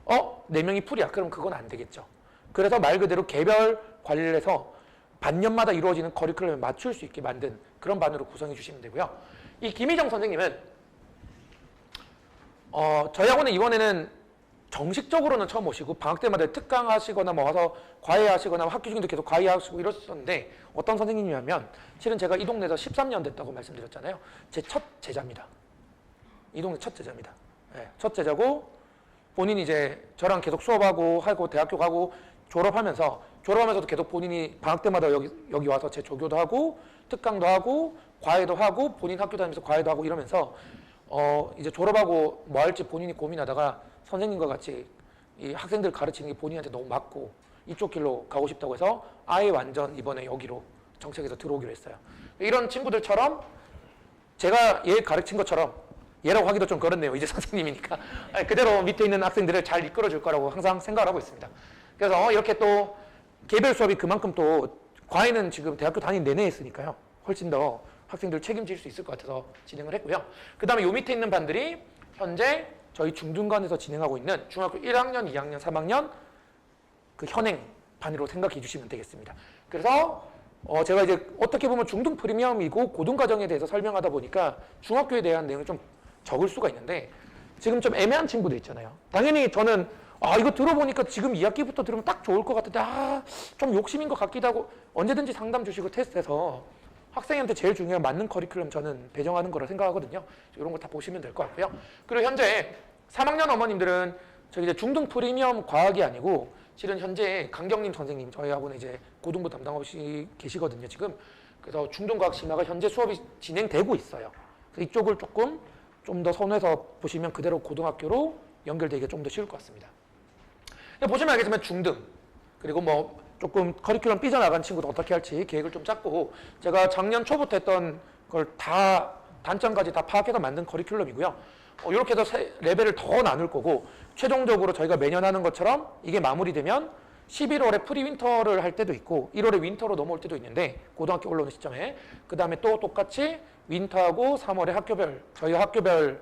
4명이 풀이야. 그럼 그건 안 되겠죠. 그래서 말 그대로 개별 관리를 해서 반년마다 이루어지는 커리큘럼에 맞출 수 있게 만든 그런 반으로 구성해 주시면 되고요. 이 김희정 선생님은 저희 학원에 이번에는 정식적으로는 처음 오시고 방학 때마다 특강하시거나 뭐 와서 과외하시거나 학기 중에도 계속 과외하시고 이러셨는데 어떤 선생님이냐면 실은 제가 이 동네에서 13년 됐다고 말씀드렸잖아요. 제 첫 제자입니다. 이 동네 첫 제자입니다. 네, 첫 제자고 본인이 이제 저랑 계속 수업하고 하고 대학교 가고 졸업하면서도 계속 본인이 방학 때마다 여기 와서 제 조교도 하고 특강도 하고 과외도 하고 본인 학교 다니면서 과외도 하고 이러면서 이제 졸업하고 뭐 할지 본인이 고민하다가 선생님과 같이 이 학생들 가르치는 게 본인한테 너무 맞고 이쪽 길로 가고 싶다고 해서 아예 완전 이번에 여기로 정책에서 들어오기로 했어요. 이런 친구들처럼 제가 얘 가르친 것처럼 얘라고 하기도 좀 그렇네요. 이제 선생님이니까 그대로 밑에 있는 학생들을 잘 이끌어 줄 거라고 항상 생각을 하고 있습니다. 그래서 이렇게 또 개별 수업이 그만큼 또 과외는 지금 대학교 다니는 내내 했으니까요. 훨씬 더 학생들 책임질 수 있을 것 같아서 진행을 했고요. 그 다음에 요 밑에 있는 반들이 현재 저희 중등반에서 진행하고 있는 중학교 1학년, 2학년, 3학년 그 현행 반으로 생각해 주시면 되겠습니다. 그래서 제가 이제 어떻게 보면 중등 프리미엄이고 고등 과정에 대해서 설명하다 보니까 중학교에 대한 내용이 좀 적을 수가 있는데 지금 좀 애매한 친구들 있잖아요. 당연히 저는 이거 들어보니까 지금 2학기부터 들으면 딱 좋을 것 같은데 좀 욕심인 것 같기도 하고 언제든지 상담 주시고 테스트해서 학생한테 제일 중요한 맞는 커리큘럼 저는 배정하는 거라 생각하거든요. 이런 거 다 보시면 될 것 같고요. 그리고 현재 3학년 어머님들은 저기 이제 중등 프리미엄 과학이 아니고 실은 현재 강경림 선생님 저희 학원에 이제 고등부 담당하고 계시거든요. 지금 그래서 중등과학 심화가 현재 수업이 진행되고 있어요. 그래서 이쪽을 조금 좀 더 선호해서 보시면 그대로 고등학교로 연결되기가 좀 더 쉬울 것 같습니다. 보시면 알겠지만 중등 그리고 뭐 조금 커리큘럼 삐져나간 친구도 어떻게 할지 계획을 좀 짰고 제가 작년 초부터 했던 걸 다 단점까지 다 파악해서 만든 커리큘럼이고요. 이렇게 해서 레벨을 더 나눌 거고 최종적으로 저희가 매년 하는 것처럼 이게 마무리되면 11월에 프리윈터를 할 때도 있고 1월에 윈터로 넘어올 때도 있는데 고등학교 올라오는 시점에 그 다음에 또 똑같이 윈터하고 3월에 학교별 저희 학교별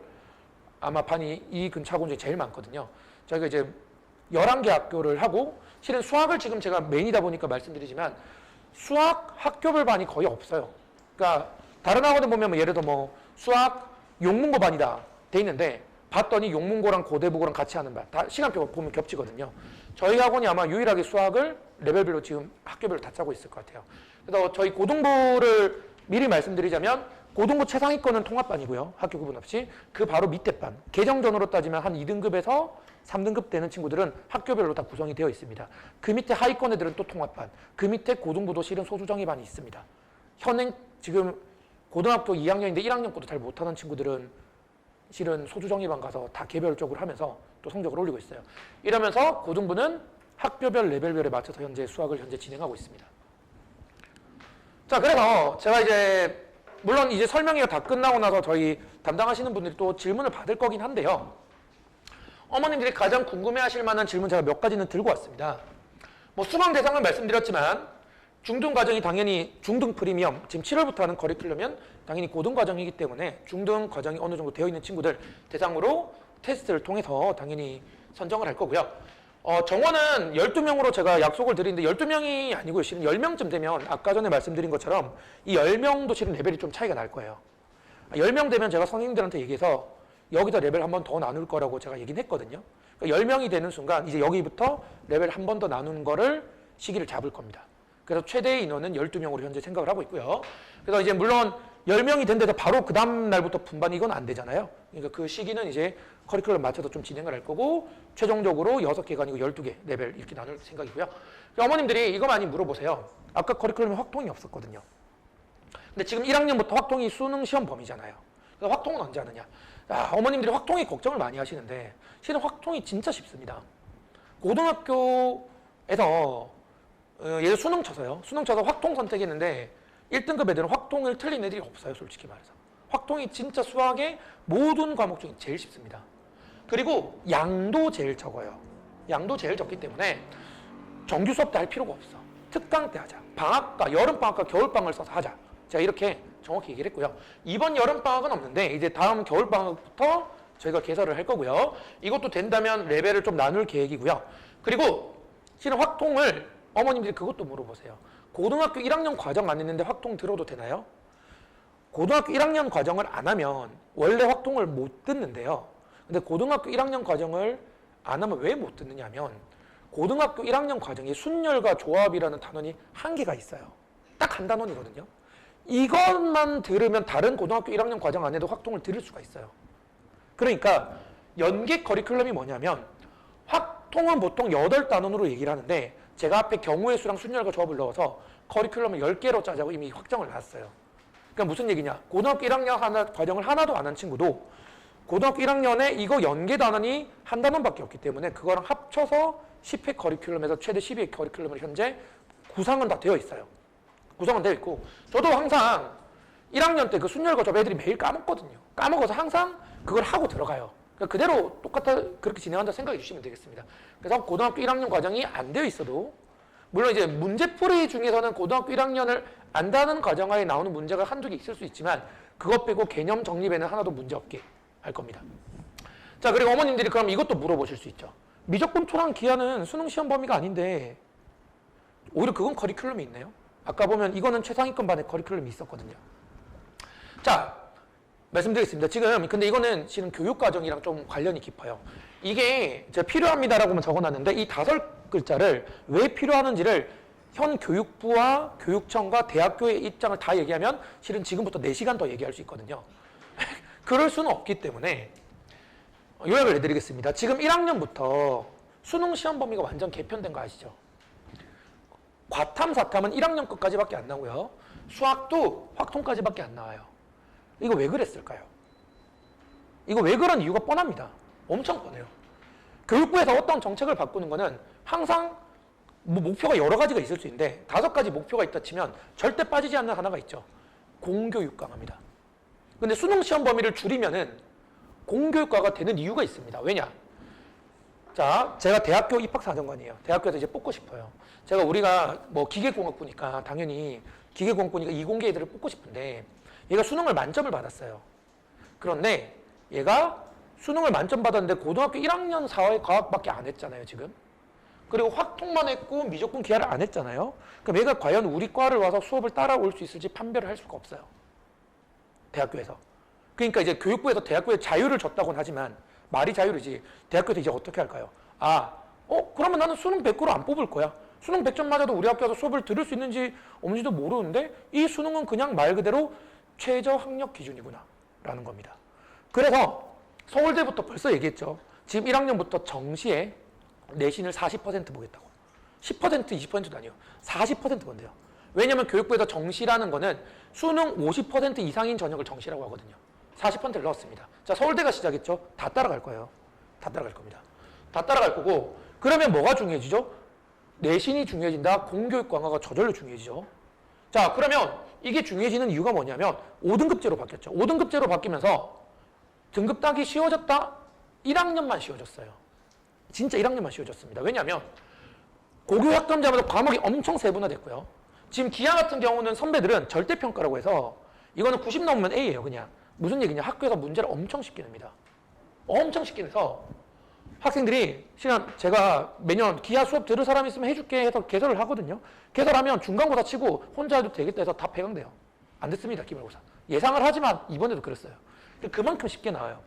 아마 반이 이 근처 학원 중에 제일 많거든요. 저희가 이제 11개 학교를 하고 실은 수학을 지금 제가 메인이다 보니까 말씀드리지만 수학 학교별 반이 거의 없어요. 그러니까 다른 학원에 보면 예를 들어 뭐 수학 용문고 반이다 돼 있는데 봤더니 용문고랑 고대부고랑 같이 하는 반 다 시간표 보면 겹치거든요. 저희 학원이 아마 유일하게 수학을 레벨별로 지금 학교별로 다 짜고 있을 것 같아요. 그래서 저희 고등부를 미리 말씀드리자면 고등부 최상위권은 통합반이고요. 학교 구분 없이. 그 바로 밑에 반. 개정전으로 따지면 한 2등급에서 3등급 되는 친구들은 학교별로 다 구성이 되어 있습니다. 그 밑에 하위권 애들은 또 통합반. 그 밑에 고등부도 실은 소수정예반이 있습니다. 현행 지금 고등학교 2학년인데 1학년 것도 잘 못하는 친구들은 실은 소수정예반 가서 다 개별적으로 하면서 또 성적을 올리고 있어요. 이러면서 고등부는 학교별 레벨별에 맞춰서 현재 수학을 진행하고 있습니다. 자, 그래서 제가 이제 물론 이제 설명회가 다 끝나고 나서 저희 담당하시는 분들이 또 질문을 받을 거긴 한데요. 어머님들이 가장 궁금해하실 만한 질문 제가 몇 가지는 들고 왔습니다. 뭐 수강 대상은 말씀드렸지만 중등 과정이 당연히 중등 프리미엄 지금 7월부터 하는 커리큘럼은 당연히 고등 과정이기 때문에 중등 과정이 어느 정도 되어 있는 친구들 대상으로 테스트를 통해서 당연히 선정을 할 거고요. 정원은 12명으로 제가 약속을 드리는데 12명이 아니고요. 실은 10명쯤 되면 아까 전에 말씀드린 것처럼 이 10명도 실은 레벨이 좀 차이가 날 거예요. 10명 되면 제가 선생님들한테 얘기해서 여기다 레벨 한 번 더 나눌 거라고 제가 얘기는 했거든요. 그러니까 10명이 되는 순간 이제 여기부터 레벨 한 번 더 나누는 거를 시기를 잡을 겁니다. 그래서 최대의 인원은 12명으로 현재 생각을 하고 있고요. 그래서 이제 물론 10명이 된 데서 바로 그 다음 날부터 분반 이건 안 되잖아요. 그러니까 그 시기는 이제 커리큘럼 맞춰서 좀 진행을 할 거고 최종적으로 6개가 아니고 12개 레벨 이렇게 나눌 생각이고요. 어머님들이 이거 많이 물어보세요. 아까 커리큘럼에 확통이 없었거든요. 근데 지금 1학년부터 확통이 수능 시험 범위잖아요. 그래서 확통은 언제 하느냐. 어머님들이 확통이 걱정을 많이 하시는데 실은 확통이 진짜 쉽습니다. 고등학교에서 예를 수능 쳐서요. 수능 쳐서 확통 선택했는데 1등급 애들은 확통을 틀린 애들이 없어요. 솔직히 말해서. 확통이 진짜 수학의 모든 과목 중에 제일 쉽습니다. 그리고 양도 제일 적어요. 양도 제일 적기 때문에 정규 수업 때 할 필요가 없어. 특강 때 하자. 방학과 여름방학과 겨울방학을 써서 하자. 제가 이렇게 정확히 얘기를 했고요. 이번 여름방학은 없는데 이제 다음 겨울방학부터 저희가 개설을 할 거고요. 이것도 된다면 레벨을 좀 나눌 계획이고요. 그리고 실은 확통을 어머님들이 그것도 물어보세요. 고등학교 1학년 과정 안 했는데 확통 들어도 되나요? 고등학교 1학년 과정을 안 하면 원래 확통을 못 듣는데요. 근데 고등학교 1학년 과정을 안 하면 왜 못 듣느냐 하면 고등학교 1학년 과정에 순열과 조합이라는 단원이 한 개가 있어요. 딱 한 단원이거든요. 이것만 들으면 다른 고등학교 1학년 과정 안 해도 확통을 들을 수가 있어요. 그러니까 연계 커리큘럼이 뭐냐면 확통은 보통 8단원으로 얘기를 하는데 제가 앞에 경우의 수랑 순열과 조합을 넣어서 커리큘럼을 10개로 짜자고 이미 확정을 놨어요. 그러니까 무슨 얘기냐. 고등학교 1학년 과정을 하나도 안 한 친구도 고등학교 1학년에 이거 연계 단원이 한 단원밖에 없기 때문에 그거랑 합쳐서 10회 커리큘럼에서 최대 12회 커리큘럼을 현재 구상은 다 되어 있어요. 구성은 되어 있고 저도 항상 1학년 때 그 순열과 조합 애들이 매일 까먹거든요. 까먹어서 항상 그걸 하고 들어가요. 그러니까 그대로 그렇게 진행한다 생각해 주시면 되겠습니다. 그래서 고등학교 1학년 과정이 안 되어 있어도 물론 이제 문제풀이 중에서는 고등학교 1학년을 안다는 과정하에 나오는 문제가 한두 개 있을 수 있지만 그것 빼고 개념 정립에는 하나도 문제 없게 할 겁니다. 자, 그리고 어머님들이 그럼 이것도 물어보실 수 있죠. 미적분 토랑 기하는 수능 시험 범위가 아닌데 오히려 그건 커리큘럼이 있네요. 아까 보면 이거는 최상위권 반에 커리큘럼이 있었거든요. 자, 말씀드리겠습니다. 지금 근데 이거는 실은 교육과정이랑 좀 관련이 깊어요. 이게 제가 필요합니다라고만 적어놨는데 이 5글자를 왜 필요하는지를 현 교육부와 교육청과 대학교의 입장을 다 얘기하면 실은 지금부터 4시간 더 얘기할 수 있거든요. 그럴 수는 없기 때문에 요약을 해드리겠습니다. 지금 1학년부터 수능 시험 범위가 완전 개편된 거 아시죠? 과탐, 사탐은 1학년 끝까지밖에 안 나오고요. 수학도 확통까지밖에 안 나와요. 이거 왜 그랬을까요? 이거 왜 그런 이유가 뻔합니다. 엄청 뻔해요. 교육부에서 어떤 정책을 바꾸는 거는 항상 뭐 목표가 여러 가지가 있을 수 있는데 5가지 목표가 있다 치면 절대 빠지지 않는 하나가 있죠. 공교육 강화입니다. 근데 수능 시험 범위를 줄이면은 공교육과가 되는 이유가 있습니다. 왜냐? 자, 제가 대학교 입학사정관이에요. 대학교에서 이제 뽑고 싶어요. 우리가 뭐 기계공학부니까 당연히 기계공학부니까 이공계 애들을 뽑고 싶은데 얘가 수능을 만점을 받았어요. 그런데 얘가 수능을 만점 받았는데 고등학교 1학년 사회과학밖에 안 했잖아요, 지금. 그리고 확통만 했고 미적분 기하를 안 했잖아요. 그럼 얘가 과연 우리 과를 와서 수업을 따라올 수 있을지 판별을 할 수가 없어요. 대학교에서. 그러니까 이제 교육부에서 대학교에 자유를 줬다고는 하지만 말이 자유이지 대학교에서 이제 어떻게 할까요? 그러면 나는 수능 100% 안 뽑을 거야. 수능 100점 맞아도 우리 학교 와서 수업을 들을 수 있는지 없는지도 모르는데 이 수능은 그냥 말 그대로 최저 학력 기준이구나 라는 겁니다. 그래서 서울대부터 벌써 얘기했죠. 지금 1학년부터 정시에 내신을 40% 보겠다고. 10%, 20%도 아니에요. 40% 본대요. 왜냐면 교육부에서 정시라는 거는 수능 50% 이상인 전형을 정시라고 하거든요. 40%를 넣었습니다. 자, 서울대가 시작했죠. 다 따라갈 거예요. 다 따라갈 겁니다. 다 따라갈 거고, 그러면 뭐가 중요해지죠? 내신이 중요해진다. 공교육 강화가 저절로 중요해지죠. 자, 그러면 이게 중요해지는 이유가 뭐냐면 5등급제로 바뀌었죠. 5등급제로 바뀌면서 등급 따기 쉬워졌다? 1학년만 쉬워졌어요. 진짜 1학년만 쉬워졌습니다. 왜냐하면 고교 학점제마다 과목이 엄청 세분화됐고요. 지금 기아 같은 경우는 선배들은 절대평가라고 해서 이거는 90 넘으면 A예요. 그냥 무슨 얘기냐, 학교에서 문제를 엄청 쉽게 냅니다. 엄청 쉽게 내서 학생들이 시간 제가 매년 기아 수업 들을 사람 있으면 해줄게 해서 개설을 하거든요. 개설하면 중간고사 치고 혼자 해도 되겠다 해서 다 폐강돼요. 안 됐습니다. 기말고사. 예상을 하지만 이번에도 그랬어요. 그만큼 쉽게 나와요.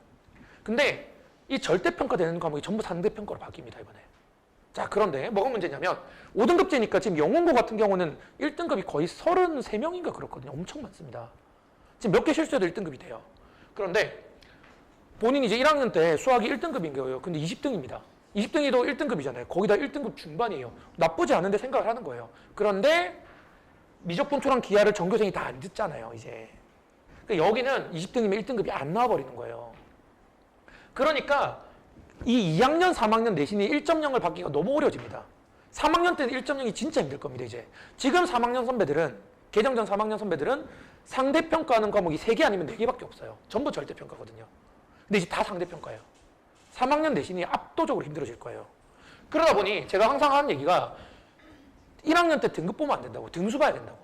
근데 이 절대평가되는 과목이 전부 상대평가로 바뀝니다. 이번에. 자, 그런데 뭐가 문제냐면 5등급제니까 지금 영문고 같은 경우는 1등급이 거의 33명인가 그렇거든요. 엄청 많습니다. 지금 몇 개 실수해도 1등급이 돼요. 그런데 본인이 이제 1학년 때 수학이 1등급인 거예요. 근데 20등입니다. 20등이도 1등급이잖아요. 거기다 1등급 중반이에요. 나쁘지 않은데 생각을 하는 거예요. 그런데 미적분초랑 기하를 전교생이 다 안 듣잖아요. 이제. 그러니까 여기는 20등이면 1등급이 안 나와버리는 거예요. 그러니까 이 2학년, 3학년 내신이 1.0을 받기가 너무 어려워집니다. 3학년 때는 1.0이 진짜 힘들 겁니다. 이제. 지금 3학년 선배들은, 개정전 3학년 선배들은 상대평가하는 과목이 3개 아니면 4개밖에 없어요. 전부 절대평가거든요. 근데 이제 다 상대평가예요. 3학년 내신이 압도적으로 힘들어질 거예요. 그러다 보니 제가 항상 하는 얘기가 1학년 때 등급 보면 안 된다고. 등수 봐야 된다고.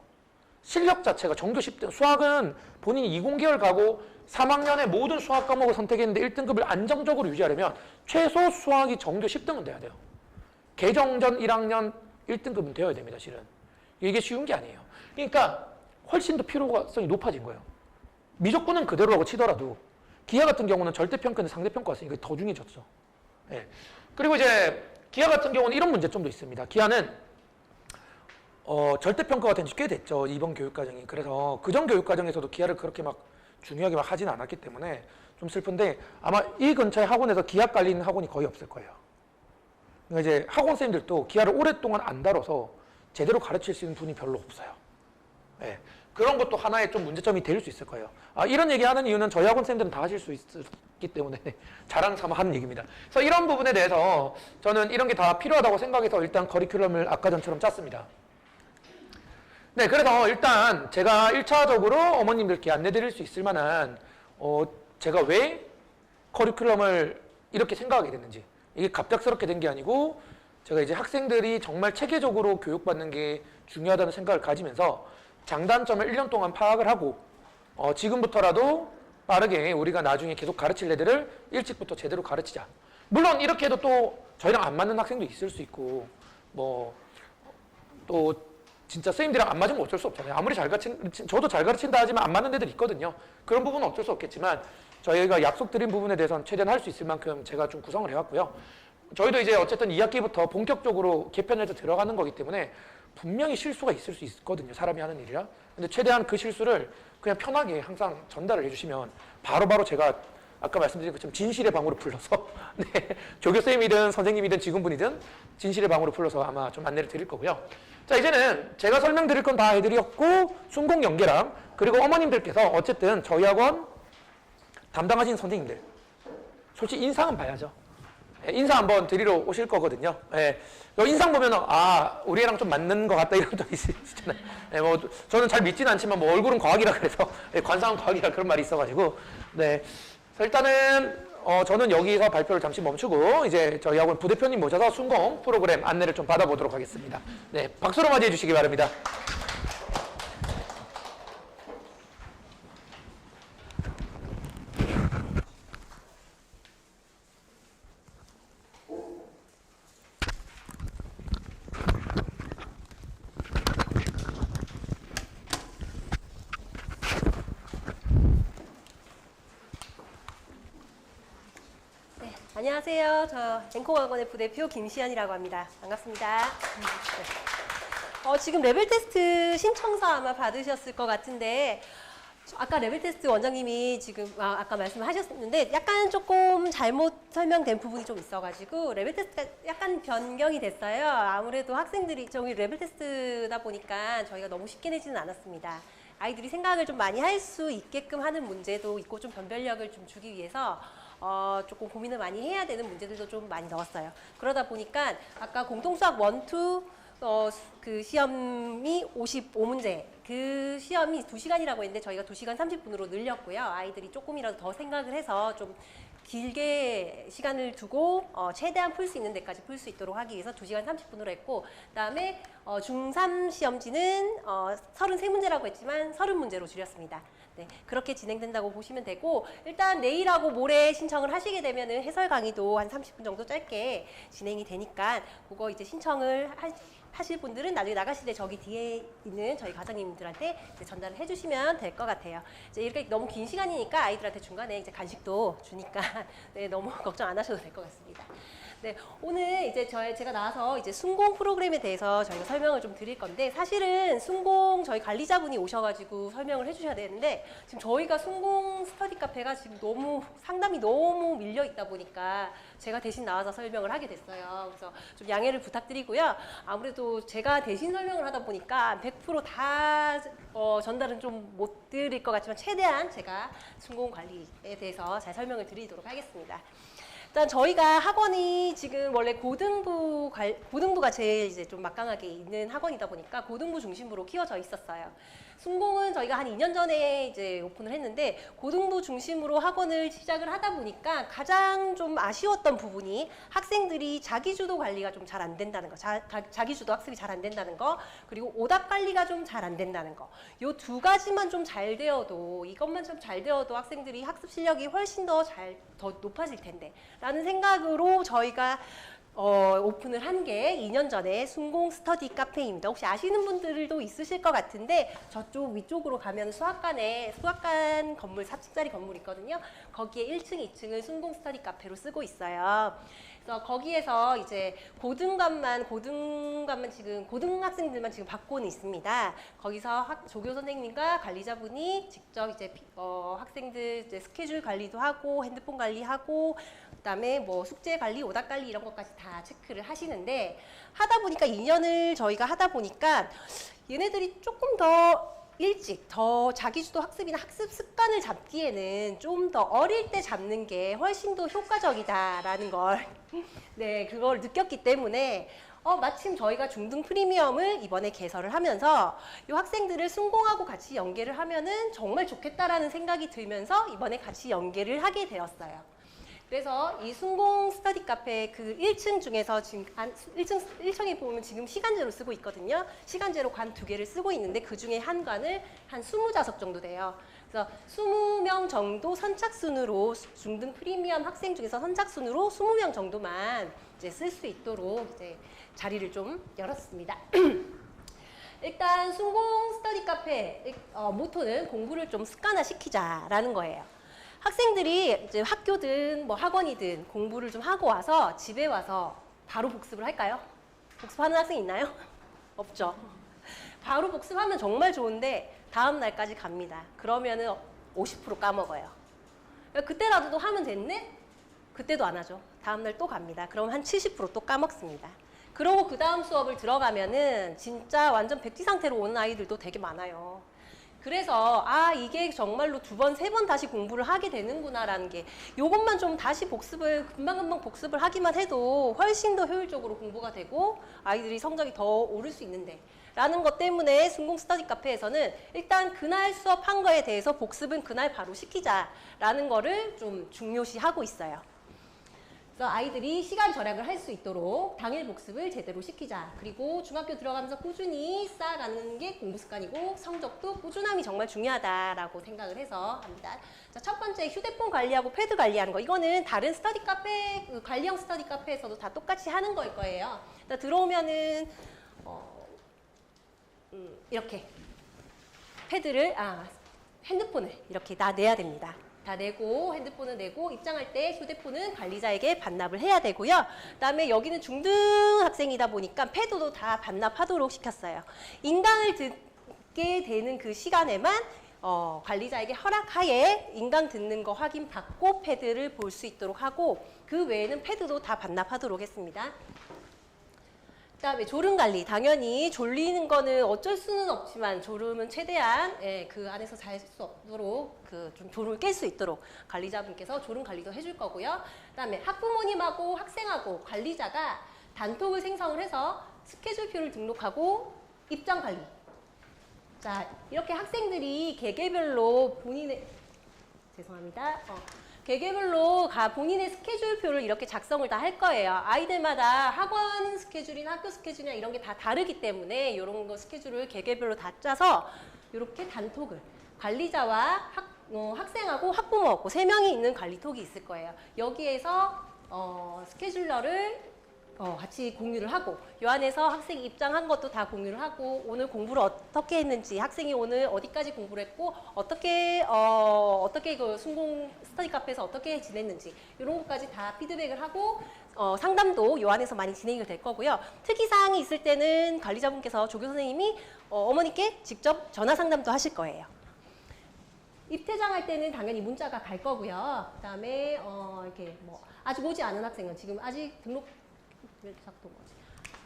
실력 자체가 전교 10등. 수학은 본인이 이공계열 가고 3학년에 모든 수학 과목을 선택했는데 1등급을 안정적으로 유지하려면 최소 수학이 전교 10등은 돼야 돼요. 개정전 1학년 1등급은 되어야 됩니다. 실은. 이게 쉬운 게 아니에요. 그러니까 훨씬 더 필요성이 높아진 거예요. 미적분은 그대로라고 치더라도 기하 같은 경우는 절대평가는 상대평가였으니까 더 중요해졌죠. 네. 그리고 이제 기하 같은 경우는 이런 문제점도 있습니다. 기하는 절대평가가 된 지 꽤 됐죠. 이번 교육과정이. 그래서 그전 교육과정에서도 기하를 그렇게 막 중요하게 막 하진 않았기 때문에 좀 슬픈데 아마 이 근처에 학원에서 기하 깔리는 학원이 거의 없을 거예요. 그러니까 이제 학원 선생님들도 기하를 오랫동안 안 다뤄서 제대로 가르칠 수 있는 분이 별로 없어요. 네. 그런 것도 하나의 좀 문제점이 될 수 있을 거예요. 이런 얘기 하는 이유는 저희 학원 선생님들은 다 하실 수 있기 때문에 자랑 삼아 하는 얘기입니다. 그래서 이런 부분에 대해서 저는 이런 게 다 필요하다고 생각해서 일단 커리큘럼을 아까 전처럼 짰습니다. 네, 그래서 일단 제가 1차적으로 어머님들께 안내드릴 수 있을 만한 제가 왜 커리큘럼을 이렇게 생각하게 됐는지, 이게 갑작스럽게 된 게 아니고 제가 이제 학생들이 정말 체계적으로 교육받는 게 중요하다는 생각을 가지면서 장단점을 1년 동안 파악을 하고 지금부터라도 빠르게 우리가 나중에 계속 가르칠 애들을 일찍부터 제대로 가르치자. 물론 이렇게 해도 또 저희랑 안 맞는 학생도 있을 수 있고 뭐 또 진짜 선생님들이랑 안 맞으면 어쩔 수 없잖아요. 아무리 저도 잘 가르친다 하지만 안 맞는 애들 있거든요. 그런 부분은 어쩔 수 없겠지만 저희가 약속드린 부분에 대해서는 최대한 할 수 있을 만큼 제가 좀 구성을 해왔고요. 저희도 이제 어쨌든 2학기부터 본격적으로 개편해서 들어가는 거기 때문에 분명히 실수가 있을 수 있거든요. 사람이 하는 일이라. 근데 최대한 그 실수를 그냥 편하게 항상 전달을 해주시면 바로바로 제가 아까 말씀드린 것처럼 진실의 방으로 불러서 네, 조교쌤이든 선생님이든 직원분이든 진실의 방으로 불러서 아마 좀 안내를 드릴 거고요. 자, 이제는 제가 설명드릴 건 다 해드렸고 순공 연계랑 그리고 어머님들께서 어쨌든 저희 학원 담당하신 선생님들 솔직히 인상은 봐야죠. 인사 한번 드리러 오실 거거든요. 예, 인상 보면 우리 애랑 좀 맞는 것 같다 이런 점 있으시잖아요. 예, 뭐 저는 잘 믿지는 않지만 뭐 얼굴은 과학이라 그래서 관상은 과학이라 그런 말이 있어가지고 네, 일단은 저는 여기서 발표를 잠시 멈추고 이제 저희 학원 부대표님 모셔서 순공 프로그램 안내를 좀 받아보도록 하겠습니다. 네, 박수로 맞이해 주시기 바랍니다. 안녕하세요. 저 앵콩학원의 부대표 김시연이라고 합니다. 반갑습니다. 네. 지금 레벨 테스트 신청서 아마 받으셨을 것 같은데 아까 레벨 테스트 원장님이 지금 아까 말씀하셨는데 약간 조금 잘못 설명된 부분이 좀 있어가지고 레벨 테스트가 약간 변경이 됐어요. 아무래도 학생들이 저기 레벨 테스트다 보니까 저희가 너무 쉽게 내지는 않았습니다. 아이들이 생각을 좀 많이 할 수 있게끔 하는 문제도 있고 좀 변별력을 좀 주기 위해서 조금 고민을 많이 해야 되는 문제들도 좀 많이 넣었어요. 그러다 보니까 아까 공통수학 1, 2 그 시험이 55문제, 그 시험이 2시간이라고 했는데 저희가 2시간 30분으로 늘렸고요. 아이들이 조금이라도 더 생각을 해서 좀 길게 시간을 두고 최대한 풀 수 있는 데까지 풀 수 있도록 하기 위해서 2시간 30분으로 했고, 그다음에 중3 시험지는 33문제라고 했지만 30문제로 줄였습니다. 네, 그렇게 진행된다고 보시면 되고, 일단 내일하고 모레 신청을 하시게 되면 해설 강의도 한 30분 정도 짧게 진행이 되니까 그거 이제 신청을 하실 분들은 나중에 나가실 때 저기 뒤에 있는 저희 과장님들한테 이제 전달을 해주시면 될 것 같아요. 이제 이렇게 너무 긴 시간이니까 아이들한테 중간에 이제 간식도 주니까 네, 너무 걱정 안 하셔도 될 것 같습니다. 네, 오늘 이제 제가 나와서 이제 순공 프로그램에 대해서 저희가 설명을 좀 드릴 건데, 사실은 순공 저희 관리자분이 오셔가지고 설명을 해주셔야 되는데 지금 저희가 순공 스터디 카페가 지금 너무 상담이 너무 밀려 있다 보니까 제가 대신 나와서 설명을 하게 됐어요. 그래서 좀 양해를 부탁드리고요. 아무래도 제가 대신 설명을 하다 보니까 100%다 전달은 좀 못 드릴 것 같지만 최대한 제가 순공 관리에 대해서 잘 설명을 드리도록 하겠습니다. 일단 저희가 학원이 지금 원래 고등부가 제일 이제 좀 막강하게 있는 학원이다 보니까 고등부 중심으로 키워져 있었어요. 순공은 저희가 한 2년 전에 이제 오픈을 했는데 고등부 중심으로 학원을 시작을 하다 보니까 가장 좀 아쉬웠던 부분이 학생들이 자기주도 관리가 좀 잘 안 된다는 거, 자기주도 학습이 잘 안 된다는 거, 그리고 오답 관리가 좀 잘 안 된다는 거. 요 두 가지만 좀 잘 되어도, 이것만 좀 잘 되어도 학생들이 학습 실력이 훨씬 더 높아질 텐데 라는 생각으로 저희가 오픈을 한 게 2년 전에 순공 스터디 카페입니다. 혹시 아시는 분들도 있으실 것 같은데 저쪽 위쪽으로 가면 수학관 건물 4층짜리 건물 있거든요. 거기에 1층, 2층을 순공 스터디 카페로 쓰고 있어요. 그래서 거기에서 이제 고등관만 지금 고등학생들만 지금 받고는 있습니다. 거기서 조교 선생님과 관리자분이 직접 이제 학생들 이제 스케줄 관리도 하고 핸드폰 관리하고 그다음에 뭐 숙제 관리, 오답 관리 이런 것까지 다 체크를 하시는데, 하다 보니까 2년을 저희가 하다 보니까 얘네들이 조금 더 일찍 더 자기주도 학습이나 학습 습관을 잡기에는 좀 더 어릴 때 잡는 게 훨씬 더 효과적이다라는 걸 네, 그걸 느꼈기 때문에 마침 저희가 중등 프리미엄을 이번에 개설을 하면서 이 학생들을 순공하고 같이 연계를 하면은 정말 좋겠다라는 생각이 들면서 이번에 같이 연계를 하게 되었어요. 그래서 이 순공 스터디 카페 그 1층 중에서 지금 1층에 보면 지금 시간제로 쓰고 있거든요. 시간제로 관 2개를 쓰고 있는데 그 중에 한 관을 한 20좌석 정도 돼요. 그래서 20명 정도 선착순으로 중등 프리미엄 학생 중에서 선착순으로 20명 정도만 이제 쓸 수 있도록 이제 자리를 좀 열었습니다. 일단 순공 스터디 카페 모토는 공부를 좀 습관화시키자라는 거예요. 학생들이 이제 학교든 뭐 학원이든 공부를 좀 하고 와서 집에 와서 바로 복습을 할까요? 복습하는 학생 있나요? 없죠. 바로 복습하면 정말 좋은데 다음 날까지 갑니다. 그러면은 50% 까먹어요. 그때라도 하면 됐네? 그때도 안 하죠. 다음 날 또 갑니다. 그럼 한 70% 또 까먹습니다. 그러고 그 다음 수업을 들어가면은 진짜 완전 백지 상태로 오는 아이들도 되게 많아요. 그래서 이게 정말로 2번, 3번 다시 공부를 하게 되는구나라는 게, 요것만 좀 다시 복습을 금방금방 복습을 하기만 해도 훨씬 더 효율적으로 공부가 되고 아이들이 성적이 더 오를 수 있는데 라는 것 때문에 순공 스터디 카페에서는 일단 그날 수업한 거에 대해서 복습은 그날 바로 시키자라는 거를 좀 중요시하고 있어요. 그래서 아이들이 시간 절약을 할 수 있도록 당일 복습을 제대로 시키자. 그리고 중학교 들어가면서 꾸준히 쌓아가는 게 공부 습관이고 성적도 꾸준함이 정말 중요하다라고 생각을 해서 합니다. 자, 첫 번째 휴대폰 관리하고 패드 관리하는 거. 이거는 다른 스터디 카페, 관리형 스터디 카페에서도 다 똑같이 하는 거일 거예요. 들어오면은 이렇게 패드를 핸드폰을 이렇게 다 내야 됩니다. 다 내고 핸드폰을 내고 입장할 때 휴대폰은 관리자에게 반납을 해야 되고요. 그다음에 여기는 중등 학생이다 보니까 패드도 다 반납하도록 시켰어요. 인강을 듣게 되는 그 시간에만 관리자에게 허락하에 인강 듣는 거 확인받고 패드를 볼 수 있도록 하고 그 외에는 패드도 다 반납하도록 했습니다. 그다음에 졸음 관리. 당연히 졸리는 거는 어쩔 수는 없지만 졸음은 최대한 그 안에서 잘 수 없도록 그 좀 졸음을 깰 수 있도록 관리자분께서 졸음 관리도 해줄 거고요. 그다음에 학부모님하고 학생하고 관리자가 단톡을 생성을 해서 스케줄표를 등록하고 입장 관리. 자, 이렇게 학생들이 개개별로 본인의 죄송합니다. 개개별로 본인의 스케줄표를 이렇게 작성을 다 할 거예요. 아이들마다 학원 스케줄이나 학교 스케줄이나 이런 게 다 다르기 때문에 이런 거 스케줄을 개개별로 다 짜서 이렇게 단톡을 관리자와 학생하고 학부모하고 3명이 있는 관리톡이 있을 거예요. 여기에서 스케줄러를 같이 공유를 하고 이 안에서 학생이 입장한 것도 다 공유를 하고 오늘 공부를 어떻게 했는지 학생이 오늘 어디까지 공부를 했고 어떻게 그 순공 스터디 카페에서 어떻게 지냈는지 이런 것까지 다 피드백을 하고 상담도 이 안에서 많이 진행이 될 거고요. 특이사항이 있을 때는 관리자분께서 조교 선생님이 어머니께 직접 전화 상담도 하실 거예요. 입퇴장할 때는 당연히 문자가 갈 거고요. 그다음에 이렇게 뭐 아직 오지 않은 학생은 지금 아직 등록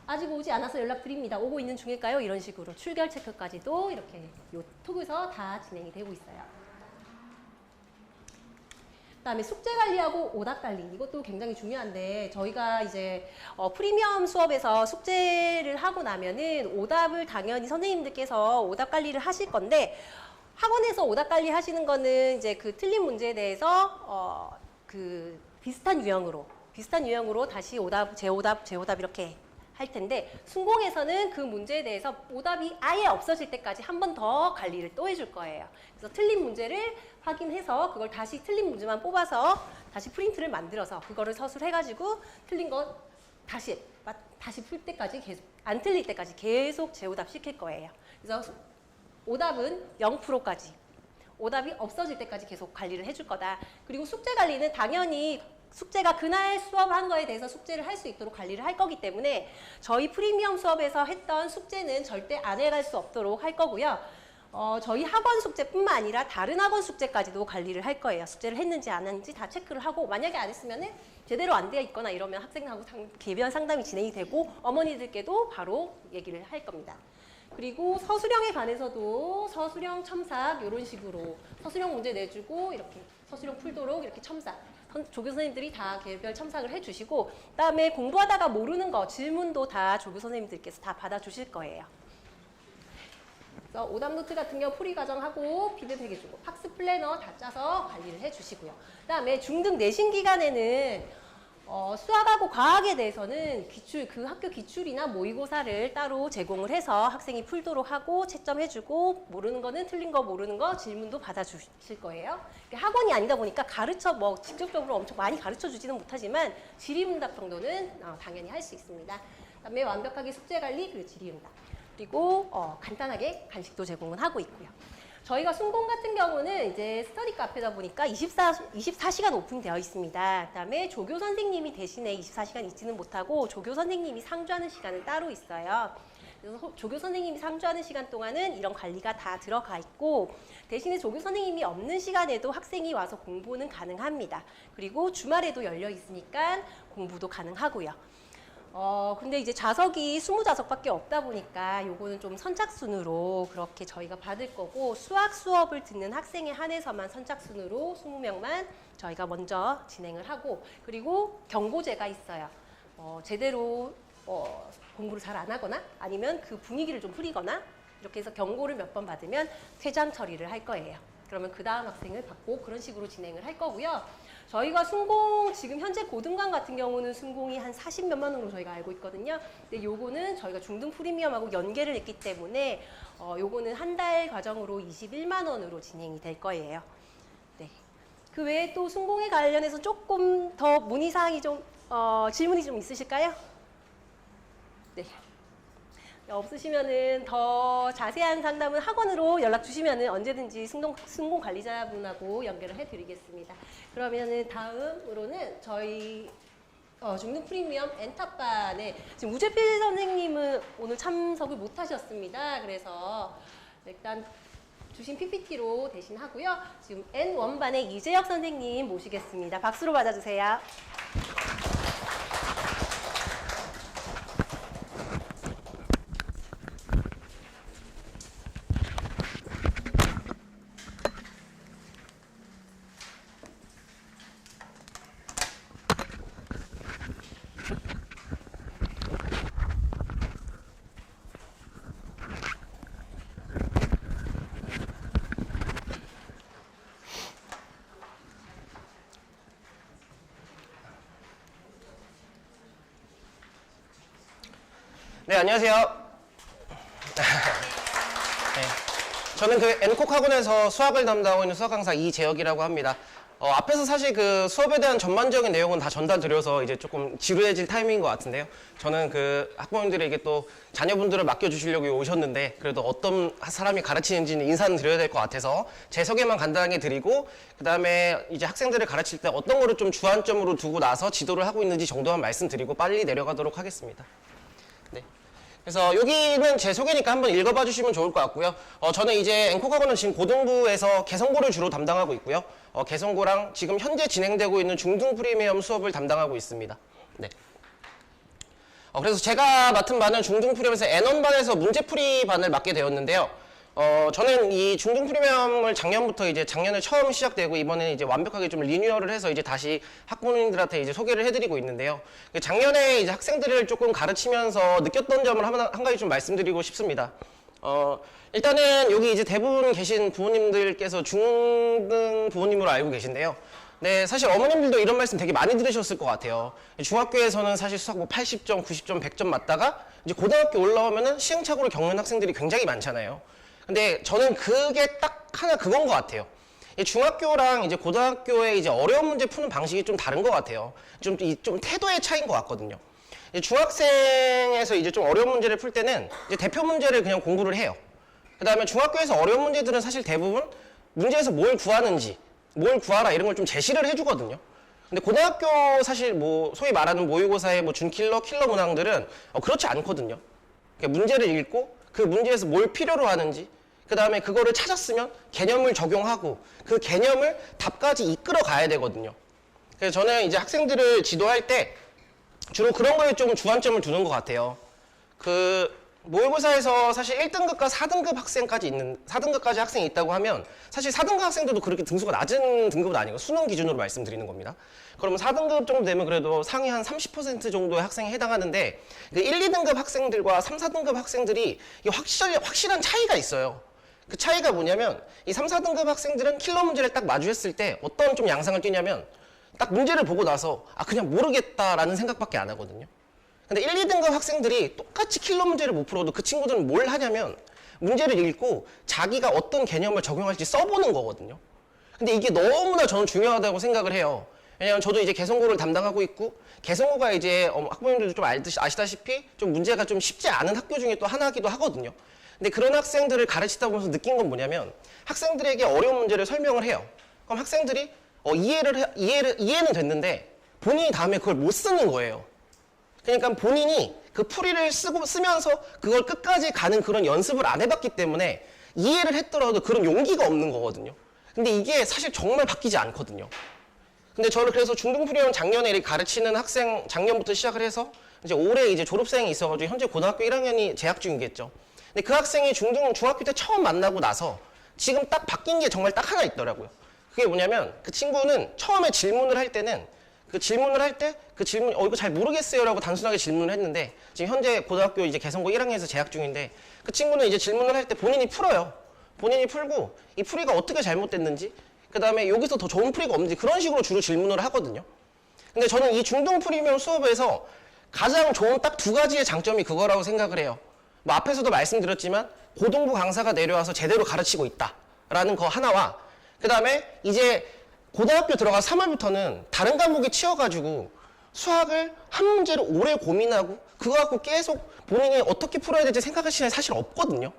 아직 오지 않아서 연락드립니다. 오고 있는 중일까요? 이런 식으로 출결 체크까지도 이렇게 요 톡에서 다 진행이 되고 있어요. 그다음에 숙제 관리하고 오답 관리 이것도 굉장히 중요한데 저희가 이제 프리미엄 수업에서 숙제를 하고 나면은 오답을 당연히 선생님들께서 오답 관리를 하실 건데 학원에서 오답 관리 하시는 거는 이제 그 틀린 문제에 대해서 그 비슷한 유형으로 다시 오답, 재오답 이렇게 할 텐데 순공에서는 그 문제에 대해서 오답이 아예 없어질 때까지 한 번 더 관리를 또 해줄 거예요. 그래서 틀린 문제를 확인해서 그걸 다시 틀린 문제만 뽑아서 다시 프린트를 만들어서 그거를 서술해가지고 틀린 거 다시 풀 때까지 계속 안 틀릴 때까지 계속 재오답 시킬 거예요. 그래서 오답은 0%까지 오답이 없어질 때까지 계속 관리를 해줄 거다. 그리고 숙제 관리는 당연히 숙제가 그날 수업한 거에 대해서 숙제를 할 수 있도록 관리를 할 거기 때문에 저희 프리미엄 수업에서 했던 숙제는 절대 안 해갈 수 없도록 할 거고요. 저희 학원 숙제뿐만 아니라 다른 학원 숙제까지도 관리를 할 거예요. 숙제를 했는지 안 했는지 다 체크를 하고 만약에 안 했으면은 제대로 안 되어 있거나 이러면 학생하고 개별 상담이 진행이 되고 어머니들께도 바로 얘기를 할 겁니다. 그리고 서술형에 관해서도 서술형 첨삭 이런 식으로 서술형 문제 내주고 이렇게 서술형 풀도록 이렇게 첨삭 조교 선생님들이 다 개별 첨삭을 해주시고 그다음에 공부하다가 모르는 거 질문도 다 조교 선생님들께서 다 받아주실 거예요. 그래서 오답 노트 같은 경우 풀이 과정하고 피드백 해주고 학습 플래너 다 짜서 관리를 해주시고요. 그다음에 중등 내신 기간에는 수학하고 과학에 대해서는 그 학교 기출이나 모의고사를 따로 제공을 해서 학생이 풀도록 하고 채점해주고 모르는 거는 틀린 거 모르는 거 질문도 받아주실 거예요. 학원이 아니다 보니까 직접적으로 엄청 많이 가르쳐 주지는 못하지만 질의응답 정도는 당연히 할 수 있습니다. 그다음에 완벽하게 숙제 관리 그리고 질의응답 그리고 간단하게 간식도 제공은 하고 있고요. 저희가 순공 같은 경우는 이제 스터디 카페다 보니까 24시간 오픈되어 있습니다. 그다음에 조교 선생님이 대신에 24시간 있지는 못하고 조교 선생님이 상주하는 시간은 따로 있어요. 그래서 조교 선생님이 상주하는 시간 동안은 이런 관리가 다 들어가 있고 대신에 조교 선생님이 없는 시간에도 학생이 와서 공부는 가능합니다. 그리고 주말에도 열려 있으니까 공부도 가능하고요. 근데 이제 좌석이 20좌석밖에 없다 보니까 요거는 좀 선착순으로 그렇게 저희가 받을 거고 수학 수업을 듣는 학생에 한해서만 선착순으로 20명만 저희가 먼저 진행을 하고 그리고 경고제가 있어요. 제대로 공부를 잘 안 하거나 아니면 그 분위기를 좀 흐리거나 이렇게 해서 경고를 몇 번 받으면 퇴장 처리를 할 거예요. 그러면 그 다음 학생을 받고 그런 식으로 진행을 할 거고요. 저희가 순공 지금 현재 고등관 같은 경우는 순공이 한 40몇만 원으로 저희가 알고 있거든요. 근데 요거는 저희가 중등 프리미엄하고 연계를 했기 때문에 요거는 한 달 과정으로 21만 원으로 진행이 될 거예요. 네. 그 외에 또 순공에 관련해서 조금 더 문의사항이 좀 질문이 좀 있으실까요? 네. 없으시면은 더 자세한 상담은 학원으로 연락 주시면은 언제든지 순공 관리자분하고 연결을 해드리겠습니다. 그러면은 다음으로는 저희 중등 프리미엄 엔탑반에 지금 우재필 선생님은 오늘 참석을 못 하셨습니다. 그래서 일단 주신 PPT로 대신하고요. 지금 N1반의 이재혁 선생님 모시겠습니다. 박수로 맞아주세요. 네, 안녕하세요. 네, 저는 그 N콕 학원에서 수학을 담당하고 있는 수학 강사 이재혁이라고 합니다. 앞에서 사실 그 수업에 대한 전반적인 내용은 다 전달드려서 이제 조금 지루해질 타이밍인 것 같은데요. 저는 그 학부모님들에게 또 자녀분들을 맡겨주시려고 오셨는데 그래도 어떤 사람이 가르치는지는 인사는 드려야 될 것 같아서 제 소개만 간단하게 드리고 그 다음에 이제 학생들을 가르칠 때 어떤 거를 좀 주안점으로 두고 나서 지도를 하고 있는지 정도만 말씀드리고 빨리 내려가도록 하겠습니다. 네. 그래서 여기는 제 소개니까 한번 읽어봐 주시면 좋을 것 같고요. 저는 이제 N콕 학원은 지금 고등부에서 개성고를 주로 담당하고 있고요. 개성고랑 지금 현재 진행되고 있는 중등 프리미엄 수업을 담당하고 있습니다. 네. 그래서 제가 맡은 반은 중등 프리미엄에서 N1반에서 문제풀이 반을 맡게 되었는데요. 저는 이 중등 프리미엄을 작년에 처음 시작되고 이번에는 이제 완벽하게 좀 리뉴얼을 해서 이제 다시 학부모님들한테 이제 소개를 해드리고 있는데요. 작년에 이제 학생들을 조금 가르치면서 느꼈던 점을 한 가지 좀 말씀드리고 싶습니다. 일단은 여기 이제 대부분 계신 부모님들께서 중등 부모님으로 알고 계신데요. 네, 사실 어머님들도 이런 말씀 되게 많이 들으셨을 것 같아요. 중학교에서는 사실 수학 뭐 80점, 90점, 100점 맞다가 이제 고등학교 올라오면은 시행착오를 겪는 학생들이 굉장히 많잖아요. 근데 저는 그게 딱 하나 그건 것 같아요. 중학교랑 이제 고등학교의 이제 어려운 문제 푸는 방식이 좀 다른 것 같아요. 좀 태도의 차이인 것 같거든요. 중학생에서 이제 좀 어려운 문제를 풀 때는 이제 대표 문제를 그냥 공부를 해요. 그 다음에 중학교에서 어려운 문제들은 사실 대부분 문제에서 뭘 구하는지, 뭘 구하라 이런 걸 좀 제시를 해주거든요. 근데 고등학교 사실 뭐 소위 말하는 모의고사의 뭐 킬러 문항들은 그렇지 않거든요. 그러니까 문제를 읽고 그 문제에서 뭘 필요로 하는지, 그 다음에 그거를 찾았으면 개념을 적용하고 그 개념을 답까지 이끌어 가야 되거든요. 그래서 저는 이제 학생들을 지도할 때 주로 그런 거에 좀 주안점을 두는 것 같아요. 모의고사에서 사실 1등급과 4등급 학생까지 4등급까지 학생이 있다고 하면 사실 4등급 학생들도 그렇게 등수가 낮은 등급은 아니고 수능 기준으로 말씀드리는 겁니다. 그러면 4등급 정도 되면 그래도 상위 한 30% 정도의 학생에 해당하는데 1, 2등급 학생들과 3, 4등급 학생들이 확실한 차이가 있어요. 그 차이가 뭐냐면 이 3, 4등급 학생들은 킬러 문제를 딱 마주했을 때 어떤 좀 양상을 띠냐면 딱 문제를 보고 나서 그냥 모르겠다라는 생각밖에 안 하거든요. 근데 1, 2등급 학생들이 똑같이 킬러 문제를 못 풀어도 그 친구들은 뭘 하냐면 문제를 읽고 자기가 어떤 개념을 적용할지 써보는 거거든요. 근데 이게 너무나 저는 중요하다고 생각을 해요. 왜냐면 저도 이제 개성고를 담당하고 있고 개성고가 이제 학부모님들도 좀 아시다시피 좀 문제가 좀 쉽지 않은 학교 중에 또 하나이기도 하거든요. 근데 그런 학생들을 가르치다 보면서 느낀 건 뭐냐면 학생들에게 어려운 문제를 설명을 해요. 그럼 학생들이 이해는 됐는데 본인이 다음에 그걸 못 쓰는 거예요. 그러니까 본인이 그 풀이를 쓰면서 그걸 끝까지 가는 그런 연습을 안 해봤기 때문에 이해를 했더라도 그런 용기가 없는 거거든요. 근데 이게 사실 정말 바뀌지 않거든요. 근데 저는 그래서 중등 프리미엄 작년에 이렇게 가르치는 학생 작년부터 시작을 해서 이제 올해 이제 졸업생이 있어가지고 현재 고등학교 1학년이 재학 중이겠죠. 근데 그 학생이 중학교 때 처음 만나고 나서 지금 딱 바뀐 게 정말 딱 하나 있더라고요. 그게 뭐냐면 그 친구는 처음에 질문을 할 때는 이거 잘 모르겠어요 라고 단순하게 질문을 했는데 지금 현재 고등학교 이제 개성고 1학년에서 재학 중인데 그 친구는 이제 질문을 할 때 본인이 풀어요. 본인이 풀고 이 풀이가 어떻게 잘못됐는지 그 다음에 여기서 더 좋은 풀이가 없는지 그런 식으로 주로 질문을 하거든요. 근데 저는 이 중등 프리미엄 수업에서 가장 좋은 딱 두 가지의 장점이 그거라고 생각을 해요. 뭐 앞에서도 말씀드렸지만 고등부 강사가 내려와서 제대로 가르치고 있다라는 거 하나와 그 다음에 이제 고등학교 들어가서 3월부터는 다른 과목에 치여가지고 수학을 한 문제를 오래 고민하고 그거 갖고 계속 본인이 어떻게 풀어야 될지 생각할 시간이 사실 없거든요.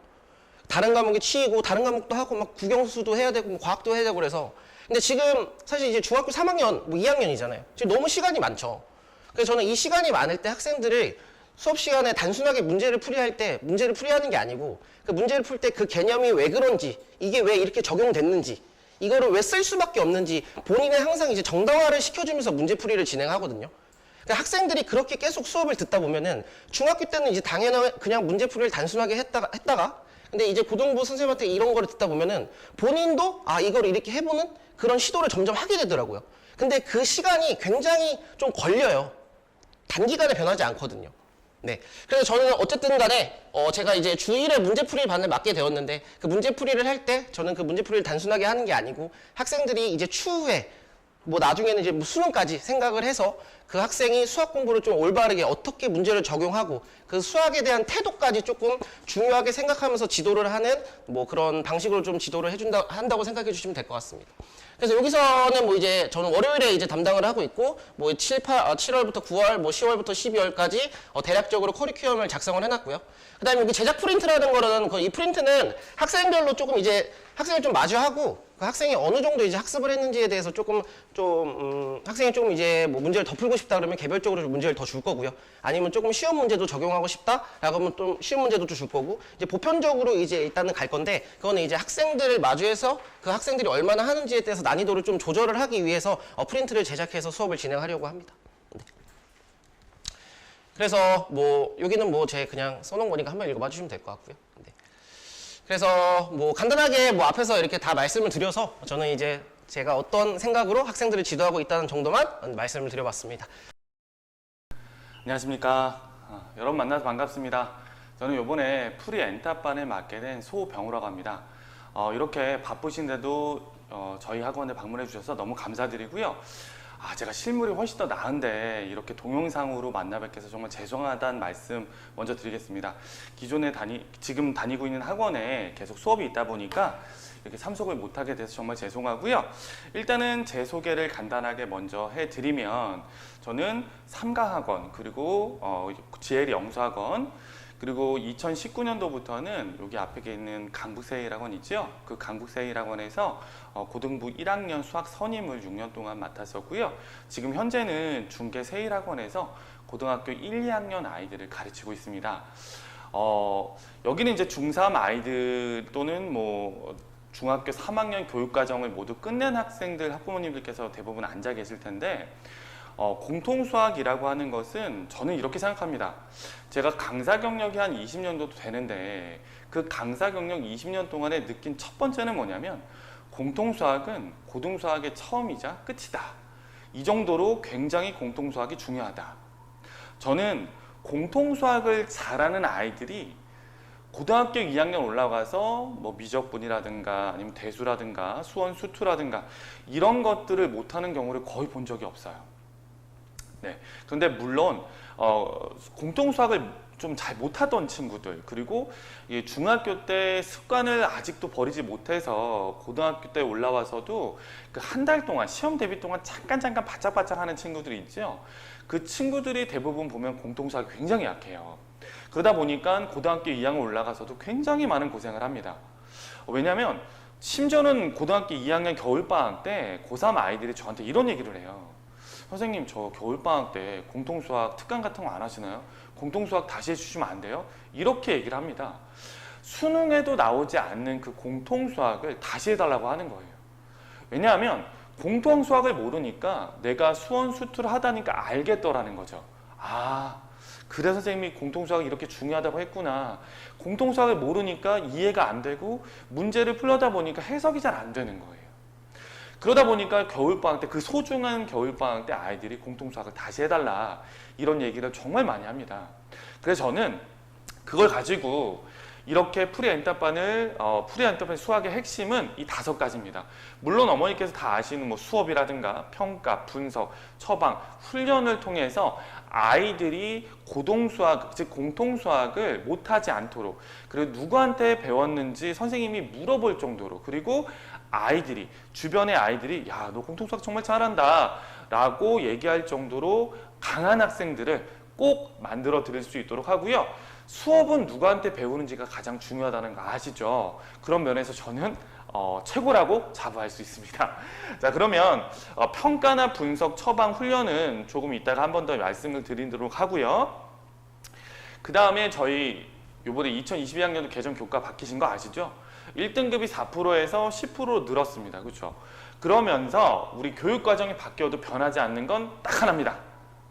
다른 과목에 치이고 다른 과목도 하고 막 국영수도 해야 되고 뭐 과학도 해야 되고 그래서 근데 지금 사실 이제 중학교 3학년 뭐 2학년이잖아요. 지금 너무 시간이 많죠. 그래서 저는 이 시간이 많을 때 학생들을 수업 시간에 단순하게 문제를 풀이할 때 문제를 풀이하는 게 아니고 그 문제를 풀 때 그 개념이 왜 그런지, 이게 왜 이렇게 적용됐는지, 이거를 왜 쓸 수밖에 없는지 본인이 항상 이제 정당화를 시켜주면서 문제풀이를 진행하거든요. 그러니까 학생들이 그렇게 계속 수업을 듣다 보면은 중학교 때는 이제 당연히 그냥 문제풀이를 단순하게 했다가 근데 이제 고등부 선생님한테 이런 거를 듣다 보면은 본인도 아 이걸 이렇게 해보는 그런 시도를 점점 하게 되더라고요. 근데 그 시간이 굉장히 좀 걸려요. 단기간에 변하지 않거든요. 네. 그래서 저는 어쨌든 간에 제가 이제 주1회 문제풀이 반을 맡게 되었는데 그 문제풀이를 할 때 저는 그 문제풀이를 단순하게 하는 게 아니고 학생들이 이제 추후에 뭐 나중에는 이제 뭐 수능까지 생각을 해서 그 학생이 수학 공부를 좀 올바르게 어떻게 문제를 적용하고 그 수학에 대한 태도까지 조금 중요하게 생각하면서 지도를 하는 뭐 그런 방식으로 좀 지도를 한다고 생각해 주시면 될 것 같습니다. 그래서 여기서는 뭐 이제 저는 월요일에 이제 담당을 하고 있고 뭐 7월부터 9월, 뭐 10월부터 12월까지 대략적으로 커리큘럼을 작성을 해놨고요. 그다음에 여기 제작 프린트라는 거는 이 프린트는 학생별로 조금 이제 학생을 좀 마주하고 그 학생이 어느 정도 이제 학습을 했는지에 대해서 학생이 조금 이제 뭐 문제를 더 풀고 싶다 그러면 개별적으로 좀 문제를 더 줄 거고요. 아니면 조금 쉬운 문제도 적용하고 싶다라고 하면 좀 쉬운 문제도 줄 거고 이제 보편적으로 이제 일단은 갈 건데 그거는 이제 학생들을 마주해서 그 학생들이 얼마나 하는지에 대해서 난이도를 좀 조절을 하기 위해서 프린트를 제작해서 수업을 진행하려고 합니다. 네. 그래서 뭐 여기는 뭐 제 그냥 써놓은 거니까 한번 읽어봐 주시면 될 것 같고요. 네. 그래서 뭐 간단하게 뭐 앞에서 이렇게 다 말씀을 드려서 저는 이제 제가 어떤 생각으로 학생들을 지도하고 있다는 정도만 말씀을 드려봤습니다. 안녕하십니까. 여러분 만나서 반갑습니다. 저는 이번에 프리 엔탑반을 맡게 된 소병우라고 합니다. 이렇게 바쁘신데도 저희 학원에 방문해 주셔서 너무 감사드리고요. 제가 실물이 훨씬 더 나은데 이렇게 동영상으로 만나 뵙게 해서 정말 죄송하다는 말씀 먼저 드리겠습니다. 지금 다니고 있는 학원에 계속 수업이 있다 보니까 이렇게 참석을 못하게 돼서 정말 죄송하고요. 일단은 제 소개를 간단하게 먼저 해드리면 저는 삼가학원 그리고 GL 영수학원 그리고 2019년도부터는 여기 앞에 있는 강북세일학원 있죠? 그 강북세일학원에서 고등부 1학년 수학 선임을 6년 동안 맡았었고요. 지금 현재는 중계세일학원에서 고등학교 1, 2학년 아이들을 가르치고 있습니다. 여기는 이제 중3 아이들 또는 뭐 중학교 3학년 교육과정을 모두 끝낸 학생들, 학부모님들께서 대부분 앉아 계실 텐데 공통수학이라고 하는 것은 저는 이렇게 생각합니다. 제가 강사 경력이 한 20년도 되는데 그 강사 경력 20년 동안에 느낀 첫 번째는 뭐냐면 공통수학은 고등수학의 처음이자 끝이다. 이 정도로 굉장히 공통수학이 중요하다. 저는 공통수학을 잘하는 아이들이 고등학교 2학년 올라가서 뭐 미적분이라든가 아니면 대수라든가 수원 수투라든가 이런 것들을 못하는 경우를 거의 본 적이 없어요. 네. 그런데 물론 공통수학을 좀 잘 못하던 친구들 그리고 중학교 때 습관을 아직도 버리지 못해서 고등학교 때 올라와서도 그 한 달 동안 시험 대비 동안 잠깐 바짝바짝 하는 친구들이 있죠. 그 친구들이 대부분 보면 공통수학이 굉장히 약해요. 그러다 보니까 고등학교 2학년 올라가서도 굉장히 많은 고생을 합니다. 왜냐하면 심지어는 고등학교 2학년 겨울방학 때 고3 아이들이 저한테 이런 얘기를 해요. 선생님 저 겨울방학 때 공통수학 특강 같은 거 안 하시나요? 공통수학 다시 해주시면 안 돼요? 이렇게 얘기를 합니다. 수능에도 나오지 않는 그 공통수학을 다시 해달라고 하는 거예요. 왜냐하면 공통수학을 모르니까 내가 수원 수투를 하다니까 알겠더라는 거죠. 그래서 선생님이 공통수학이 이렇게 중요하다고 했구나. 공통수학을 모르니까 이해가 안 되고 문제를 풀려다 보니까 해석이 잘 안 되는 거예요. 그러다 보니까 겨울방학 때 그 소중한 겨울방학 때 아이들이 공통수학을 다시 해달라 이런 얘기를 정말 많이 합니다. 그래서 저는 그걸 가지고 이렇게 프리엔터반의 수학의 핵심은 이 5가지입니다. 물론 어머니께서 다 아시는 뭐 수업이라든가 평가, 분석, 처방, 훈련을 통해서 아이들이 고동수학, 즉 공통수학을 못하지 않도록 그리고 누구한테 배웠는지 선생님이 물어볼 정도로 그리고 아이들이 주변의 아이들이 야, 너 공통수학 정말 잘한다 라고 얘기할 정도로 강한 학생들을 꼭 만들어 드릴 수 있도록 하고요. 수업은 누구한테 배우는지가 가장 중요하다는 거 아시죠? 그런 면에서 저는 최고라고 자부할 수 있습니다. 자, 그러면 평가나 분석, 처방, 훈련은 조금 이따가 한 번 더 말씀을 드리도록 하고요. 그 다음에 저희 요번에 2022학년도 개정 교과 바뀌신 거 아시죠? 1등급이 4%에서 10%로 늘었습니다. 그렇죠? 그러면서 우리 교육과정이 바뀌어도 변하지 않는 건 딱 하나입니다.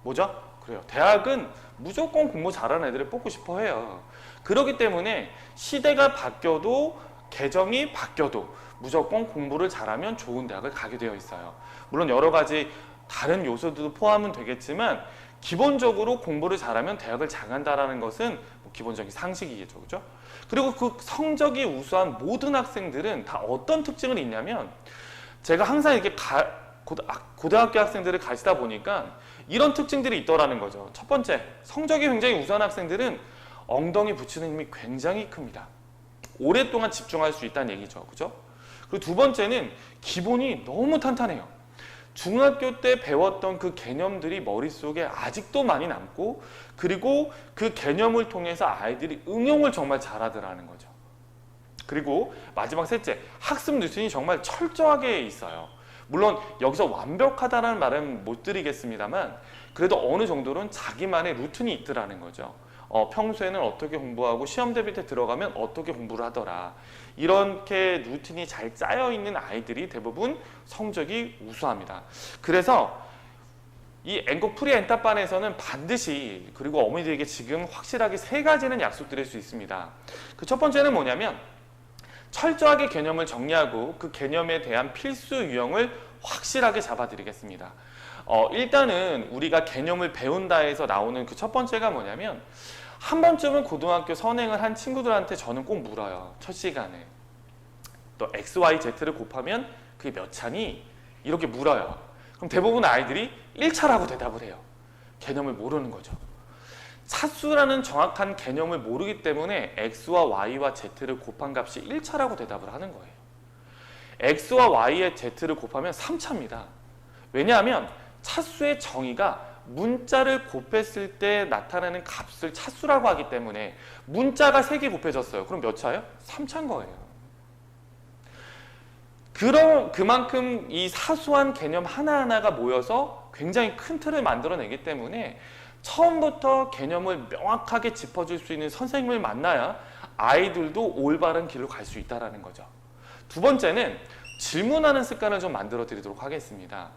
뭐죠? 그래요. 대학은 무조건 공부 잘하는 애들을 뽑고 싶어 해요. 그렇기 때문에 시대가 바뀌어도 개정이 바뀌어도 무조건 공부를 잘하면 좋은 대학을 가게 되어 있어요. 물론 여러 가지 다른 요소도 포함은 되겠지만 기본적으로 공부를 잘하면 대학을 장한다라는 것은 뭐 기본적인 상식이겠죠. 그죠? 그리고 그 성적이 우수한 모든 학생들은 다 어떤 특징을 있냐면 제가 항상 이렇게 고등학교 학생들을 가시다 보니까 이런 특징들이 있더라는 거죠. 첫 번째, 성적이 굉장히 우수한 학생들은 엉덩이 붙이는 힘이 굉장히 큽니다. 오랫동안 집중할 수 있다는 얘기죠. 그죠? 그리고 두 번째는 기본이 너무 탄탄해요. 중학교 때 배웠던 그 개념들이 머릿속에 아직도 많이 남고 그리고 그 개념을 통해서 아이들이 응용을 정말 잘하더라는 거죠. 그리고 마지막 셋째, 학습 루틴이 정말 철저하게 있어요. 물론 여기서 완벽하다는 말은 못 드리겠습니다만 그래도 어느 정도는 자기만의 루틴이 있더라는 거죠. 평소에는 어떻게 공부하고 시험 대비 때 들어가면 어떻게 공부를 하더라. 이렇게 루틴이 잘 짜여 있는 아이들이 대부분 성적이 우수합니다. 그래서 이 엔국 프리 엔타반에서는 반드시 그리고 어머니들에게 지금 확실하게 세 가지는 약속드릴 수 있습니다. 그 첫 번째는 뭐냐면 철저하게 개념을 정리하고 그 개념에 대한 필수 유형을 확실하게 잡아드리겠습니다. 일단은 우리가 개념을 배운다에서 나오는 그 첫 번째가 뭐냐면 한 번쯤은 고등학교 선행을 한 친구들한테 저는 꼭 물어요. 첫 시간에. 또 X, Y, Z를 곱하면 그게 몇 차니? 이렇게 물어요. 그럼 대부분 아이들이 1차라고 대답을 해요. 개념을 모르는 거죠. 차수라는 정확한 개념을 모르기 때문에 X와 Y와 Z를 곱한 값이 1차라고 대답을 하는 거예요. X와 Y의 Z를 곱하면 3차입니다. 왜냐하면 차수의 정의가 문자를 곱했을 때 나타나는 값을 차수라고 하기 때문에 문자가 3개 곱해졌어요. 그럼 몇 차예요? 3차인 거예요. 그만큼 이 사소한 개념 하나하나가 모여서 굉장히 큰 틀을 만들어내기 때문에 처음부터 개념을 명확하게 짚어줄 수 있는 선생님을 만나야 아이들도 올바른 길로 갈 수 있다는 거죠. 두 번째는 질문하는 습관을 좀 만들어 드리도록 하겠습니다.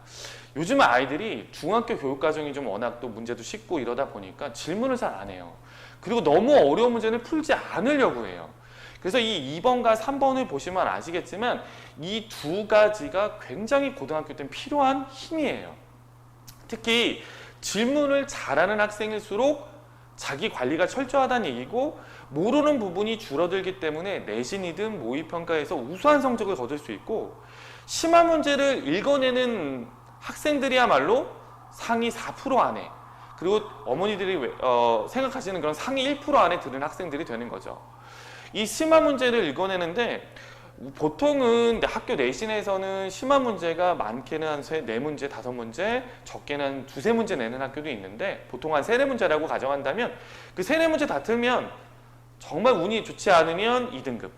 요즘 아이들이 중학교 교육과정이 좀 워낙 또 문제도 쉽고 이러다 보니까 질문을 잘 안 해요. 그리고 너무 어려운 문제는 풀지 않으려고 해요. 그래서 이 2번과 3번을 보시면 아시겠지만 이 두 가지가 굉장히 고등학교 때는 필요한 힘이에요. 특히 질문을 잘하는 학생일수록 자기 관리가 철저하다는 얘기고 모르는 부분이 줄어들기 때문에 내신이든 모의평가에서 우수한 성적을 거둘 수 있고 심한 문제를 읽어내는 학생들이야말로 상위 4% 안에 그리고 어머니들이 생각하시는 그런 상위 1% 안에 드는 학생들이 되는 거죠. 이 심한 문제를 읽어내는데 보통은 학교 내신에서는 심한 문제가 많게는 한 4문제, 5문제, 적게는 한 2-3문제 내는 학교도 있는데 보통 한 3-4문제라고 가정한다면 그 3-4문제 다 틀면 정말 운이 좋지 않으면 2등급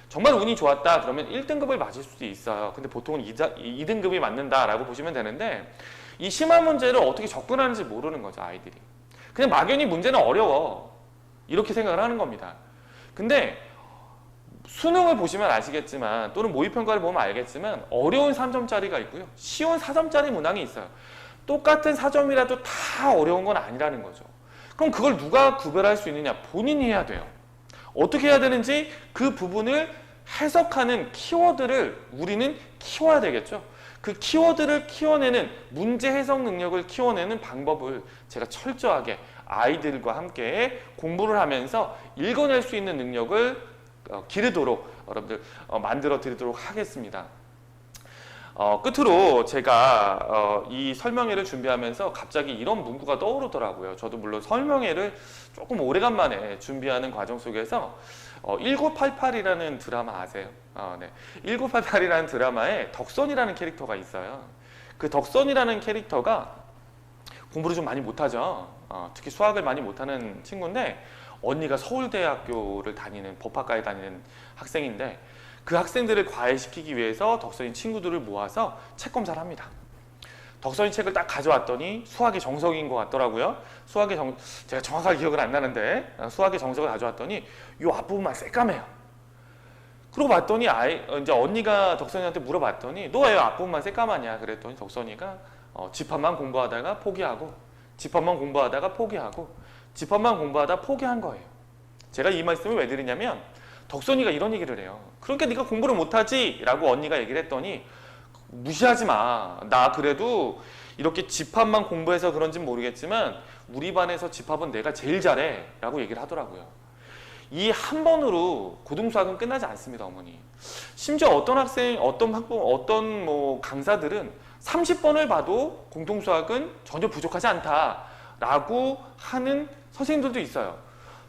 정말 운이 좋았다 그러면 1등급을 맞을 수도 있어요. 근데 보통은 2등급이 맞는다라고 보시면 되는데 이 심한 문제를 어떻게 접근하는지 모르는 거죠. 아이들이. 그냥 막연히 문제는 어려워 이렇게 생각을 하는 겁니다. 근데 수능을 보시면 아시겠지만 또는 모의평가를 보면 알겠지만 어려운 3점짜리가 있고요. 쉬운 4점짜리 문항이 있어요. 똑같은 4점이라도 다 어려운 건 아니라는 거죠. 그럼 그걸 누가 구별할 수 있느냐? 본인이 해야 돼요. 어떻게 해야 되는지 그 부분을 해석하는 키워드를 우리는 키워야 되겠죠. 그 키워드를 키워내는 문제 해석 능력을 키워내는 방법을 제가 철저하게 아이들과 함께 공부를 하면서 읽어낼 수 있는 능력을 기르도록 여러분들 만들어 드리도록 하겠습니다. 끝으로 제가 이 설명회를 준비하면서 갑자기 이런 문구가 떠오르더라고요. 저도 물론 설명회를 조금 오래간만에 준비하는 과정 속에서 1988이라는 드라마 아세요? 네. 1988이라는 드라마에 덕선이라는 캐릭터가 있어요. 그 덕선이라는 캐릭터가 공부를 좀 많이 못하죠. 특히 수학을 많이 못하는 친구인데 언니가 서울대학교를 다니는 법학과에 다니는 학생인데 그 학생들을 과외시키기 위해서 덕선이 친구들을 모아서 책 검사를 합니다. 덕선이 책을 딱 가져왔더니 수학의 정석인 것 같더라고요. 제가 정확하게 기억은 안 나는데 수학의 정석을 가져왔더니 이 앞부분만 새까매요. 그러고 봤더니 이제 언니가 덕선이한테 물어봤더니 너 왜 앞부분만 새까마냐 그랬더니 덕선이가 집합만 공부하다가 포기하고 집합만 공부하다가 포기하고 집합만 공부하다 포기한 거예요. 제가 이 말씀을 왜 드리냐면 덕선이가 이런 얘기를 해요. 그러니까 네가 공부를 못하지 라고 언니가 얘기를 했더니 무시하지 마. 나 그래도 이렇게 집합만 공부해서 그런지는 모르겠지만 우리 반에서 집합은 내가 제일 잘해 라고 얘기를 하더라고요. 이 한 번으로 고등수학은 끝나지 않습니다, 어머니. 심지어 어떤 학생, 어떤 뭐 강사들은 30번을 봐도 공통수학은 전혀 부족하지 않다라고 하는 선생님들도 있어요.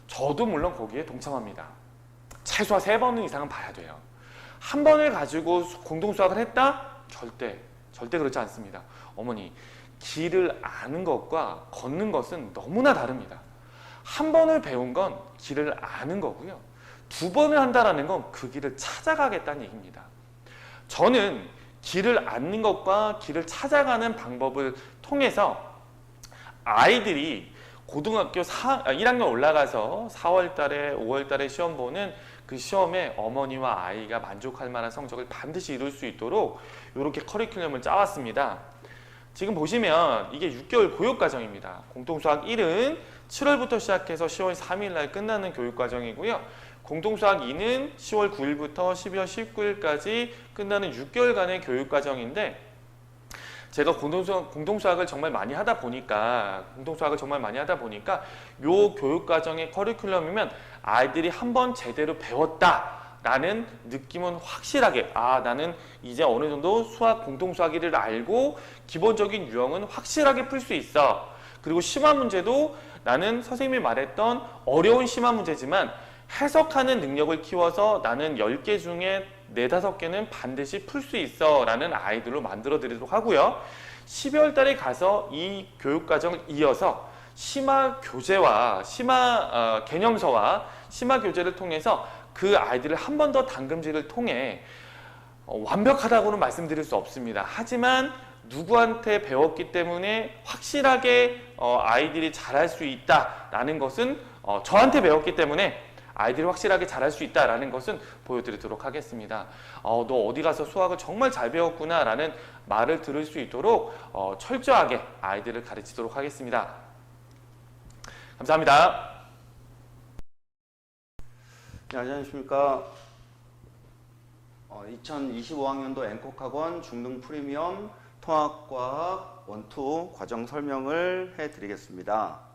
저도 물론 거기에 동참합니다. 최소한 3번 이상은 봐야 돼요. 한 번을 가지고 공동수학을 했다? 절대 그렇지 않습니다. 어머니, 길을 아는 것과 걷는 것은 너무나 다릅니다. 한 번을 배운 건 길을 아는 거고요. 2번을 한다라는 건 그 길을 찾아가겠다는 얘기입니다. 저는 길을 아는 것과 길을 찾아가는 방법을 통해서 아이들이 고등학교 1학년 올라가서 4월 달에 5월 달에 시험 보는 그 시험에 어머니와 아이가 만족할 만한 성적을 반드시 이룰 수 있도록 이렇게 커리큘럼을 짜왔습니다. 지금 보시면 이게 6개월 교육과정입니다. 공통수학 1은 7월부터 시작해서 10월 3일 날 끝나는 교육과정이고요. 공통수학 2는 10월 9일부터 12월 19일까지 끝나는 6개월간의 교육과정인데 제가 공동수학을 정말 많이 하다 보니까 요 교육과정의 커리큘럼이면 아이들이 한번 제대로 배웠다라는 느낌은 확실하게 나는 이제 어느 정도 공동수학 1을 알고 기본적인 유형은 확실하게 풀 수 있어. 그리고 심화 문제도 나는 선생님이 말했던 어려운 심화 문제지만 해석하는 능력을 키워서 나는 10개 중에 4, 5개는 반드시 풀 수 있어 라는 아이들로 만들어 드리도록 하고요. 12월 달에 가서 이 교육과정을 이어서 심화 교재와 개념서와 심화 교재를 통해서 그 아이들을 한 번 더 담금질을 통해 완벽하다고는 말씀드릴 수 없습니다. 하지만 누구한테 배웠기 때문에 확실하게 아이들이 잘할 수 있다라는 것은 저한테 배웠기 때문에 아이들이 확실하게 잘할 수 있다라는 것은 보여드리도록 하겠습니다. 너 어디 가서 수학을 정말 잘 배웠구나 라는 말을 들을 수 있도록 철저하게 아이들을 가르치도록 하겠습니다. 감사합니다. 네, 안녕하십니까. 2025학년도 앵콕학원 중등 프리미엄 통합과학 1, 2 과정 설명을 해드리겠습니다.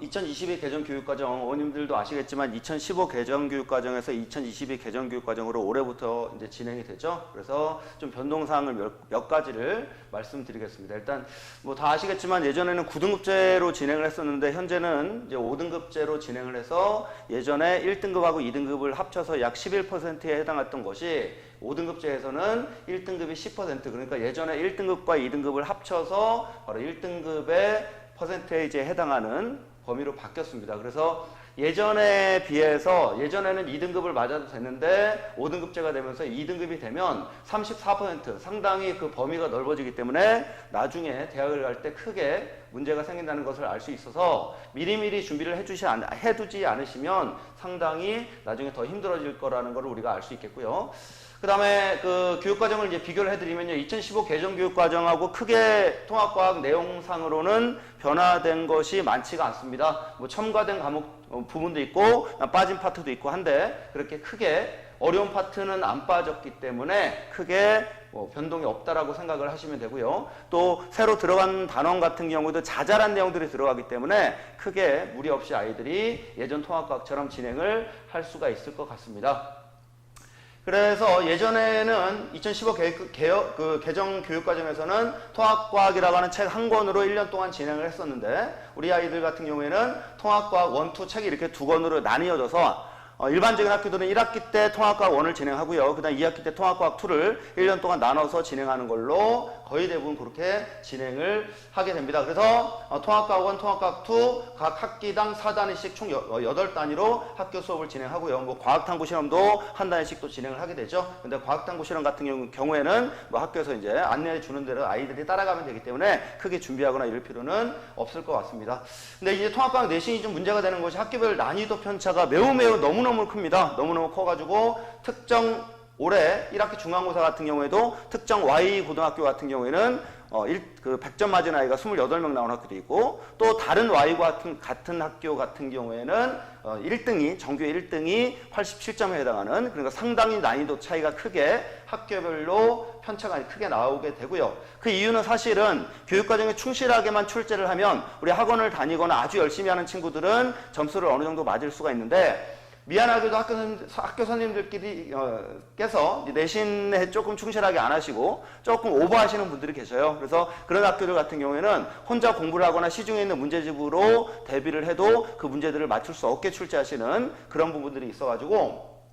2022 개정교육과정 어머님들도 아시겠지만 2015 개정교육과정에서 2022 개정교육과정으로 올해부터 이제 진행이 되죠. 그래서 좀 변동사항을 몇 가지를 말씀드리겠습니다. 일단 뭐 다 아시겠지만 예전에는 9등급제로 진행을 했었는데 현재는 이제 5등급제로 진행을 해서 예전에 1등급하고 2등급을 합쳐서 약 11%에 해당했던 것이 5등급제에서는 1등급이 10% 그러니까 예전에 1등급과 2등급을 합쳐서 바로 1등급의 퍼센테이지에 해당하는 범위로 바뀌었습니다. 그래서 예전에 비해서 예전에는 2등급을 맞아도 되는데 5등급제가 되면서 2등급이 되면 34% 상당히 그 범위가 넓어지기 때문에 나중에 대학을 갈 때 크게 문제가 생긴다는 것을 알 수 있어서 미리미리 준비를 해두지 않으시면 상당히 나중에 더 힘들어질 거라는 걸 우리가 알 수 있겠고요. 그 다음에 그 교육과정을 이제 비교를 해드리면요. 2015 개정교육과정하고 크게 통합과학 내용상으로는 변화된 것이 많지가 않습니다. 뭐 첨가된 과목 부분도 있고 빠진 파트도 있고 한데 그렇게 크게 어려운 파트는 안 빠졌기 때문에 크게 변동이 없다라고 생각을 하시면 되고요. 또 새로 들어간 단원 같은 경우도 자잘한 내용들이 들어가기 때문에 크게 무리 없이 아이들이 예전 통합과학처럼 진행을 할 수가 있을 것 같습니다. 그래서 예전에는 2015 개정 교육과정에서는 통합과학이라고 하는 책 한 권으로 1년 동안 진행을 했었는데 우리 아이들 같은 경우에는 통합과학 1, 2 책이 이렇게 2권으로 나뉘어져서 일반적인 학교들은 1학기 때 통합과학 1을 진행하고요. 그 다음 2학기 때 통합과학 2를 1년 동안 나눠서 진행하는 걸로 거의 대부분 그렇게 진행을 하게 됩니다. 그래서 통합과학 1, 통합과학 2 각 학기당 4단위씩 총 8단위로 학교 수업을 진행하고요. 뭐 과학탐구 실험도 한 단위씩 또 진행을 하게 되죠. 근데 과학탐구 실험 같은 경우에는 뭐 학교에서 이제 안내해 주는 대로 아이들이 따라가면 되기 때문에 크게 준비하거나 이럴 필요는 없을 것 같습니다. 근데 이제 통합과학 내신이 좀 문제가 되는 것이 학교별 난이도 편차가 매우 너무너무 큽니다. 너무너무 커가지고 특정 올해 1학기 중간고사 같은 경우에도 특정 Y 고등학교 같은 경우에는 100점 맞은 아이가 28명 나온 학교도 있고 또 다른 Y과 같은 학교 같은 경우에는 1등이 정규의 1등이 87점에 해당하는 그러니까 상당히 난이도 차이가 크게 학교별로 편차가 크게 나오게 되고요. 그 이유는 사실은 교육과정에 충실하게만 출제를 하면 우리 학원을 다니거나 아주 열심히 하는 친구들은 점수를 어느 정도 맞을 수가 있는데 미안하게도 학교 선생님들끼리 께서 내신에 조금 충실하게 안 하시고 조금 오버하시는 분들이 계셔요. 그래서 그런 학교들 같은 경우에는 혼자 공부를 하거나 시중에 있는 문제집으로 대비를 해도 그 문제들을 맞출 수 없게 출제하시는 그런 부분들이 있어가지고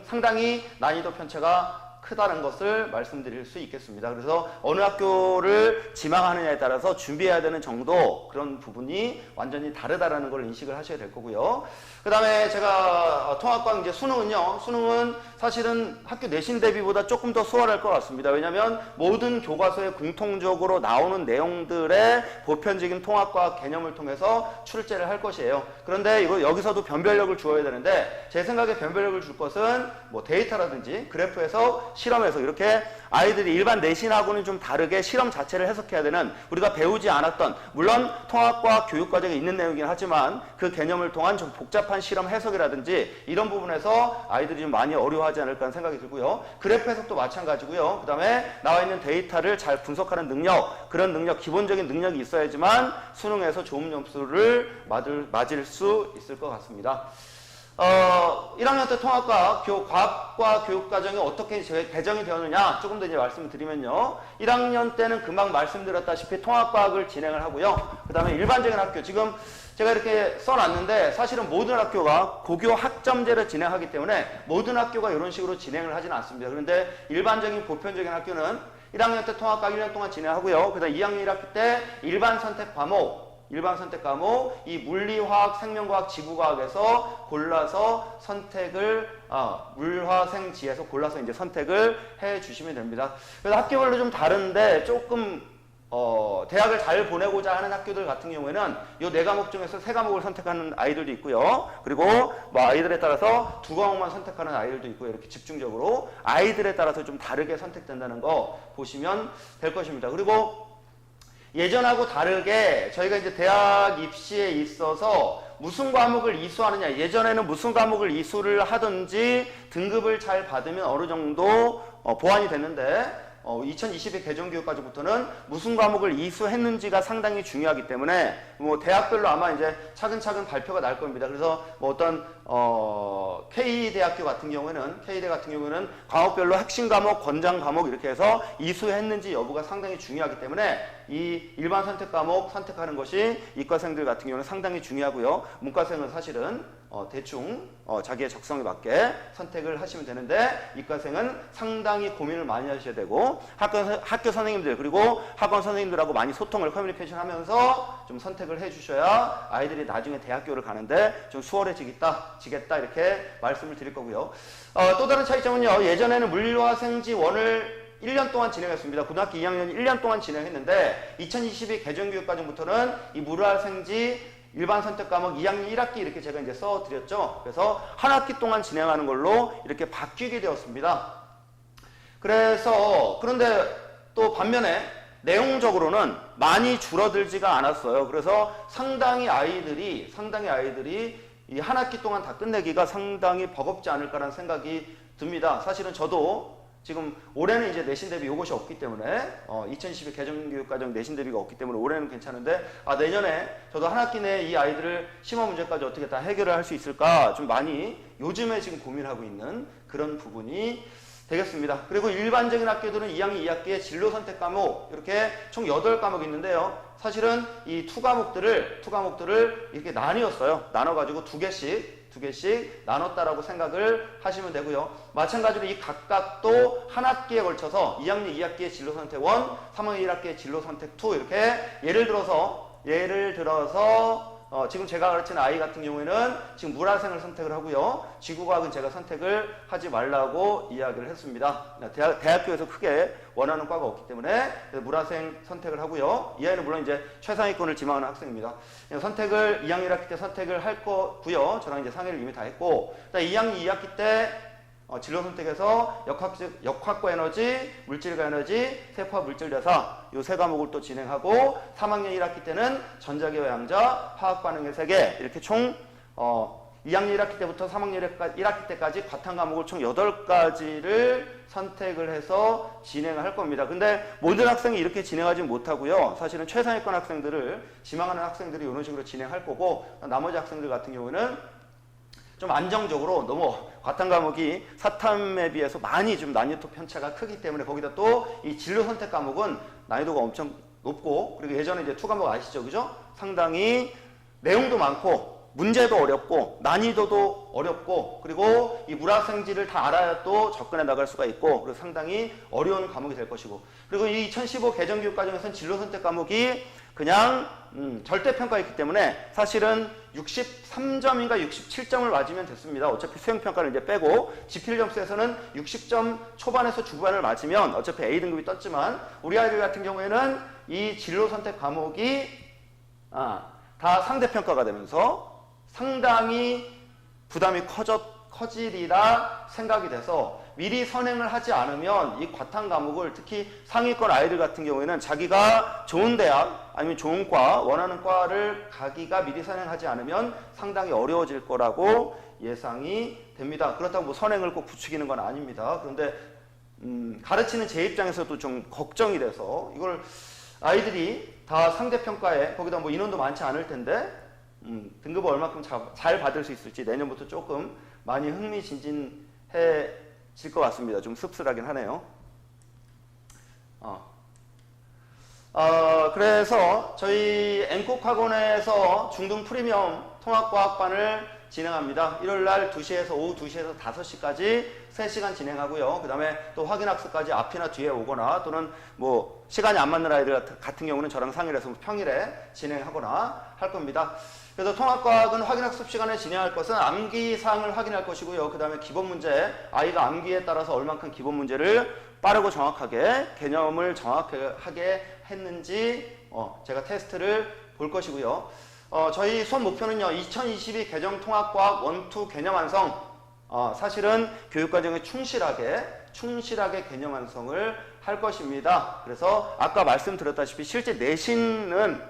상당히 난이도 편차가 크다는 것을 말씀드릴 수 있겠습니다. 그래서 어느 학교를 지망하느냐에 따라서 준비해야 되는 정도 그런 부분이 완전히 다르다라는 걸 인식을 하셔야 될 거고요. 그 다음에 제가 통합과학 이제 수능은 사실은 학교 내신 대비보다 조금 더 수월할 것 같습니다. 왜냐하면 모든 교과서에 공통적으로 나오는 내용들의 보편적인 통합과학 개념을 통해서 출제를 할 것이에요. 그런데 여기서도 변별력을 주어야 되는데 제 생각에 변별력을 줄 것은 뭐 데이터라든지 그래프에서 실험에서 이렇게 아이들이 일반 내신하고는 좀 다르게 실험 자체를 해석해야 되는 우리가 배우지 않았던 물론 통합과학 교육과정에 있는 내용이긴 하지만 그 개념을 통한 좀 복잡한 실험 해석이라든지 이런 부분에서 아이들이 좀 많이 어려워하지 않을까 하는 생각이 들고요. 그래프 해석도 마찬가지고요. 그 다음에 나와 있는 데이터를 잘 분석하는 능력 그런 능력 기본적인 능력이 있어야지만 수능에서 좋은 점수를 맞을 수 있을 것 같습니다. 1학년 때 통합과학 과학과 교육과정이 어떻게 배정이 되었느냐 조금 더 이제 말씀을 드리면요. 1학년 때는 금방 말씀드렸다시피 통합과학을 진행을 하고요. 그 다음에 일반적인 학교 지금 제가 이렇게 써놨는데 사실은 모든 학교가 고교 학점제를 진행하기 때문에 모든 학교가 이런 식으로 진행을 하지는 않습니다. 그런데 일반적인 보편적인 학교는 1학년 때 통합과학 1년 동안 진행하고요. 그 다음 2학년 1학기 때 일반 선택 과목 이 물리, 화학, 생명과학, 지구과학에서 골라서 선택을 물화생지에서 골라서 이제 선택을 해 주시면 됩니다. 그래서 학교별로 좀 다른데 조금 대학을 잘 보내고자 하는 학교들 같은 경우에는 이 4과목 중에서 3과목을 선택하는 아이들도 있고요. 그리고 뭐 아이들에 따라서 2과목만 선택하는 아이들도 있고요. 이렇게 집중적으로 아이들에 따라서 좀 다르게 선택된다는 거 보시면 될 것입니다. 그리고 예전하고 다르게 저희가 이제 대학 입시에 있어서 무슨 과목을 이수하느냐 예전에는 무슨 과목을 이수를 하든지 등급을 잘 받으면 어느 정도 보완이 됐는데 2022 개정교육까지부터는 무슨 과목을 이수했는지가 상당히 중요하기 때문에 뭐 대학별로 아마 이제 차근차근 발표가 날 겁니다. 그래서 뭐 어떤 K대학교 같은 경우에는 과목별로 핵심 과목, 권장 과목 이렇게 해서 이수했는지 여부가 상당히 중요하기 때문에 이 일반 선택 과목 선택하는 것이 이과생들 같은 경우는 상당히 중요하고요. 문과생은 사실은 대충 자기의 적성에 맞게 선택을 하시면 되는데 이과생은 상당히 고민을 많이 하셔야 되고 학교 선생님들 그리고 학원 선생님들하고 많이 소통을 커뮤니케이션 하면서 좀 선택을 해 주셔야 아이들이 나중에 대학교를 가는데 좀 수월해지겠다 이렇게 말씀을 드릴 거고요. 또 다른 차이점은요. 예전에는 물리화생지 1을 1년 동안 진행했습니다. 고등학교 2학년 1년 동안 진행했는데 2022 개정교육과정부터는 이 물리화생지 일반 선택 과목 2학년 1학기 이렇게 제가 이제 써드렸죠. 그래서 한 학기 동안 진행하는 걸로 이렇게 바뀌게 되었습니다. 그런데 또 반면에 내용적으로는 많이 줄어들지가 않았어요. 그래서 상당히 아이들이 이 한 학기 동안 다 끝내기가 상당히 버겁지 않을까라는 생각이 듭니다. 사실은 저도 지금 올해는 이제 내신 대비 이것이 없기 때문에 2022 개정교육과정 내신 대비가 없기 때문에 올해는 괜찮은데 내년에 저도 한 학기 내에 이 아이들을 심화 문제까지 어떻게 다 해결을 할 수 있을까 좀 많이 요즘에 지금 고민하고 있는 그런 부분이 되겠습니다. 그리고 일반적인 학교들은 2학년 2학기에 진로 선택 과목 이렇게 총 8과목이 있는데요. 사실은 이 2과목들을 이렇게 나뉘었어요. 나눠가지고 두 개씩 두 개씩 나눴다라고 생각을 하시면 되고요. 마찬가지로 이 각각도 한 학기에 걸쳐서 2학년 2학기의 진로 선택 1, 3학년 1학기의 진로 선택 2 이렇게 예를 들어서 지금 제가 가르치는 아이 같은 경우에는 지금 물화생을 선택을 하고요. 지구과학은 제가 선택을 하지 말라고 이야기를 했습니다. 대학교에서 크게 원하는 과가 없기 때문에 물화생 선택을 하고요. 이 아이는 물론 이제 최상위권을 지망하는 학생입니다. 선택을 2학년 1학기 때 선택을 할 거고요. 저랑 이제 상의를 이미 다 했고, 2학년 2학기 때 진로 선택에서 역학과 에너지, 물질과 에너지, 세포와 물질대사 이 세 과목을 또 진행하고 3학년 1학기 때는 전자기와 양자, 화학 반응의 세계 이렇게 총 2학년 1학기 때부터 3학년 1학기 때까지 과탐 과목을 총 8가지를 선택을 해서 진행을 할 겁니다. 근데 모든 학생이 이렇게 진행하지 못하고요. 사실은 최상위권 학생들을 지망하는 학생들이 이런 식으로 진행할 거고, 나머지 학생들 같은 경우는 좀 안정적으로 너무 과탐 과목이 사탐에 비해서 많이 좀 난이도 편차가 크기 때문에 거기다 또 이 진로 선택 과목은 난이도가 엄청 높고, 그리고 예전에 이제 2 과목 아시죠? 그죠? 상당히 내용도 많고 문제도 어렵고 난이도도 어렵고, 그리고 이 물학생지를 다 알아야 또 접근해 나갈 수가 있고, 그리고 상당히 어려운 과목이 될 것이고, 그리고 이 2015 개정교육과정에서는 진로 선택 과목이 그냥 절대평가였기 때문에 사실은 63점인가 67점을 맞으면 됐습니다. 어차피 수행평가를 이제 빼고 지필점수에서는 60점 초반에서 중반을 맞으면 어차피 A등급이 떴지만, 우리 아이들 같은 경우에는 이 진로 선택 과목이 다 상대평가가 되면서 상당히 부담이 커지리라 생각이 돼서 미리 선행을 하지 않으면 이 과탐 과목을, 특히 상위권 아이들 같은 경우에는 자기가 좋은 대학 아니면 좋은 과, 원하는 과를 가기가 미리 선행하지 않으면 상당히 어려워질 거라고 예상이 됩니다. 그렇다고 뭐 선행을 꼭 부추기는 건 아닙니다. 그런데 가르치는 제 입장에서도 좀 걱정이 돼서, 이걸 아이들이 다 상대평가에, 거기다 뭐 인원도 많지 않을 텐데 등급을 얼마큼 잘 받을 수 있을지 내년부터 조금 많이 흥미진진해질 것 같습니다. 좀 씁쓸하긴 하네요. 그래서 저희 N콕학원에서 중등 프리미엄 통합과학반을 진행합니다. 1월날 2시에서 오후 2시에서 5시까지 3시간 진행하고요. 그 다음에 또 확인학습까지 앞이나 뒤에 오거나, 또는 뭐 시간이 안 맞는 아이들 같은 경우는 저랑 상의를 해서 평일에 진행하거나 할 겁니다. 그래서 통합과학은 확인학습 시간에 진행할 것은 암기사항을 확인할 것이고요. 그 다음에 기본 문제, 아이가 암기에 따라서 얼만큼 기본 문제를 빠르고 정확하게, 개념을 정확하게 했는지 제가 테스트를 볼 것이고요. 저희 수업 목표는요, 2022 개정 통합과학 1, 2 개념 완성, 사실은 교육과정에 충실하게 개념 완성을 할 것입니다. 그래서 아까 말씀드렸다시피 실제 내신은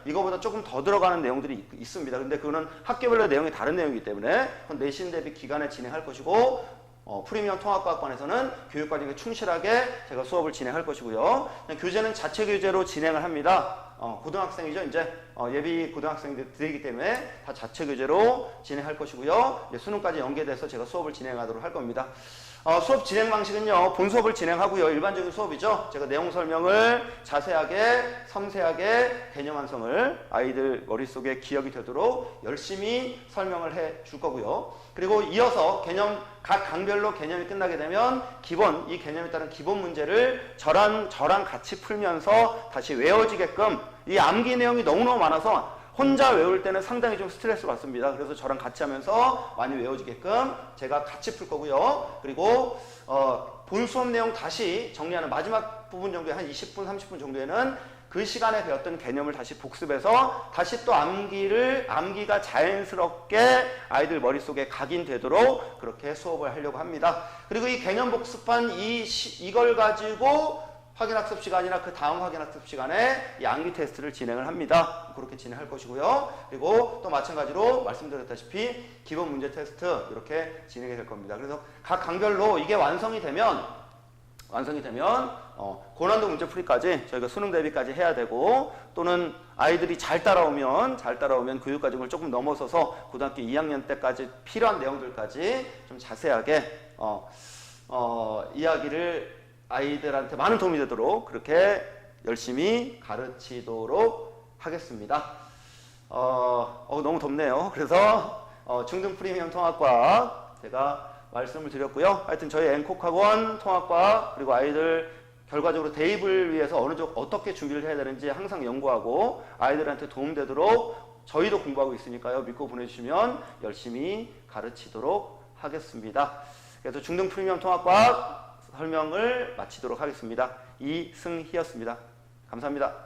이거보다 조금 더 들어가는 내용들이 있습니다. 근데 그거는 학교별로 내용이 다른 내용이기 때문에 내신 대비 기간에 진행할 것이고, 프리미엄 통합과학반에서는 교육과정에 충실하게 제가 수업을 진행할 것이고요. 교재는 자체 교재로 진행을 합니다. 고등학생이죠. 이제 예비 고등학생들이기 때문에 다 자체 교재로 진행할 것이고요. 이제 수능까지 연계돼서 제가 수업을 진행하도록 할 겁니다. 수업 진행 방식은요, 본 수업을 진행하고요. 일반적인 수업이죠. 제가 내용 설명을 자세하게, 섬세하게 개념 완성을 아이들 머릿속에 기억이 되도록 열심히 설명을 해 줄 거고요. 그리고 이어서 각 강별로 개념이 끝나게 되면 이 개념에 따른 기본 문제를 저랑 같이 풀면서 다시 외워지게끔, 이 암기 내용이 너무너무 많아서 혼자 외울 때는 상당히 좀 스트레스 받습니다. 그래서 저랑 같이 하면서 많이 외워지게끔 제가 같이 풀 거고요. 그리고 본 수업 내용 다시 정리하는 마지막 부분 정도에 한 20분, 30분 정도에는 그 시간에 배웠던 개념을 다시 복습해서 다시 또 암기가 자연스럽게 아이들 머릿속에 각인되도록 그렇게 수업을 하려고 합니다. 그리고 이 개념 복습한 이걸 가지고 확인학습 시간이나 그 다음 확인학습 시간에 이 암기 테스트를 진행을 합니다. 그렇게 진행할 것이고요. 그리고 또 마찬가지로 말씀드렸다시피 기본 문제 테스트 이렇게 진행이 될 겁니다. 그래서 각 강별로 이게 완성이 되면 고난도 문제풀이까지 저희가 수능 대비까지 해야 되고, 또는 아이들이 잘 따라오면 교육과정을 조금 넘어서서 고등학교 2학년 때까지 필요한 내용들까지 좀 자세하게 이야기를 아이들한테 많은 도움이 되도록 그렇게 열심히 가르치도록 하겠습니다. 너무 덥네요. 그래서 중등 프리미엄 통합과학 제가 말씀을 드렸고요. 하여튼 저희 앵콕학원 통합과학 그리고 아이들 결과적으로 대입을 위해서 어떻게 준비를 해야 되는지 항상 연구하고 아이들한테 도움되도록 저희도 공부하고 있으니까요. 믿고 보내주시면 열심히 가르치도록 하겠습니다. 그래서 중등 프리미엄 통합과학 설명을 마치도록 하겠습니다. 이승희였습니다. 감사합니다.